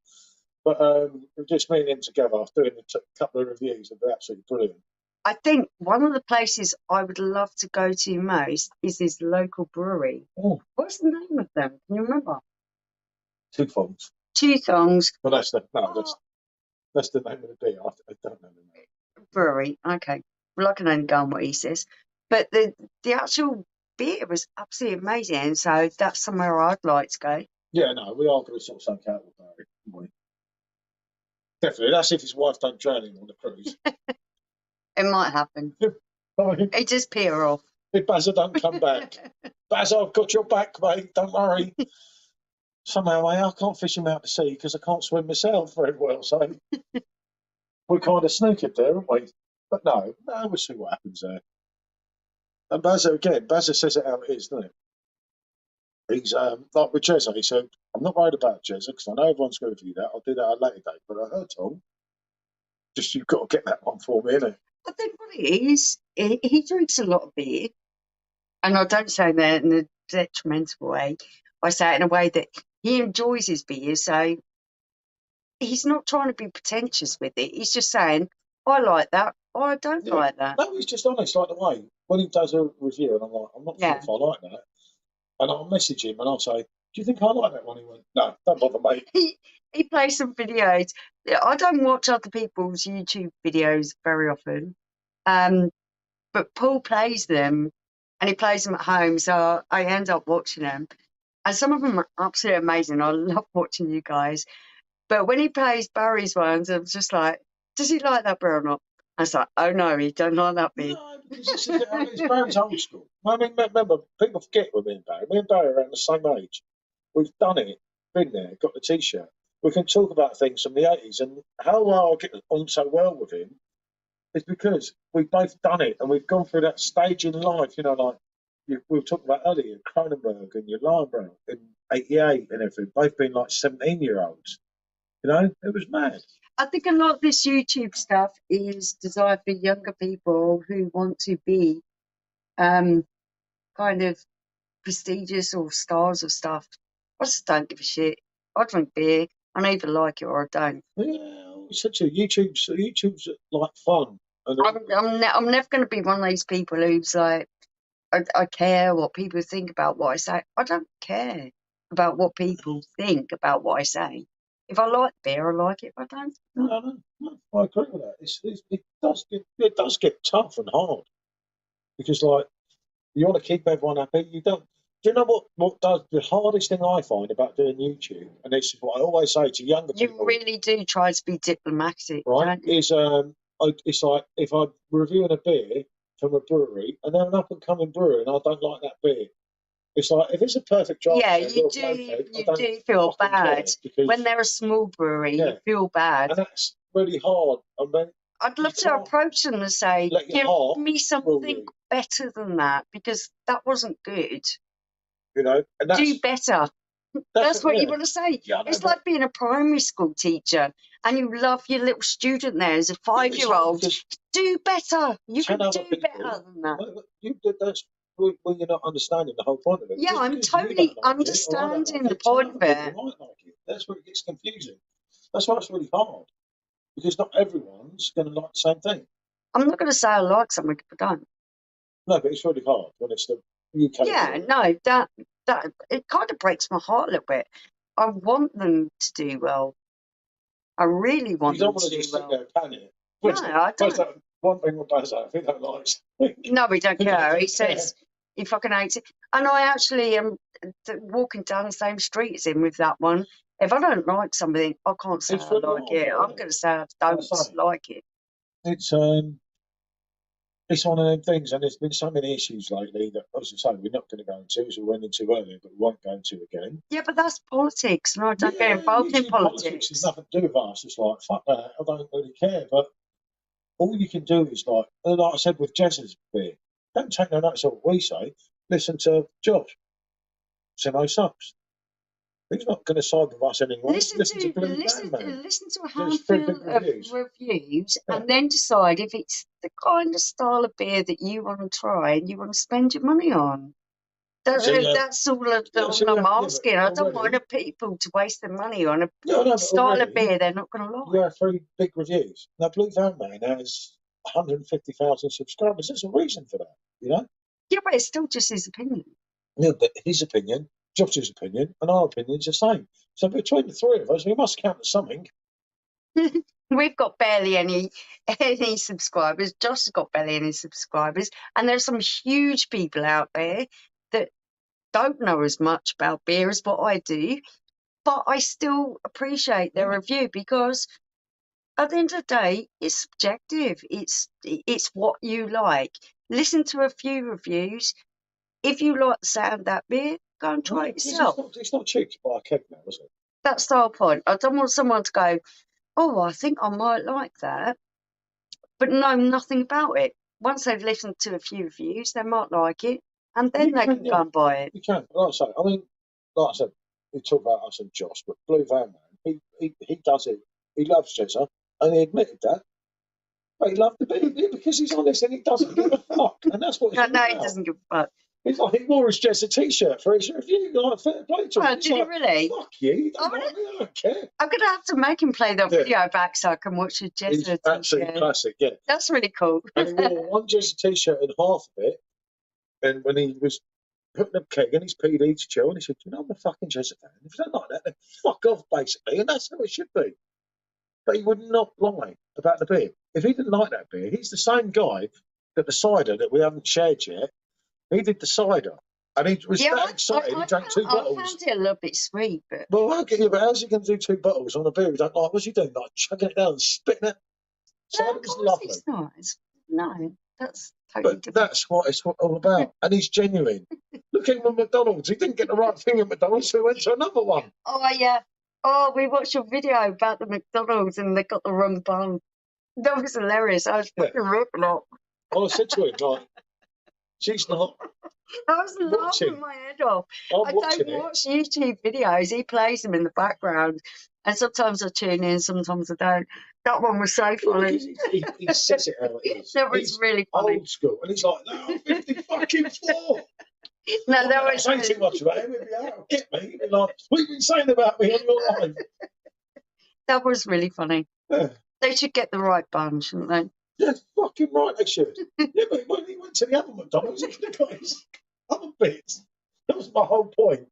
But we're just meeting him together after doing a couple of reviews. They're absolutely brilliant. I think one of the places I would love to go to most is his local brewery. Oh. What's the name of them? Can you remember? Two Thongs. Two Thongs. Well, that's the name of the beer. I don't know the name. Brewery. Okay. Well, I can only go on what he says. But the actual beer was absolutely amazing. So that's somewhere I'd like to go. Yeah, no, we are going to sort something out with Barry. Definitely. That's if his wife don't drown him on the cruise. It might happen. He just peer off. If Bazza don't come back. Bazza, I've got your back, mate. Don't worry. Somehow, I can't fish him out to sea because I can't swim myself very well. So we're kind of snookered there, aren't we? But no, we'll see what happens there. And Bazza says it how it is, doesn't it? He's like with Jezza. He said, I'm not worried about Jezza because I know everyone's going to do that. I'll do that at a later date. But I heard Tom, just you've got to get that one for me, innit? I think what it is, he drinks a lot of beer. And I don't say that in a detrimental way. I say it in a way that he enjoys his beer. So he's not trying to be pretentious with it. He's just saying, I like that. Or I don't like that. No, he's just honest, like the way when he does a review, and I'm like, I'm not sure if I like that. And I'll message him and I'll say, do you think I like that one? He went, no, don't bother, mate. He plays some videos. I don't watch other people's YouTube videos very often. But Paul plays them and he plays them at home. So I end up watching them. And some of them are absolutely amazing. I love watching you guys. But when he plays Barry's ones, I'm just like, does he like that beer or not? I was like, oh no, he don't like that beer. No, because it's Barry's old school. I mean, remember, people forget with me and Barry. Me and Barry are around the same age. We've done it, been there, got the T-shirt. We can talk about things from the 80s. And how I get on so well with him is because we've both done it and we've gone through that stage in life, you know, like we were talking about earlier, Cronenberg and your Lionbrow in 88 and everything, both being like 17-year-olds. You know, it was mad. I think a lot of this YouTube stuff is designed for younger people who want to be kind of prestigious or stars or stuff. I just don't give a shit. I drink beer. I either like it or I don't. Yeah, such a YouTube's like fun. I'm never going to be one of those people who's like, I care what people think about what I say. I don't care about what people think about what I say. If I like beer, I like it. If I don't, no, I agree with that. It does get tough and hard because, like, you want to keep everyone happy. You don't. Do you know what does the hardest thing I find about doing YouTube? And this is what I always say to younger people. You really do try to be diplomatic, right? Don't you? It's like if I'm reviewing a beer from a brewery and they're an up and coming brewery and I don't like that beer, It's like, if it's a perfect draft, Yeah, beer, you or do. blowtorch, I You don't do feel fucking care, bad because when they're a small brewery. Yeah. You feel bad. and that's really hard. I mean, I'd you love to can't approach them and say, let your "Give heart me rule something you, better than that, because that wasn't good. you know, and Do better." That's what you yeah. want to say. Yeah, I know, It's but like being a primary school teacher and you love your little student there as a it's hard 5-year-old. because Do better. You 10 can other do people, better than that. that's where you're not understanding the whole point of it. Yeah, Just I'm because you totally don't like it or I don't understanding like the it, 10 point other of it. people might like it. That's where it gets confusing. That's why it's really hard, because not everyone's going to like the same thing. I'm not going to say I like something if I don't. No, but it's really hard when it's the UK. Yeah, beer. no, that it kind of breaks my heart a little bit. I want them to do well. I really want You don't them want to to do just sit well. there and pan it. No, I don't. One thing with Bazo, if he don't like something. No, we don't care. He Yeah. says he fucking hates it. And I actually am walking down the same street as him with that one. If I don't like something, I can't say It's I really like hard, it. yeah. I'm going to say I don't like it. It's one of them things, and there's been so many issues lately that, as I say, we're not going to go into, as we went into earlier, but we won't go into again. Yeah, but that's politics, and I don't get involved in Politics has nothing to do with us. It's like, fuck that, I don't really care. But all you can do is, like I said with Jess's beer, don't take no notice of what we say. Listen to Josh. Simo sucks. He's not going to side with us anymore. Listen to Blue listen to a There's 3 handful big of reviews. reviews, Yeah. and then decide if it's the kind of style of beer that you want to try and you want to spend your money on. That's all I'm asking. I don't want people to waste their money on a style of beer they're not going to like. You have 3 big reviews. Now, Blue Van Man has 150,000 subscribers. There's a reason for that, you know? Yeah, but it's still just his opinion. Yeah, but his opinion, Josh's opinion, and our opinion's the same. So between the 3 of us, we must count as something. We've got barely any subscribers. Josh has got barely any subscribers. And there's some huge people out there that don't know as much about beer as what I do. But I still appreciate their review, because at the end of the day, it's subjective. It's what you like. Listen to a few reviews. If you like the sound of that beer, go and try it yourself. It's not cheap to buy a keg now, is it? That's the whole point. I don't want someone to go, "Oh, I think I might like that," but know nothing about it. Once they've listened to a few reviews, they might like it, and then they can go and buy it. You can. Like I said, we talk about us and Josh, but Blue Van Man, he does it. He loves Jezza, and he admitted that. But he loved the beer because he's honest and he doesn't give a fuck, and that's what it's No, about. he doesn't give a fuck. It's like he wore his Jezza t-shirt for his review, like fair play to him. Oh, did he really? Fuck you don't like me, I don't care. I'm going to have to make him play that video back so I can watch his Jezza t-shirt. Absolutely classic, yeah. That's really cool. And he wore one Jezza t-shirt and half of it, and when he was putting a keg in his PD to chill, and he said, "You know, I'm a fucking Jezza fan. If you don't like that, then fuck off, basically." And that's how it should be. But he would not lie about the beer. If he didn't like that beer, he's the same guy that the cider that we haven't shared yet, he did the cider. And he was that excited, he drank 2 bottles. I found it a little bit sweet, but... Well, but how's he going to do 2 bottles on a beer he don't like? What's he doing? Like chugging it down and spitting it? So it was lovely. It's nice. No, that's totally different. That's what it's all about. And he's genuine. Look at him at McDonald's. He didn't get the right thing at McDonald's, so he went to another one. Oh, yeah. Oh, we watched your video about the McDonald's and they got the wrong bun. That was hilarious. I was fucking ripping up. I said to him, like, she's not. I was laughing my head off. I don't watch YouTube videos. He plays them in the background. And sometimes I tune in, sometimes I don't. That one was so funny. He says it how it is. That was really funny. Old school. And he's like, "No, 50 fucking 4. No, that was I say too much about him. He'd be out, get me. He'd be like, "What have you been saying about me on your life?" That was really funny. Yeah. They should get the right bun, shouldn't they? Yeah, fucking right they should. Yeah, but when he went to the other McDonald's, he could have got his other bits. That was my whole point.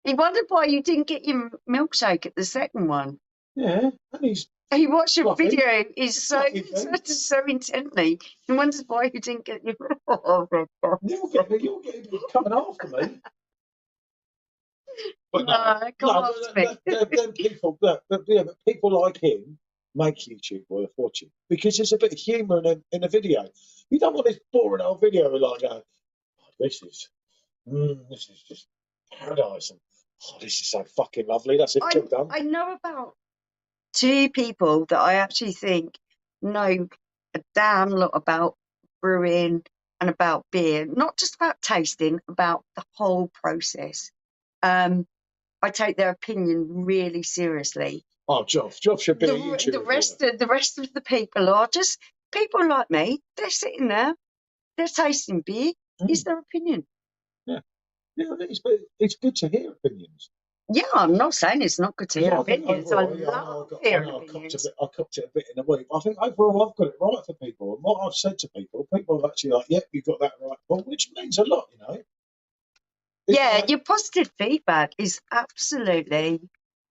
He wondered why you didn't get your milkshake at the second one. Yeah, and he watched your video. He's so intently. He wonders why you didn't get your. You'll get him coming after me. But then people, but people like him make YouTube worth watching because there's a bit of humour in a video. You don't want this boring old video like, "Oh, this is This is just paradise. And, oh, this is so fucking lovely. That's it. Job done. I know about 2 people that I actually think know a damn lot about brewing and about beer, not just about tasting, about the whole process. I take their opinion really seriously. Oh, Joff should be a YouTuber. The rest of the people are just people like me. They're sitting there, they're tasting beer. Is their opinion? Yeah, it's good to hear opinions. Yeah, I'm not saying it's not good to hear opinions. I love hearing opinions. I copped it a bit in a week. I think overall I've got it right for people. And what I've said to people are actually like, yep, you got that right, Paul, which means a lot, you know. Yeah, your positive feedback is absolutely,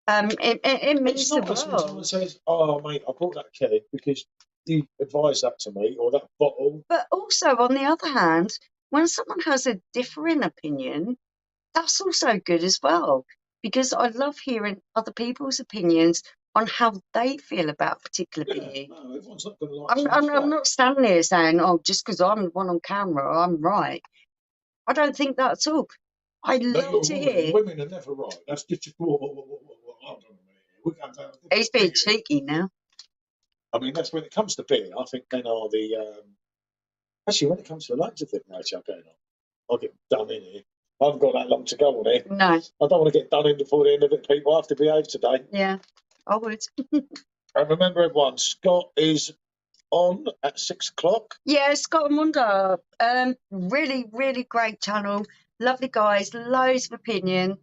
it means it's not the world. When someone says, oh, mate, I bought that keg because you advised that to me, or that bottle. But also, on the other hand, when someone has a differing opinion, that's also good as well, because I love hearing other people's opinions on how they feel about a particular beer. No, everyone's not going to like I'm not standing here saying, oh, just because I'm the one on camera, I'm right. I don't think that at all. I love to hear. Women are never right. That's just hold on a minute. He's being cheeky now. I mean, that's when it comes to beer. I think men are the. Actually, when it comes to loads of things, actually, going on, I'll get done in here. I haven't got that long to go on here. No. I don't want to get done in before the end of it, people. I have to behave today. Yeah, I would. And remember, everyone, Scott is on at 6 o'clock. Yeah, Scott and Wanda. Really, really great channel. Lovely guys, loads of opinion.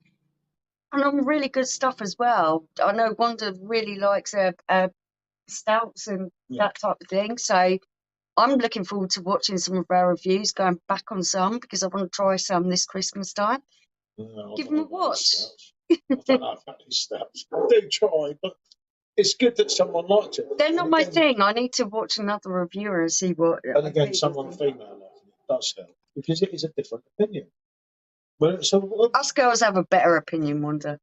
And on really good stuff as well. I know Wanda really likes stouts and that type of thing. So I'm looking forward to watching some of our reviews, going back on some, because I want to try some this Christmas time. Give them a watch. I don't know about these stouts. I do try, but it's good that someone liked it. They're not my thing. I need to watch another reviewer and see what. And again, someone female liking it does help, because it is a different opinion. But so us girls have a better opinion, Wanda.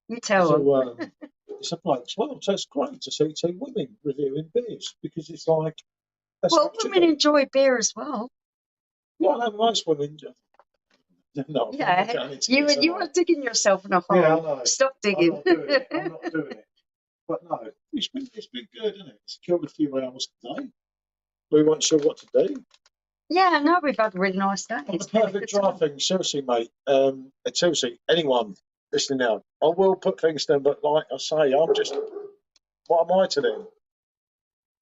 You tell them. It's a bloke's world, so it's great to see 2 women reviewing beers, because it's like. Well, women enjoy beer as well. Yeah, I know most women do. No, yeah, you are digging yourself in a hole. Yeah, I know. Stop digging. I'm not doing it. But no, it's been good, isn't it? It's killed a few hours today. We weren't sure what to do. Yeah, no, we've had a really nice day. It's the perfect dry thing, seriously, mate. Seriously, anyone listening now, I will put things down, but like I say, I'm just. What am I to them?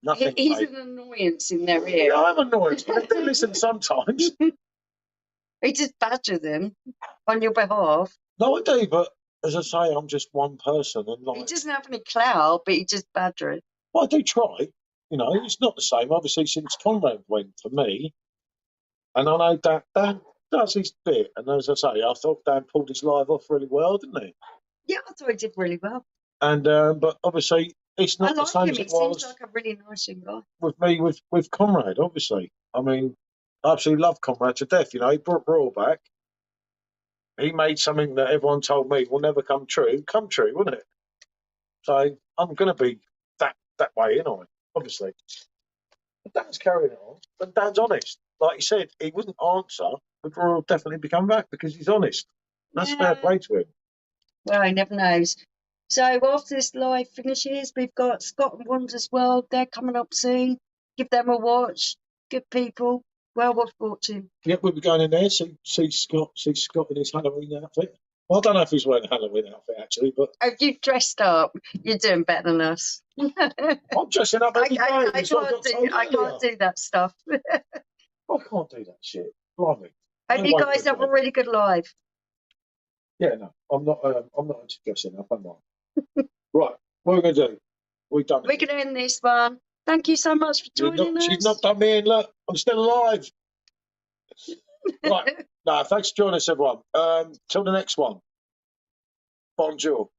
Nothing. He's an annoyance in their ear. Yeah, I'm annoyed, but they do listen sometimes. He just badger them on your behalf. No, I do, but as I say, I'm just one person, and like he doesn't have any clout, but he just badger it. Well, I do try. You know, it's not the same. Obviously, since Conrad went for me, and I know Dan does his bit, and as I say, I thought Dan pulled his live off really well, didn't he? Yeah, I thought he did really well. And but obviously, it's not the same as it was. He seems like a really nice young guy. With me, with Conrad, obviously. I mean, I absolutely love Conrad to death. You know, he brought Raw back. He made something that everyone told me will never come true, wouldn't it? So I'm going to be that way, you know, obviously. But Dan's carrying it on, and Dan's honest. Like he said, he wouldn't answer, but Raw will definitely be coming back because he's honest. That's fair play to him. Well, he never knows. So after this live finishes, we've got Scott and Wanda's World. They're coming up soon. Give them a watch. Good people. Well worth watching. Yep, we'll be going in there, see Scott in his Halloween outfit. Well, I don't know if he's wearing a Halloween outfit, actually, but... If you've dressed up, you're doing better than us. I'm dressing up every day. I can't do that stuff. I can't do that shit. Blimey. Hope you guys have a really good live. Yeah, no, I'm not into dressing up, am I? Right, what are we going to do? We're going to end this one. Thank you so much for joining us. She's not done me in, look. I'm still alive. Right. No, thanks for joining us, everyone. Till the next one. Bonjour.